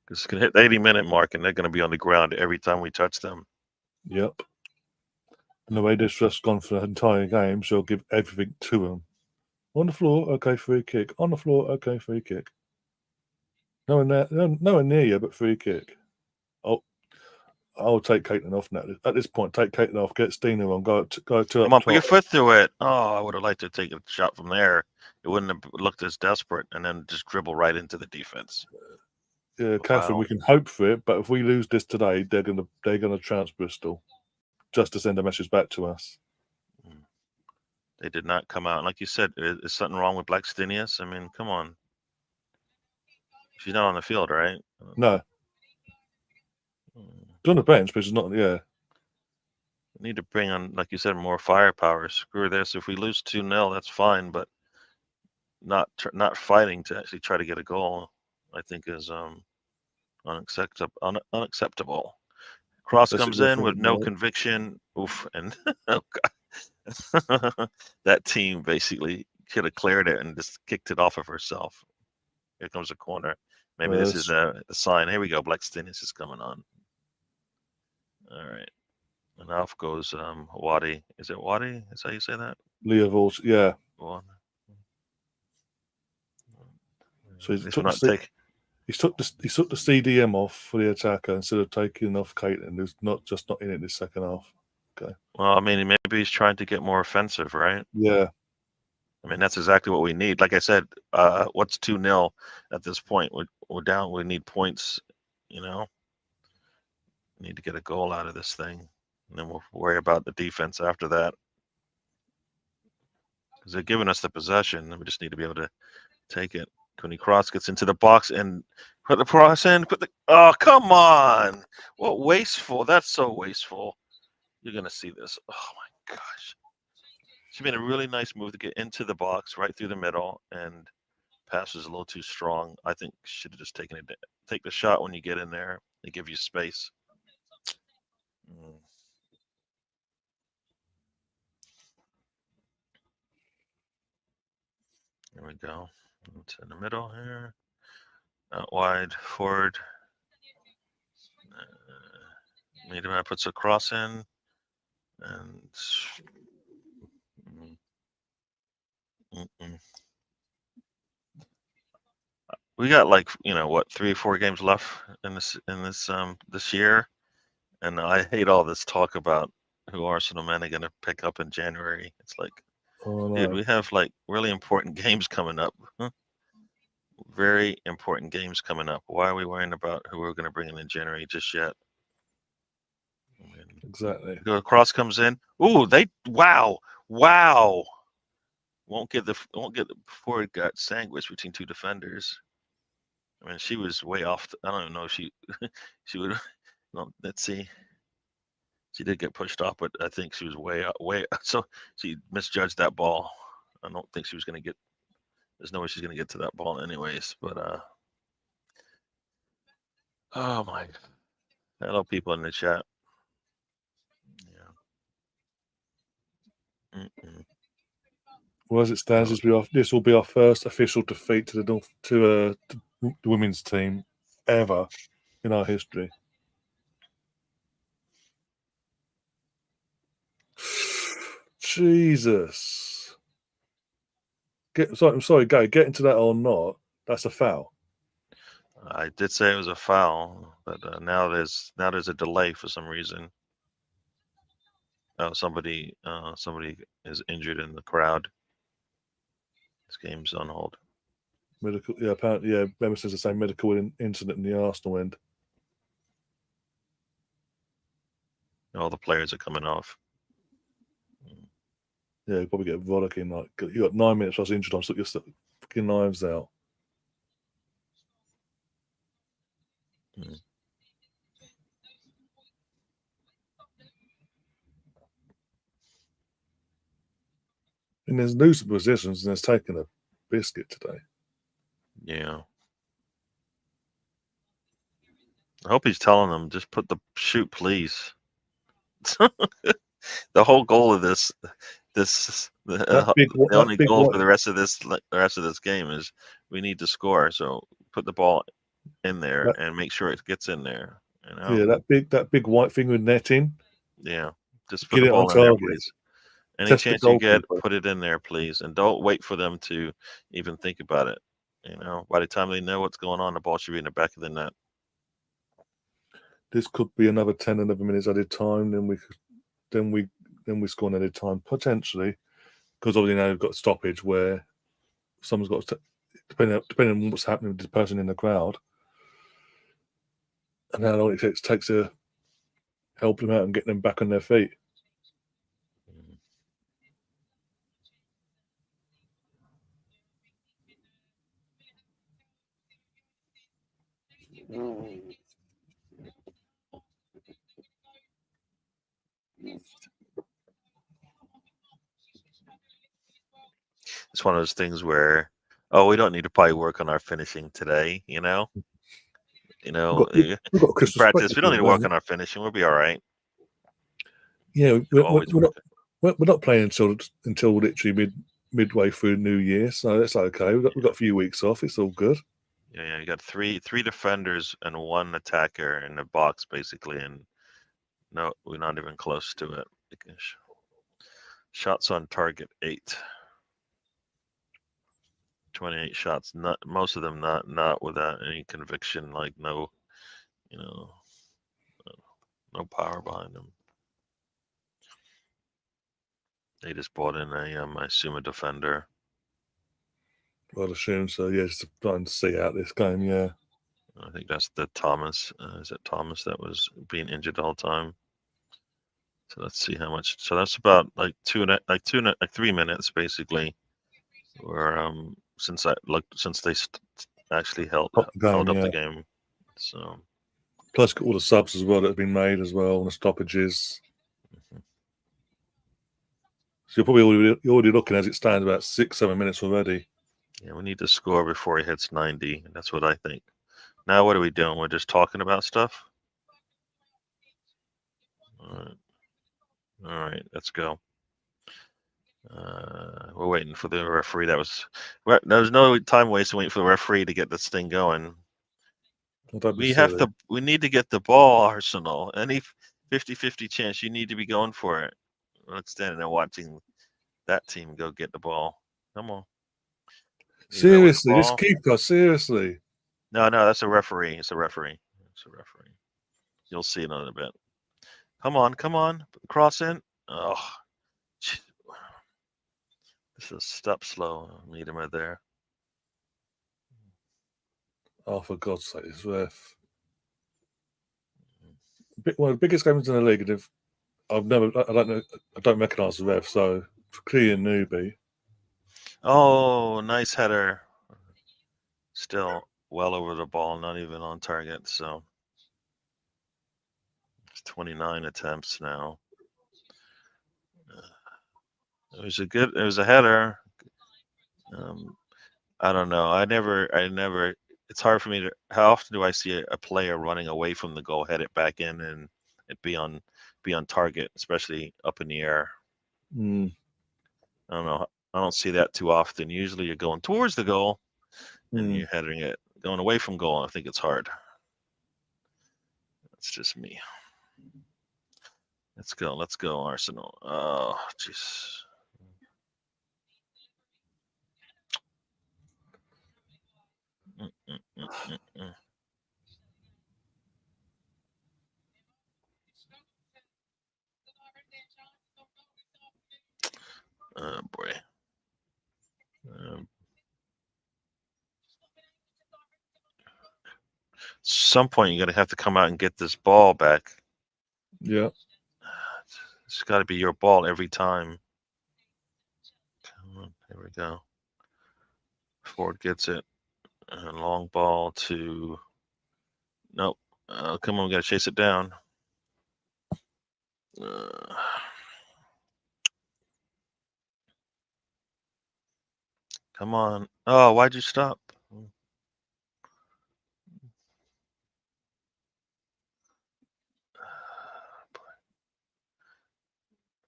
because it's going to hit the 80-minute mark and they're going to be on the ground every time we touch them. Yep. And the way they've just gone for the entire game, she'll give everything to them. On the floor, okay, free kick. On the floor, okay, free kick. Nowhere near you, but free kick. I'll take Caitlin off now. At this point, take Caitlin off, get Stina on, go to Come on, put your foot through it. Oh, I would have liked to take a shot from there. It wouldn't have looked as desperate, and then just dribble right into the defense. Yeah, Catherine, Wow. we can hope for it, but if we lose this today, they're gonna trounce Bristol, just to send a message back to us. They did not come out. Like you said, is something wrong with Black Stinius? I mean, come on. She's not on the field, right? No. She's on the bench, but she's not. Yeah. We need to bring on, like you said, more firepower. Screw this. If we lose 2-0, that's fine, but not fighting to actually try to get a goal, I think is unacceptable. Cross comes in with no conviction. Oof, and oh god, that team basically could have cleared it and just kicked it off of herself. Here comes a corner. Maybe this is a sign. Here we go. Black Stinius is coming on. All right. And off goes Wadi. Is it Wadi? Is that how you say that? Leah Walsh, yeah. So he took the CDM off for the attacker instead of taking off Caitlin, who's not in it this second half. Okay. Well, I mean, maybe he's trying to get more offensive, right? Yeah. I mean, that's exactly what we need. Like I said, what's 2-0 at this point? We're down. We need points, you know. We need to get a goal out of this thing. And then we'll worry about the defense after that. Because they're giving us the possession, and we just need to be able to take it. Cooney Cross gets into the box and put the cross in. Oh, come on! What wasteful! That's so wasteful. You're gonna see this. Oh my gosh! She made a really nice move to get into the box right through the middle, and pass was a little too strong. I think she should have just taken it. Take the shot when you get in there. They give you space. There we go. It's in the middle here. Out wide, forward. Niederman puts a cross in. And we got like, 3 or 4 games left in this year. And I hate all this talk about who Arsenal men are going to pick up in January. It's like, dude, we have like really important games coming up. Very important games coming up. Why are we worrying about who we're going to bring in January just yet? Exactly. The cross comes in. Ooh, wow. Won't get the forward got sandwiched between 2 defenders. I mean, she was way off. I don't even know if she would. Well, let's see. She did get pushed off, but I think she was way. So she misjudged that ball. I don't think she was going to get. There's no way she's going to get to that ball, anyways. But oh my. Hello, people in the chat. Yeah. Well, as it stands, this will be our first official defeat to the women's team ever in our history. Jesus. I'm sorry, Gary, get into that or not, that's a foul. I did say it was a foul, but now there's a delay for some reason. Oh, somebody is injured in the crowd. This game's on hold. Medical, yeah, apparently, yeah. Member says the same medical incident in the Arsenal end. All the players are coming off. Yeah, you probably get rollicking. Like you got 9 minutes. I was injured. I'm stuck your fucking knives out. And there's losing positions, and there's taking a biscuit today. Yeah. I hope he's telling them just put the shoot, please. The whole goal of the only goal for the rest of this game is we need to score. So put the ball in there and make sure it gets in there. You know? Yeah, that big white thing with netting. Yeah, just put the ball in there, please. Any chance you get, put it in there, please, and don't wait for them to even think about it. You know, by the time they know what's going on, the ball should be in the back of the net. This could be another 10, 11 minutes added time. Then we score an added time potentially, because obviously now we've got stoppage where someone's got to, depending on what's happening with the person in the crowd, and how long it takes to help them out and get them back on their feet. It's one of those things where, oh, we don't need to probably work on our finishing today, you know. We've got practice. We don't need to work on our finishing. We'll be all right. Yeah, we're not playing until literally midway through New Year, so that's okay. We've got a few weeks off. It's all good. Yeah. You got three defenders and one attacker in the box basically, and no, we're not even close to it. Shots on target 8. 28 shots. Not most of them not without any conviction. Like no power behind them. They just brought in I assume a defender. I'd assume so. Yeah, just trying to see out this game. Yeah. I think that's the Thomas. Is it Thomas that was being injured all the time? So let's see how much. So that's about like 3 minutes basically. Or since they actually held up the game. So plus got all the subs as well that have been made as well, and the stoppages. Mm-hmm. So you're probably already looking as it stands about 6-7 minutes already. Yeah, we need to score before he hits 90. That's what I think. Now what are we doing? We're just talking about stuff. All right, let's go. We're waiting for the referee. There was no time wasting waiting for the referee to get this thing going. We need to get the ball, Arsenal. Any 50-50 chance, you need to be going for it. We're not standing there watching that team go get the ball. Come on. Seriously, just keep us. Seriously. No, that's a referee. It's a referee. You'll see it in a bit. Come on. Cross in. Oh, geez. This is step slow. Meet him right there. Oh, for God's sake, this ref. One of the biggest games in the league, and I don't recognise the ref, so clearly a newbie. Oh, nice header. Still well over the ball, not even on target. So it's 29 attempts now. It was a header. I don't know. I never. It's hard for me to. How often do I see a player running away from the goal, head it back in, and it be on target, especially up in the air? I don't know. I don't see that too often. Usually, you're going towards the goal, and you're heading it. Going away from goal, I think it's hard. That's just me. Let's go, Arsenal. Oh, jeez. Oh boy. Some point you got to have to come out and get this ball back. Yeah. It's got to be your ball every time. Come on, here we go. Ford gets it. And long ball to. Nope. Come on, we got to chase it down. Come on. Oh, why'd you stop?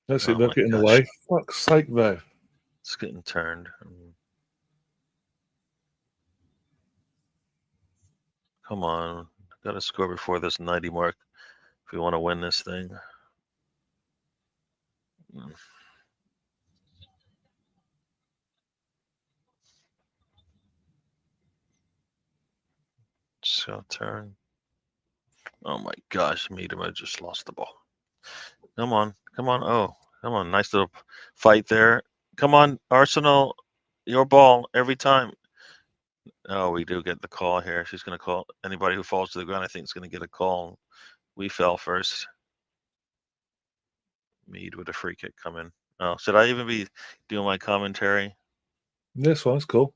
Let's see, Oh look my it in the gosh. way. Fuck's sake, though. It's getting turned. Come on. Got to score before this 90 mark if we want to win this thing. So turn. Oh my gosh, Miedema just lost the ball. Come on. Come on. Oh, come on. Nice little fight there. Come on, Arsenal. Your ball every time. Oh, we do get the call here. She's going to call anybody who falls to the ground. I think is going to get a call. We fell first. Mead with a free kick coming. Oh, should I even be doing my commentary? This one's cool.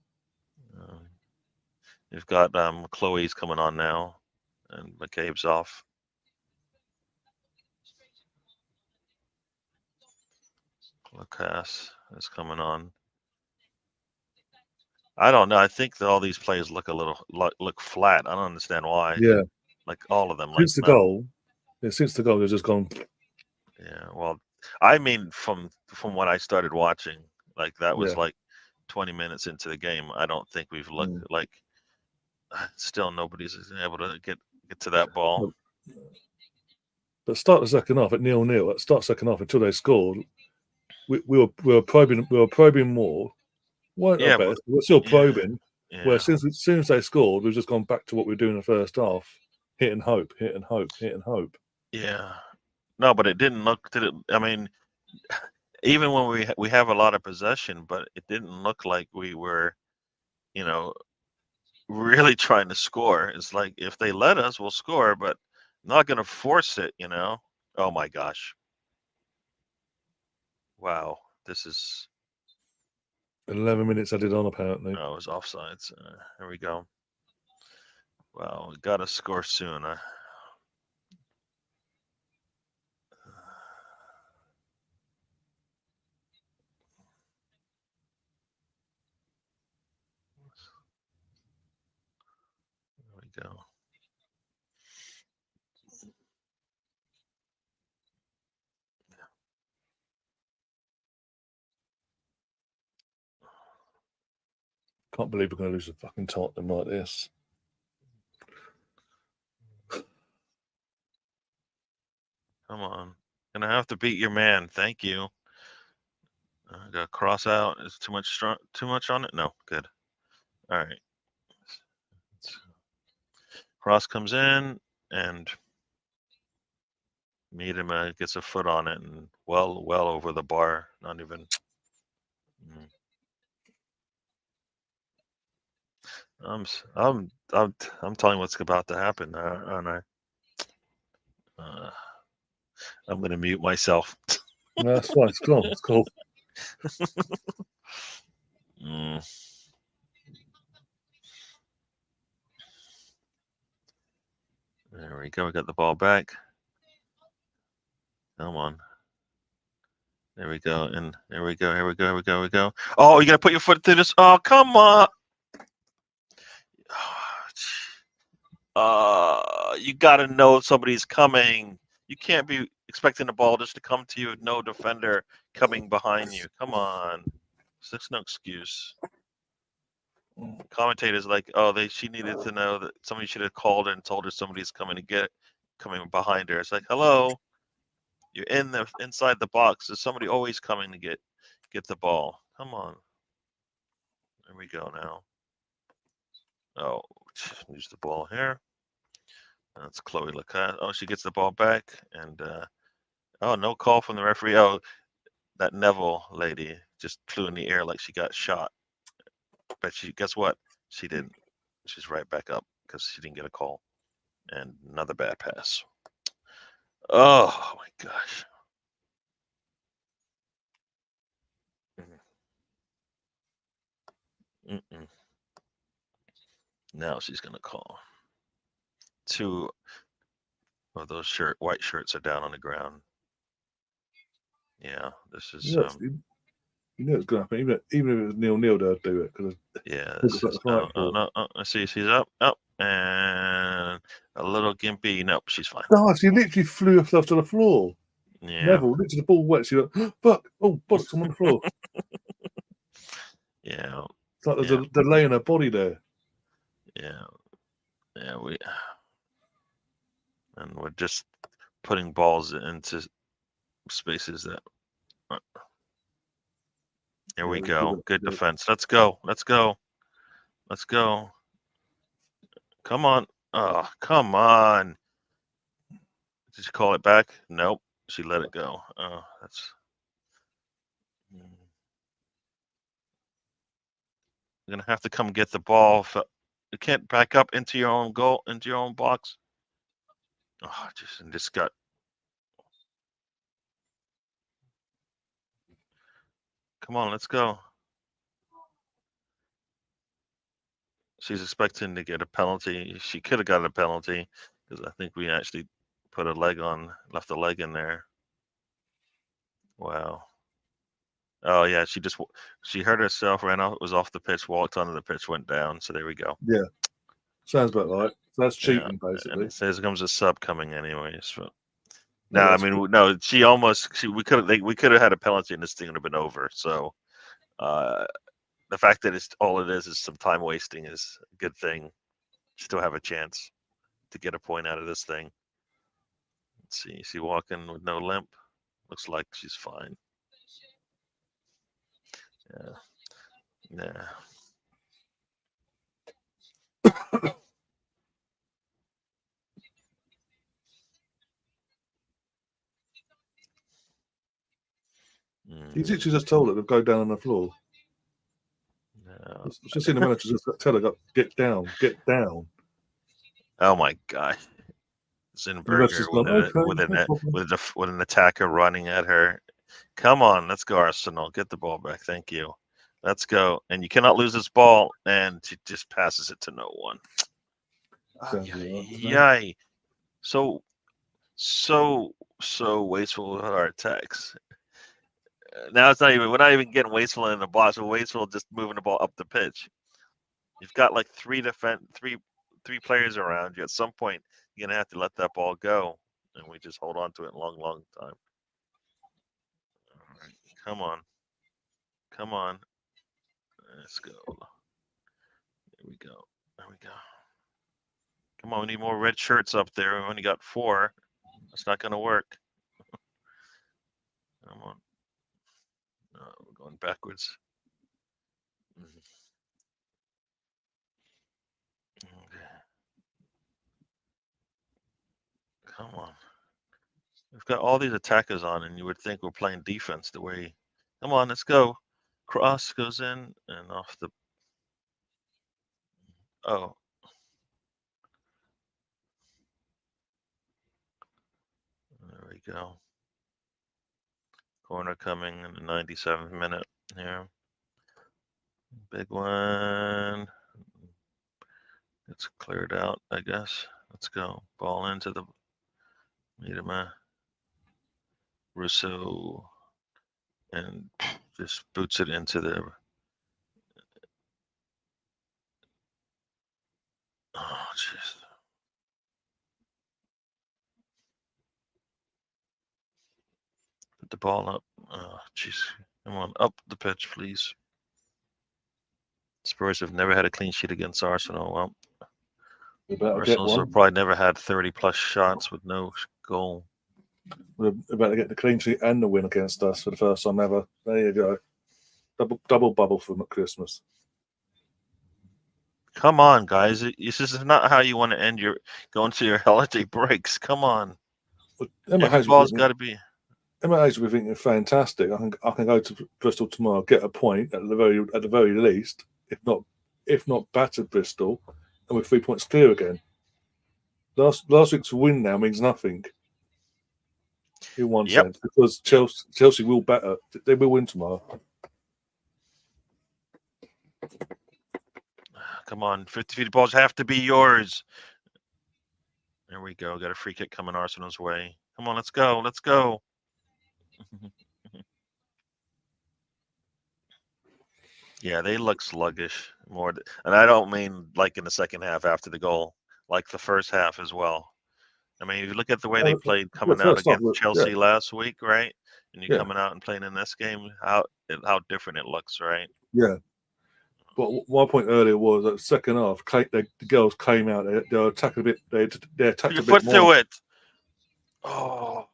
We've got Chloe's coming on now, and McCabe's off. Lucas is coming on. I don't know. I think that all these players look a little look flat. I don't understand why. Yeah. Like all of them. Since the goal, they've just gone. Yeah. Well, I mean, from when I started watching, like that was like 20 minutes into the game. I don't think we've looked like. Still, nobody's able to get to that ball. But start the second half at 0-0. Start second half until they scored. We were probing more. Yeah, but we're still probing. Yeah. Where as soon as they scored, we've just gone back to what we were doing in the first half. Hit and hope, hit and hope, hit and hope. Yeah. No, but it didn't look to it. I mean, even when we have a lot of possession, but it didn't look like we were, really trying to score. It's like if they let us, we'll score, but not going to force it. Oh my gosh! Wow, this is 11 minutes added on apparently. Oh, it was offsides. Here we go. Well, we got to score soon. There we go. Can't believe we're going to lose to fucking Tottenham like this. Come on. Gonna have to beat your man. Thank you. Got to cross out. Is too much on it? No. Good. All right. Cross comes in and Miedema gets a foot on it and well over the bar. Not even. I'm telling you what's about to happen, aren't I? I'm gonna mute myself. No, that's fine. It's cool. It's cool. There we go. We got the ball back. Come on. There we go. And there we go. Here we go. Here we go. Here we go. Oh, you gotta put your foot through this. Oh, come on. You gotta know somebody's coming. You can't be expecting the ball just to come to you with no defender coming behind you. Come on. There's no excuse. Commentators like, she needed to know that somebody should have called her and told her somebody's coming behind her. It's like, hello, you're inside the box. There's somebody always coming to get the ball. Come on. There we go now. Oh, use the ball here. That's Chloe Lacasse. Oh, she gets the ball back, and oh, no call from the referee. Oh, that Neville lady just flew in the air like she got shot. But guess what? She didn't. She's right back up because she didn't get a call. And another bad pass. Oh my gosh. Mm-mm. Now she's gonna call. 2 of those white shirts are down on the ground. Yeah, this is. You know it's going to happen. Even if it was 0-0, they'll do it. Yeah, this is. No. I see. She's up, and a little gimpy. Nope, she's fine. No, she literally flew herself to the floor. Yeah. Neville, literally the ball wet. She went, fuck! Oh, bollocks! I'm on the floor. Yeah. It's like there's a delay in her body there. Yeah. And we're just putting balls into spaces that. Here we go. Good defense. Let's go. Come on. Oh, come on. Did you call it back? Nope. She let it go. Oh, that's. You're gonna have to come get the ball. You can't back up into your own goal, into your own box. Oh, just got. Come on, let's go. She's expecting to get a penalty. She could have got a penalty because I think we actually put left a leg in there. Wow. Oh yeah, she hurt herself, was off the pitch, walked onto the pitch, went down. So there we go. Yeah, sounds about right. So that's cheating, basically. And it says comes a sub coming anyways. But no, I mean, no. We could have had a penalty, and this thing would have been over. So, the fact that all it is some time wasting is a good thing. Still have a chance to get a point out of this thing. Let's see. Is she walking with no limp? Looks like she's fine. Yeah. He's literally just told her to go down on the floor. No. Just seen the manager just tell her, get down. Oh my god. Zinberger with an attacker running at her. Come on, let's go, Arsenal. Get the ball back. Thank you. Let's go. And you cannot lose this ball. And she just passes it to no one. Yay. So wasteful with our attacks. Now we're not even getting wasteful in the box. We're wasteful just moving the ball up the pitch. You've got like three players around you. At some point, you're gonna have to let that ball go, and we just hold on to it a long time. All right, come on. Let's go. There we go. Come on, we need more red shirts up there. We only got 4. That's not gonna work. Come on. No, we're going backwards. Okay. Come on. We've got all these attackers on, and you would think we're playing defense the way. Come on, let's go. Cross goes in and off the. Oh. There we go. Corner coming in the 97th minute here. Big one. It's cleared out, I guess. Let's go. Ball into the Miedema. Rousseau. And just boots it into the. Oh, jeez. Put the ball up. Oh, jeez. Come on, up the pitch, please. Spurs have never had a clean sheet against Arsenal. Well, Arsenal's have probably never had 30-plus shots with no goal. We're about to get the clean sheet and the win against us for the first time ever. There you go. Double bubble for Christmas. Come on, guys. This is not how you want to go into your holiday breaks. Come on. Emma Every Hayes will ball's got to be. be thinking fantastic. I can go to Bristol tomorrow, get a point at the very least, if not battered Bristol, and we're 3 points clear again. Last week's win now means nothing. In one sense, because Chelsea will batter. They will win tomorrow. Come on, 50-50 balls have to be yours. There we go. Got a free kick coming Arsenal's way. Come on, let's go. Let's go. Yeah, they look sluggish more, and I don't mean like in the second half after the goal, like the first half as well. I mean, if you look at the way they played coming out against Chelsea last week, right? And you're coming out and playing in this game, how different it looks, right? Yeah. But my point earlier was that the second half, the girls came out. They attacked a bit. They attacked a bit more. Through it. Oh.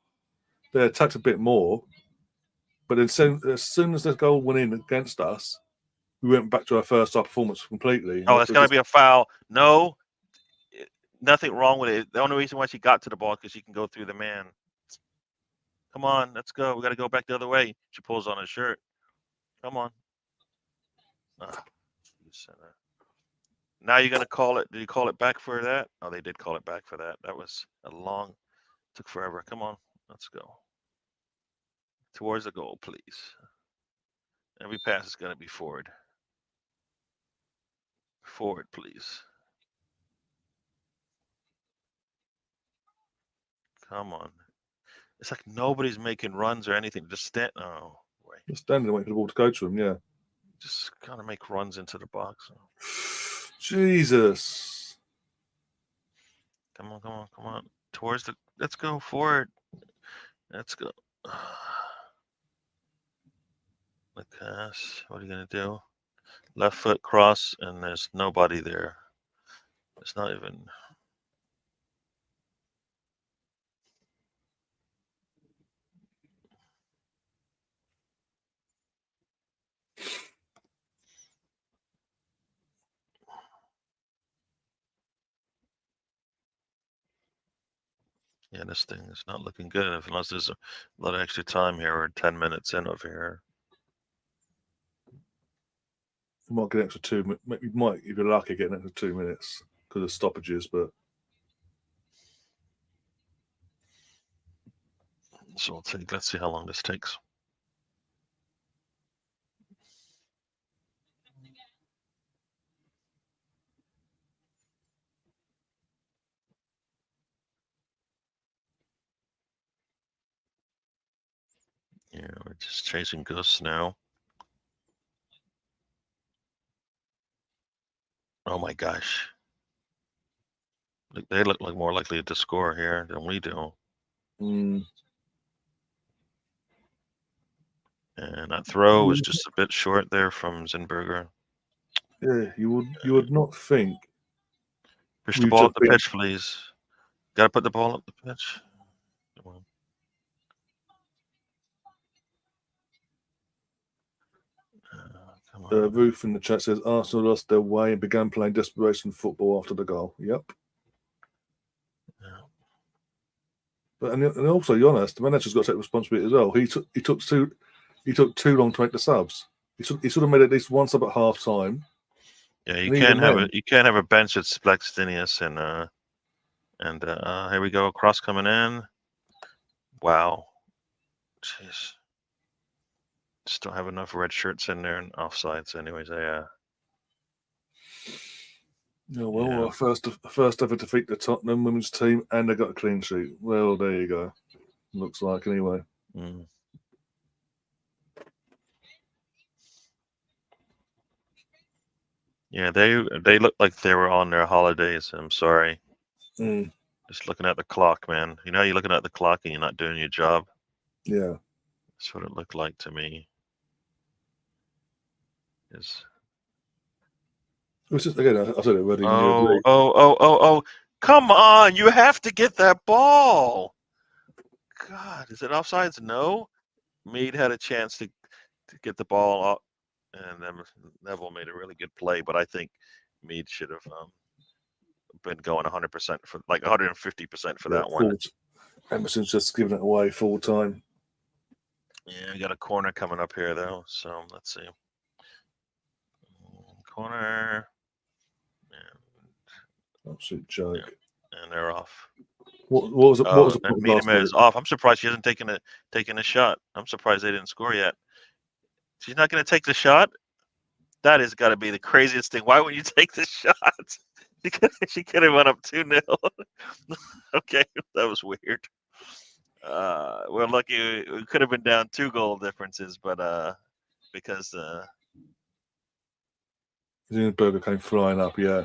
They attacked a bit more, but then as soon as the goal went in against us, we went back to our first half performance completely. Oh, that's gonna be a foul. No, nothing wrong with it. The only reason why she got to the ball because she can go through the man. Come on, let's go. We got to go back the other way. She pulls on his shirt. Come on. Now you're gonna call it. Did you call it back for that? Oh, they did call it back for that. That was took forever. Come on, let's go. Towards the goal, please. Every pass is gonna be forward. Forward, please. Come on. It's like nobody's making runs or anything. Just stand. Oh, wait. Just standing waiting for the ball to go to them. Yeah. Just kind of make runs into the box. Jesus. Come on, come on, come on. Towards the. Let's go forward. Let's go. The pass. What are you gonna do? Left foot cross, and there's nobody there. It's not even. Yeah, this thing is not looking good unless there's a lot of extra time here. We're 10 minutes in over here. You might get an extra 2 minutes. You might, if you're lucky, get an extra 2 minutes because of stoppages, but. So let's see how long this takes. Yeah, we're just chasing ghosts now. Oh my gosh. They look like more likely to score here than we do. Mm. And that throw was just a bit short there from Zinberger. Yeah, you would not think. Push the ball up the pitch, please. Gotta put the ball up the pitch. Come on. Come on. Ruth in the chat says Arsenal lost their way and began playing desperation football after the goal. Yep. Yeah. But and also, be honest, the manager's got to take responsibility as well. He took too long to make the subs. He should have made at least one sub at half time. Yeah, you can't have a bench that's Blackstenius and here we go, cross coming in. Wow. Jeez. Just don't have enough red shirts in there and offsides anyways. Yeah. Oh, well, our first ever defeat the Tottenham women's team, and they got a clean sheet. Well, there you go. Looks like anyway. Mm. Yeah, they look like they were on their holidays. I'm sorry. Mm. Just looking at the clock, man. You know, you're looking at the clock and you're not doing your job. Yeah. That's what it looked like to me. Again, I said it already. Oh! Come on! You have to get that ball. God, is it offsides? No. Meade had a chance to get the ball up, and then Neville made a really good play. But I think Mead should have been going 100% for 150% for that one. Full, Emerson's just giving it away full time. Yeah, we got a corner coming up here though, so let's see. Corner. Absolute joke. Yeah. And they're off. What was it? What was the and point Miedema is off. I'm surprised she hasn't taken a shot. I'm surprised they didn't score yet. She's not going to take the shot. That has got to be the craziest thing. Why would you take the shot? She could have went up 2-0. Okay, that was weird. We're lucky. We could have been down 2 goal differences, but because Burger came flying up, yeah.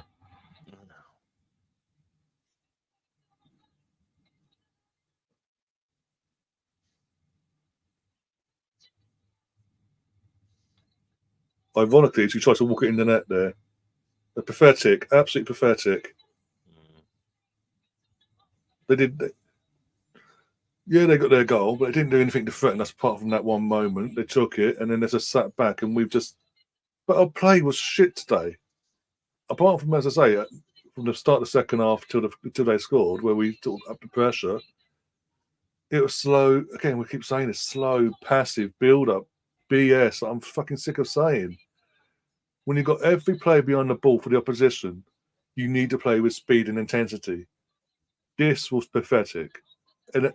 Ironically, she tried to walk it in the net there. They're pathetic, absolutely pathetic. They did. Yeah, they got their goal, but they didn't do anything to threaten us apart from that one moment. They took it, and then they just sat back, and we've just. But our play was shit today. Apart from, as I say, from the start of the second half till they scored, where we took up the pressure, it was slow. Again, we keep saying it's slow, passive build-up, BS. I'm fucking sick of saying. When you've got every player behind the ball for the opposition, you need to play with speed and intensity. This was pathetic. And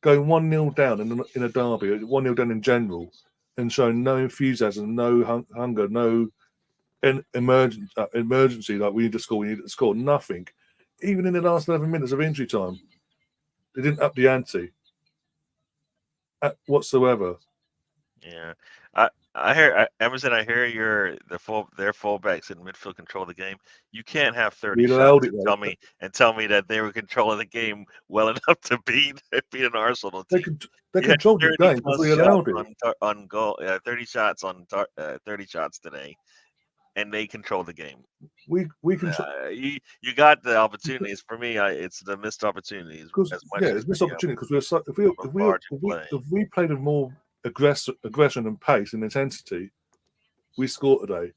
going 1-0 down in a derby, 1-0 down in general, and showing no enthusiasm, no hunger, no emergency, like we need to score, nothing. Even in the last 11 minutes of injury time, they didn't up the ante whatsoever. Yeah, I hear Emerson. I hear their fullbacks in midfield control the game. You can't have 30 shots and tell me that they were controlling the game well enough to beat an Arsenal team. They controlled the game because we allowed it on goal. 30 shots on 30 shots today, and they controlled the game. We control. You got the opportunities. For me, it's the missed opportunities. It's missed opportunity because if we played with more aggression and pace and intensity, we scored today.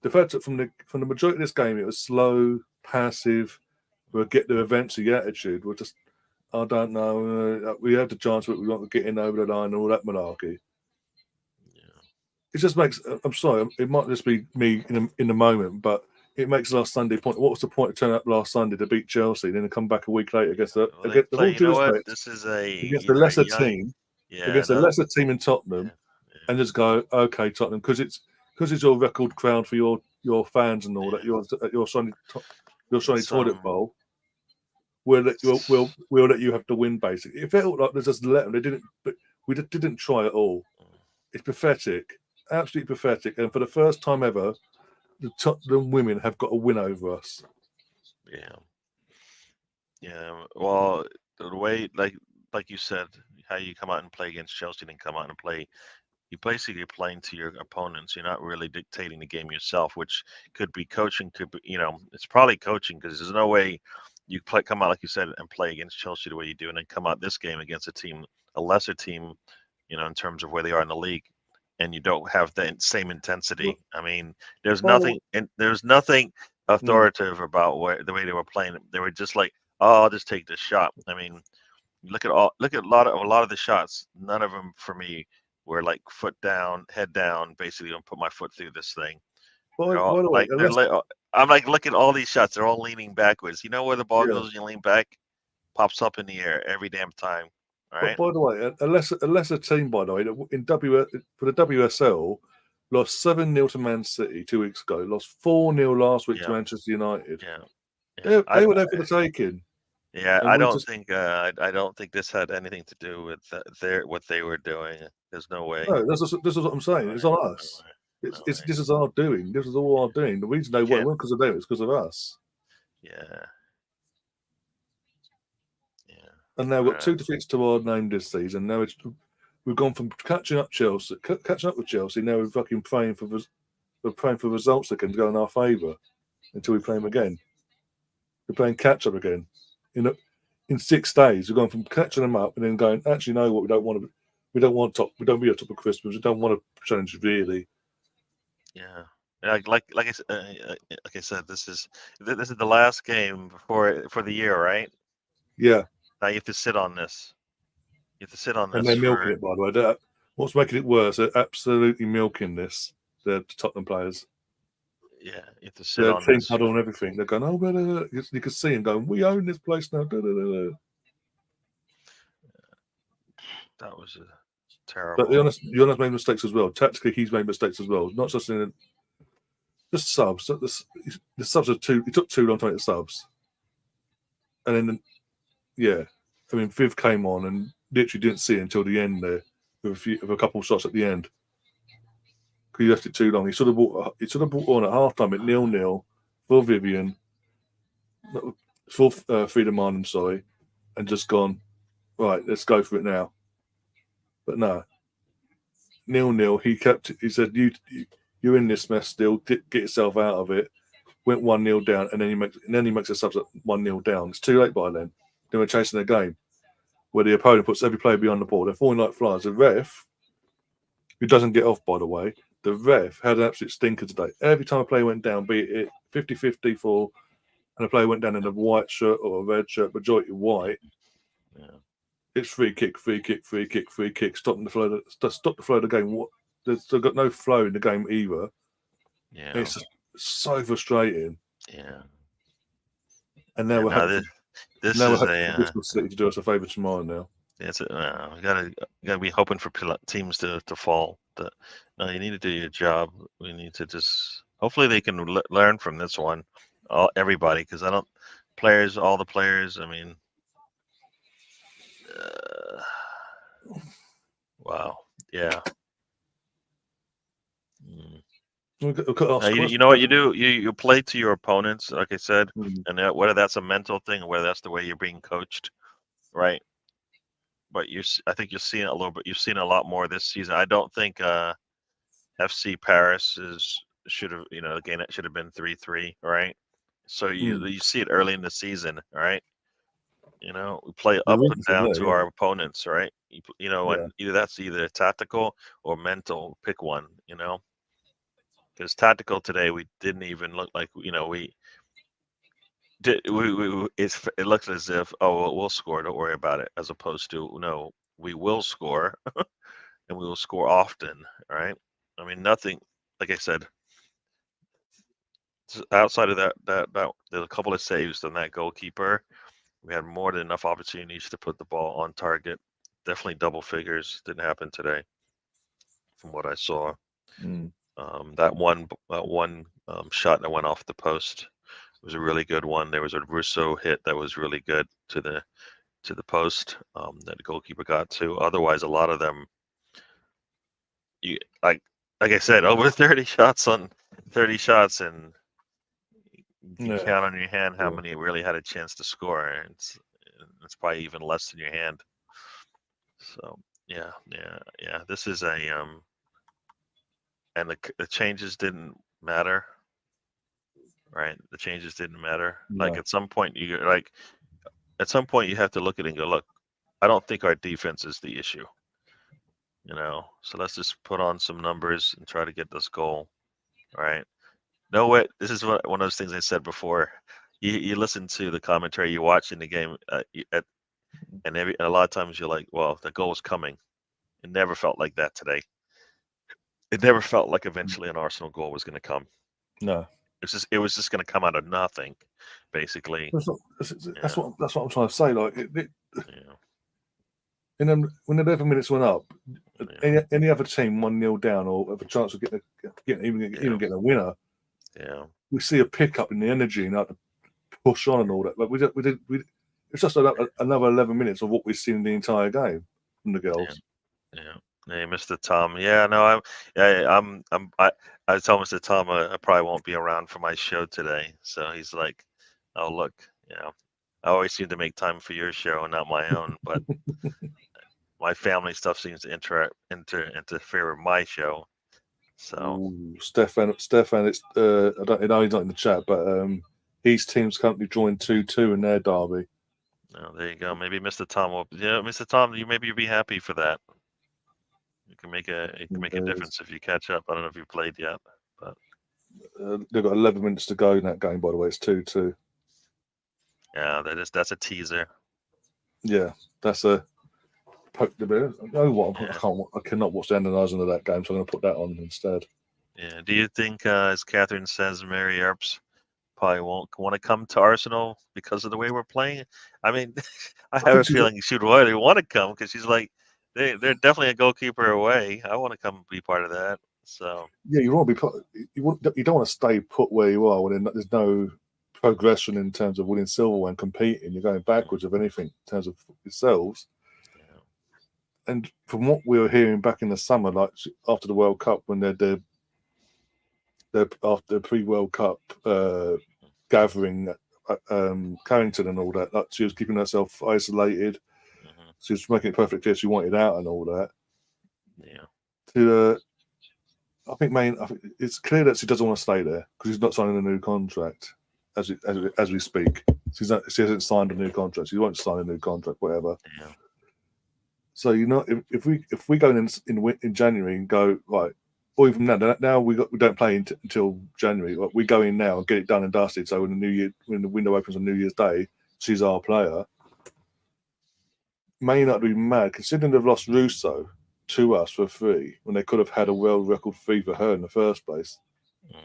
The fact that from the majority of this game it was slow, passive, we'll get there eventually attitude. We're just, I don't know. We had the chance, but we want to get in over the line and all that malarkey. Yeah. It just makes. I'm sorry, it might just be me in the moment, but it makes last Sunday point. What was the point of turning up last Sunday to beat Chelsea, and then to come back a week later against this is against the lesser team. Yeah, against a lesser team in Tottenham, and just go, okay, Tottenham, because it's your record crown for your fans and all that. Your shiny toilet bowl. We'll let you have to win. Basically, it felt like they just let them. They didn't, but we didn't try at all. It's pathetic, absolutely pathetic. And for the first time ever, the Tottenham women have got a win over us. Yeah. Well, the way like you said, how you come out and play against Chelsea and come out and play, you're basically playing to your opponents. You're not really dictating the game yourself, which could be coaching, could be, it's probably coaching, because there's no way you come out, like you said, and play against Chelsea the way you do, and then come out this game against a lesser team, in terms of where they are in the league, and you don't have the same intensity. I mean, there's nothing authoritative about the way they were playing. They were just like, oh, I'll just take this shot. I mean, look at a lot of the shots. None of them for me were like foot down, head down, basically gonna put my foot through this thing. I'm like, look at all these shots. They're all leaning backwards. You know where the ball goes when you lean back? Pops up in the air every damn time. All right. But by the way, a lesser team, by the way, for the WSL, lost 7-0 to Man City 2 weeks ago. Lost 4-0 last week to Manchester United. Yeah. They were there for the taking. Yeah, I don't think this had anything to do with what they were doing. There's no way. No, this is what I'm saying. It's on us. This is our doing. This is all our doing. The reason they won because of them. It's because of us. Yeah. And now we've got 2 defeats to our name this season. Now we've gone from catching up with Chelsea. Now we're fucking praying for results that can go in our favour until we play them again. We're playing catch up again. In 6 days, we're going from catching them up and then going, actually, no, what we don't want to. We don't want top. We don't be on top of Christmas. We don't want to challenge really. Yeah. like I said, this is the last game for the year, right? Yeah, Now you have to sit on this. You have to sit on and this they're milking for it, by the way. What's making it worse? They're absolutely milking this. The Tottenham players. You have to sit Their on team this. huddle and everything. They're going, oh, blah, blah, blah. You can see them going, we own this place now. Blah, blah, blah, blah. That was But terrible. the honest made mistakes as well. Tactically, he's made mistakes as well. Not just in just subs. The subs are too. It took too long to make the subs, and then yeah, I mean Viv came on and literally didn't see it until the end there with a couple of shots at the end. Because he left it too long. He should have brought on at half time at 0-0 for Vivian, for Freedom Arnhem, sorry, and just gone right. Let's go for it now. But no, 0-0. He said you're in this mess still. Get yourself out of it. Went 1-0 down, and then he makes a subs at 1-0 down. It's too late by then. They were chasing the game where the opponent puts every player behind the ball. They're falling like flies. The ref, who doesn't get off, by the way, the ref had an absolute stinker today. Every time a player went down, be it 50-50 for, and a player went down in a white shirt or a red shirt, majority white, it's free kick, free kick, free kick, free kick. Stop the flow of the game. What? There's got no flow in the game either. Yeah, It's just so frustrating. yeah. And now we're hoping this now we're is hoping for a Bristol City to do us a favour tomorrow. Now we gotta be hoping for teams to fall. No, you need to do your job. We need to just hopefully they can learn from this one, everybody, because all the players. I mean, wow, yeah. You know what you do? You play to your opponents, like I said, and whether that's a mental thing or whether that's the way you're being coached, right? But I think you're seeing a little bit. You've seen a lot more this season. I don't think FC Paris should have, the game that should have been 3-3, right? So you see it early in the season, right? We play up and down to our opponents, right? And that's either tactical or mental. Pick one, because tactical today we didn't even look like we did. It looks as if we'll score, don't worry about it, as opposed to no, we will score and we will score often, right? I mean, nothing. Like I said, outside of that, there's a couple of saves on that goalkeeper. We had more than enough opportunities to put the ball on target. Definitely double figures. Didn't happen today, from what I saw. That one shot that went off the post was a really good one. There was a Russo hit that was really good to the post that the goalkeeper got to. Otherwise, a lot of them, like I said, over 30 shots, and you count on your hand how many really had a chance to score. It's probably even less than your hand. So yeah. This is and the changes didn't matter, right? The changes didn't matter. No. Like at some point you have to look at it and go, look, I don't think our defense is the issue. So let's just put on some numbers and try to get this goal. All right. No way. This is one of those things I said before. You listen to the commentary, you're watching the game, and a lot of times you're like, well, the goal is coming. It never felt like that today. It never felt like eventually an Arsenal goal was going to come. No. It was just going to come out of nothing, basically. That's what I'm trying to say. Like when 11 minutes went up, any other team 1-0 down or have a chance of getting a winner. Yeah, we see a pickup in the energy and to push on and all that. But it's just another 11 minutes of what we've seen in the entire game from the girls. Yeah. Hey, Mr. Tom. Yeah, no, I told Mr. Tom I probably won't be around for my show today. So he's like, oh, look, I always seem to make time for your show and not my own, but my family stuff seems to interfere with my show. So Stefan, it's I know he's not in the chat, but his team's currently drawing 2-2 in their derby. Oh, there you go. Maybe Mr. Tom will. Yeah, Mr. Tom, you'll be happy for that. It can make a difference if you catch up. I don't know if you played yet, but They've got 11 minutes to go in that game. By the way, it's 2-2. Yeah, that's a teaser. Yeah, that's a poke the bear. You know what? Yeah. I cannot watch the analysing of that game, so I'm going to put that on instead. Yeah. Do you think, as Catherine says, Mary Earps probably won't want to come to Arsenal because of the way we're playing? I mean, I have a feeling she would really want to come because she's like, they're definitely a goalkeeper away. I want to come be part of that. So yeah, you want to be. You don't want to stay put where you are when there's no progression in terms of winning silver and competing. You're going backwards of anything in terms of yourselves. yeah. And from what we were hearing back in the summer, like after the World Cup, when they're after the pre-World Cup gathering at Carrington and all that, like she was keeping herself isolated. Mm-hmm. She was making it perfect clear she wanted out and all that. Yeah. I think it's clear that she doesn't want to stay there because she's not signing a new contract as we speak. She hasn't signed a new contract. She won't sign a new contract, whatever. Yeah. So if we go in January and go right, or even now we don't play until January. We go in now and get it done and dusted. So when the window opens on New Year's Day, she's our player. May not be mad considering they've lost Russo to us for free when they could have had a world record fee for her in the first place.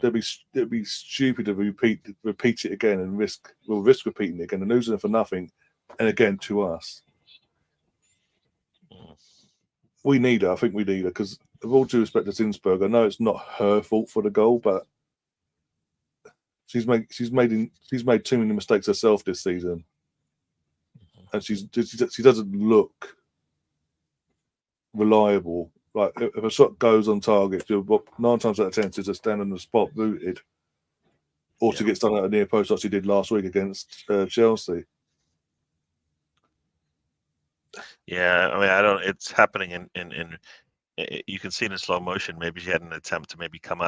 It'd be stupid to repeat it again and risk repeating it again and losing it for nothing, and again to us. We need her. I think we need her because, of all due respect to Zinsberg, I know it's not her fault for the goal, but she's made too many mistakes herself this season, and she doesn't look reliable. Like if a shot goes on target, 9 times out of 10 she's just stand on the spot booted, or she gets done at a near post like she did last week against Chelsea. Yeah, I mean, I don't. It's happening in you can see it in slow motion. Maybe she had an attempt to maybe come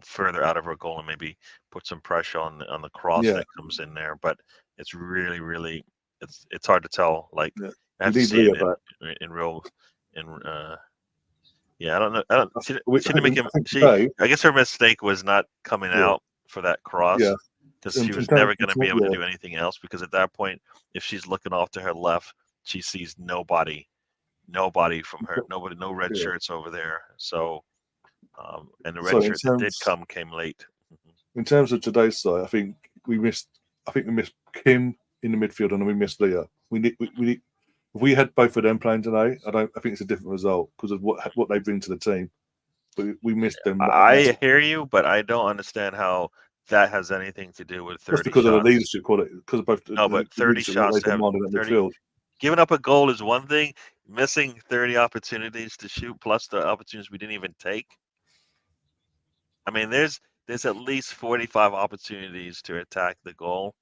further out of her goal and maybe put some pressure on the cross that comes in there. But it's really it's hard to tell. Like I have to see it in real yeah. I don't know. She didn't make him. I guess her mistake was not coming out for that cross. Yeah, because she was never going to be able to do anything else. Because at that point, if she's looking off to her left, she sees nobody from her, no red shirts over there. So, and the red shirt that did came late. In terms of today's side, I think we missed Kim in the midfield, and then we missed Leah. If we had both of them playing today, I think it's a different result because of what they bring to the team. But we missed them. I hear you, but I don't understand how that has anything to do with 30 Just because shots. of the leadership quality, because of both. No, but 30 shots to have 30. Midfield. Giving up a goal is one thing. Missing 30 opportunities to shoot, plus the opportunities we didn't even take. I mean, there's at least 45 opportunities to attack the goal,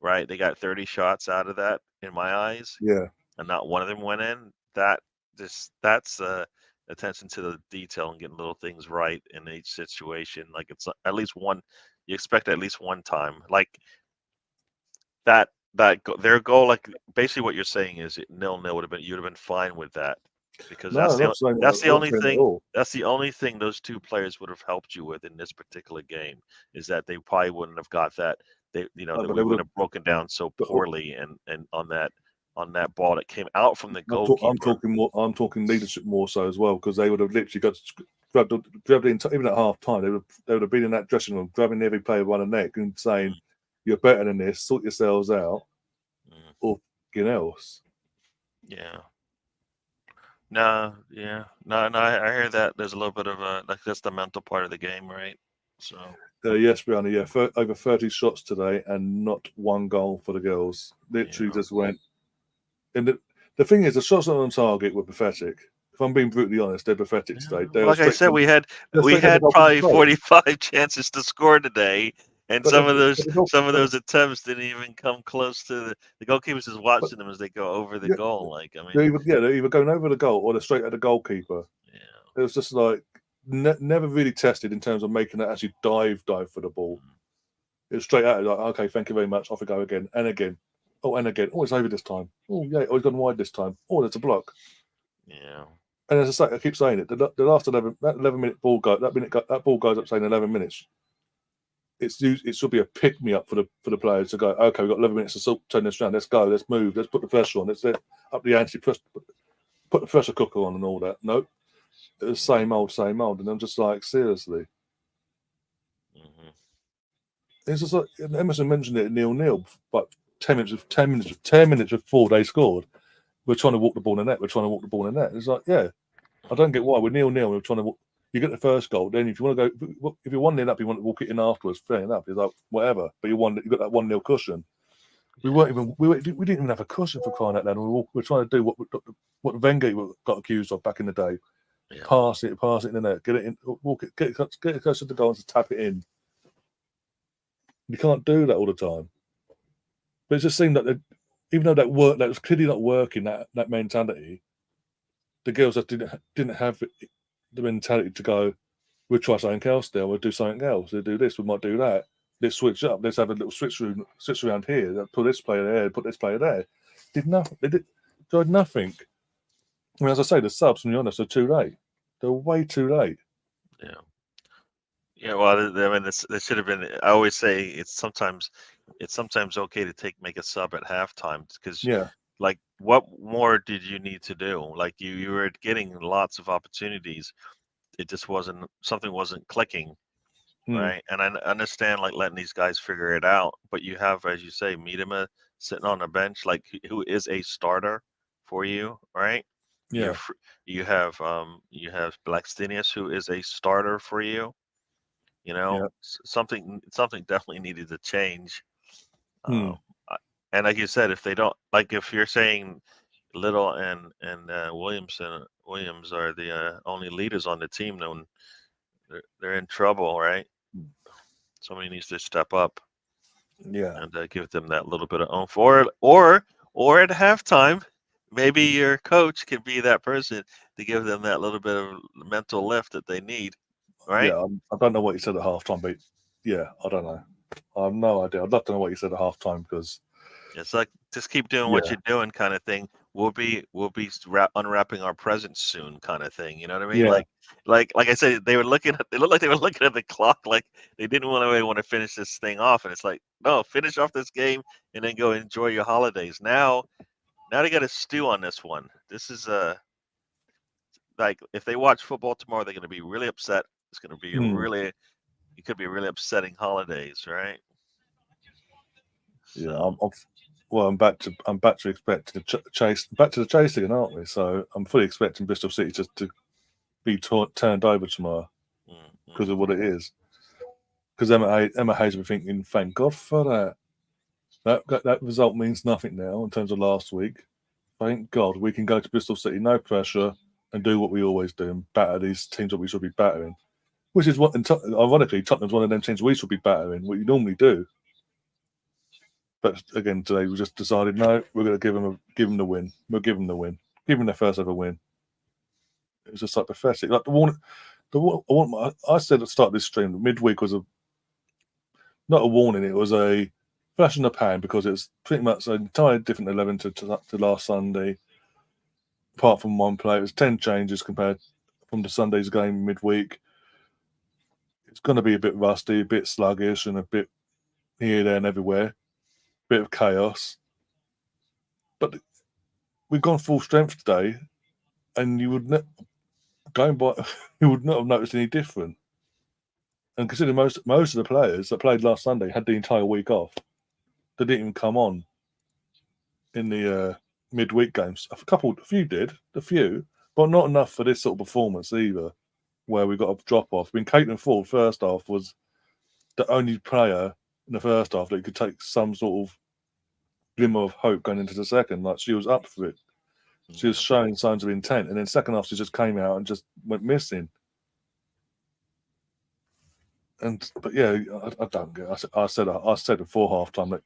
right? They got 30 shots out of that, in my eyes. Yeah. And not one of them went in. That's attention to the detail and getting little things right in each situation. Like it's at least one. You expect at least one time, like that. Their goal, like basically what you're saying is 0-0 would have been. You'd have been fine with that because that's the only thing. That's the only thing those two players would have helped you with in this particular game is that they probably wouldn't have got that. That we would have broken down so poorly and on that ball that came out from the goalkeeper. I'm talking leadership more so as well because they would have literally got grabbed in, even at half time. They would have been in that dressing room, grabbing every player by the neck and saying, "You're better than this. Sort yourselves out, or anything else." Yeah. No. I hear that. There's a little bit of that's the mental part of the game, right? So. Yes, Brianna. Yeah, over 30 shots today and not one goal for the girls. Literally just went. And the thing is, the shots on target were pathetic. If I'm being brutally honest, they're pathetic today. Like I said, we had probably 45 chances to score today, and some of those attempts didn't even come close to the goalkeeper's just watching them as they go over the goal. Like I mean, they're either going over the goal or they're straight at the goalkeeper. Yeah, it was just like never really tested in terms of making that actually dive for the ball. It was straight at it, like, okay, thank you very much. Off we go again and again. Oh, and again. Oh, it's over this time. Oh, yeah. Oh, he's gone wide this time. Oh, there's a block. Yeah. And as I say, I keep saying it. The last 11 minute ball go. That ball goes up saying 11 minutes. it should be a pick me up for the players to go. Okay, we've got 11 minutes to turn this around. Let's go. Let's move. Let's put the pressure on. Let's up the ante. Put the pressure cooker on and all that. Nope, it was same old, and I'm just like, seriously. Mm-hmm. It's just like Emerson mentioned it 0-0, but 10 minutes before they scored, we're trying to walk the ball in the net. It's like, yeah, I don't get why we're 0-0. We're trying to. You get the first goal, then if you want to go, if you're 1-0 up, you want to walk it in afterwards. Fair enough. It's like whatever, but you got that 1-0 cushion. We didn't even have a cushion for crying out loud. We're trying to do what Wenger got accused of back in the day. Yeah. Pass it in the net, get it in, walk it, get it close to the goal and tap it in. You can't do that all the time. But it just seemed that even though that was clearly not working, that mentality, the girls just didn't have the mentality to go, we'll try something else now, we'll do something else, we'll do this, we might do that. Let's switch up, let's have a little switch around here, put this player there, put this player there. Did nothing. They did nothing. I mean, as I say, the subs, to be honest, are too late. They're way too late. Yeah. Yeah, well, I mean, this should have been. I always say it's sometimes okay to make a sub at halftime because, like, what more did you need to do? Like, you were getting lots of opportunities. It just something wasn't clicking, right? And I understand like letting these guys figure it out, but you have, as you say, Miedema sitting on the bench, like who is a starter for you, right? Yeah. You have Blackstenius, who is a starter for you. You know, something definitely needed to change. And like you said, if they don't, like if you're saying Little and Williams are the only leaders on the team, then they're in trouble, right? Somebody needs to step up, and give them that little bit of oomph, or at halftime, maybe your coach can be that person to give them that little bit of mental lift that they need. Right? Yeah, I don't know what you said at halftime, but I don't know. I have no idea. I'd love to know what you said at halftime because it's like just keep doing what you're doing, kind of thing. We'll be unwrapping our presents soon, kind of thing. You know what I mean? Yeah. Like I said, they looked like they were looking at the clock, like they didn't really want to finish this thing off, and it's like, no, finish off this game and then go enjoy your holidays. Now they got to stew on this one. This is like if they watch football tomorrow, they're going to be really upset. It's going to be it could be really upsetting holidays, right? Yeah, I'm back to expecting the chase again, aren't we? So I'm fully expecting Bristol City to be turned over tomorrow because of what it is. Because Emma Hayes will be thinking, thank God for that. That result means nothing now in terms of last week. Thank God we can go to Bristol City, no pressure, and do what we always do and batter these teams that we should be battering. Which is what, ironically, Tottenham's one of them teams we should be battering, what you normally do. But again, today we just decided, no, we're going to give them the win. We'll give them the win. Give them their first ever win. It was just like pathetic. Like I said at the start of this stream, midweek was not a warning. It was a flash in the pan because it's pretty much an entirely different 11 to last Sunday. Apart from one player, it was 10 changes compared from the Sunday's game midweek. It's going to be a bit rusty, a bit sluggish, and a bit here, there, and everywhere. Bit of chaos. But we've gone full strength today, and you would not have noticed any different. And considering most of the players that played last Sunday had the entire week off, they didn't even come on in the midweek games. A few did, but not enough for this sort of performance either, where we got a drop off. I mean, Caitlin Ford first half was the only player in the first half that could take some sort of glimmer of hope going into the second. Like she was up for it. She was showing signs of intent, and then second half she just came out and just went missing. But yeah, I don't get. I said before halftime that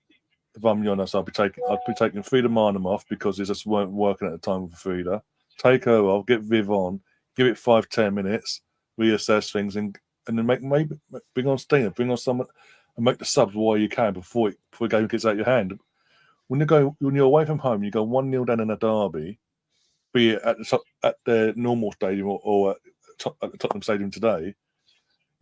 if I'm honest, I'd be taking Frida Marnham off because it just weren't working at the time with Frida. Take her off, get Viv on, give it 5-10 minutes, reassess things, and then maybe bring on Stina, bring on someone, and make the subs while you can before the game gets out of your hand. When you're away from home, you go 1-0 down in a derby, be it at the normal stadium or at the Tottenham Stadium today.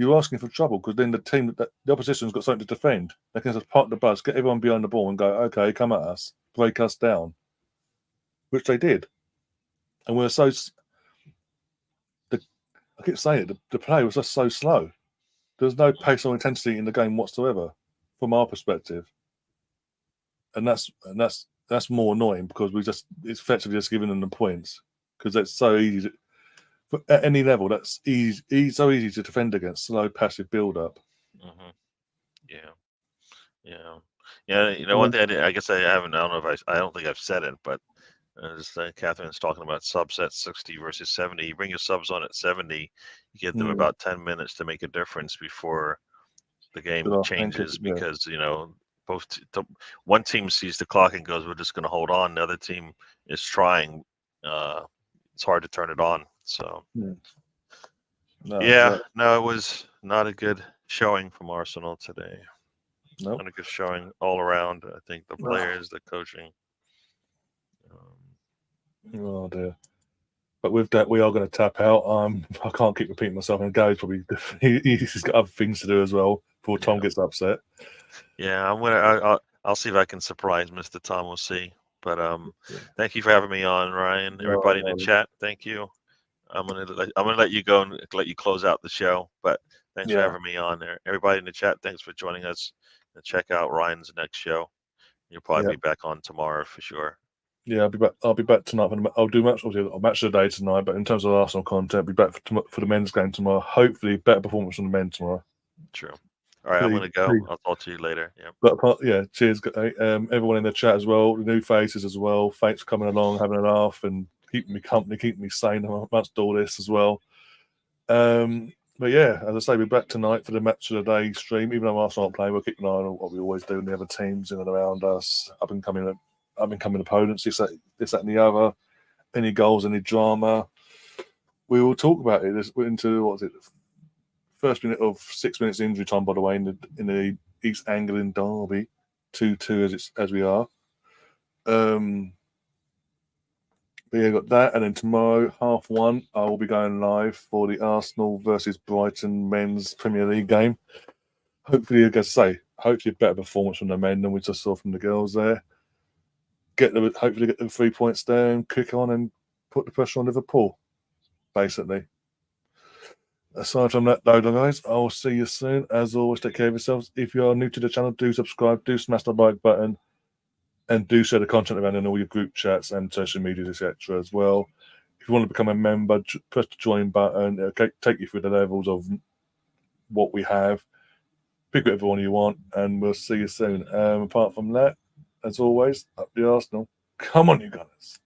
you're asking for trouble because then the opposition's got something to defend. They can just park the bus, get everyone behind the ball, and go, okay, come at us, break us down, which they did. And we're so. I keep saying it. The play was just so slow. There was no pace or intensity in the game whatsoever, from our perspective. And that's more annoying because it's effectively just giving them the points because it's so easy. At any level, that's so easy to defend against slow passive build up. Mm-hmm. Yeah. You know, one thing I guess I haven't. I don't know if I don't think I've said it, but Catherine's talking about subs at 60 versus 70. You bring your subs on at 70, you give them about 10 minutes to make a difference before the game changes because one team sees the clock and goes, "We're just going to hold on." The other team is trying. It's hard to turn it on. So it was not a good showing from Arsenal today. Nope. Not a good showing all around. I think the players, the coaching. Oh dear. But with that, we are going to tap out. I can't keep repeating myself, and Gary's probably he's got other things to do as well before Tom gets upset. Yeah, I'll see if I can surprise Mr. Tom. We'll see. But thank you for having me on, Ryan. Everybody in the chat, thank you. I'm gonna let you go and let you close out the show. But thanks for having me on there. Everybody in the chat, thanks for joining us. And check out Ryan's next show. You'll probably be back on tomorrow for sure. Yeah, I'll be back tonight. I'll do match of the day tonight. But in terms of Arsenal content, I'll be back for the men's game tomorrow. Hopefully, better performance from the men tomorrow. True. All right, I'm gonna go. I'll talk to you later. Yeah. But cheers, everyone in the chat as well, the new faces as well. Thanks for coming along, having a laugh, and keeping me company, keeping me sane amongst all this as well. But yeah, as I say, we're back tonight for the match of the day stream. Even though Arsenal aren't playing, we'll keep an eye on what we always do in the other teams in and around us, up and coming opponents, this, that, and the other. Any goals, any drama, we will talk about it. We're into first minute of 6 minutes injury time, by the way, in the East Anglian derby, 2-2 as we are. But yeah, got that, and then tomorrow 1:30, I will be going live for the Arsenal versus Brighton men's Premier League game. Hopefully, like I say, a better performance from the men than we just saw from the girls there. Hopefully get the 3 points there and kick on and put the pressure on Liverpool, basically. Aside from that, though, guys, I will see you soon. As always, take care of yourselves. If you are new to the channel, do subscribe, do smash the like button, and do share the content around in all your group chats and social medias, etc. as well. If you want to become a member, press the join button. It'll take you through the levels of what we have. Pick whatever one you want, and we'll see you soon. Apart from that, as always, up the Arsenal. Come on, you guys.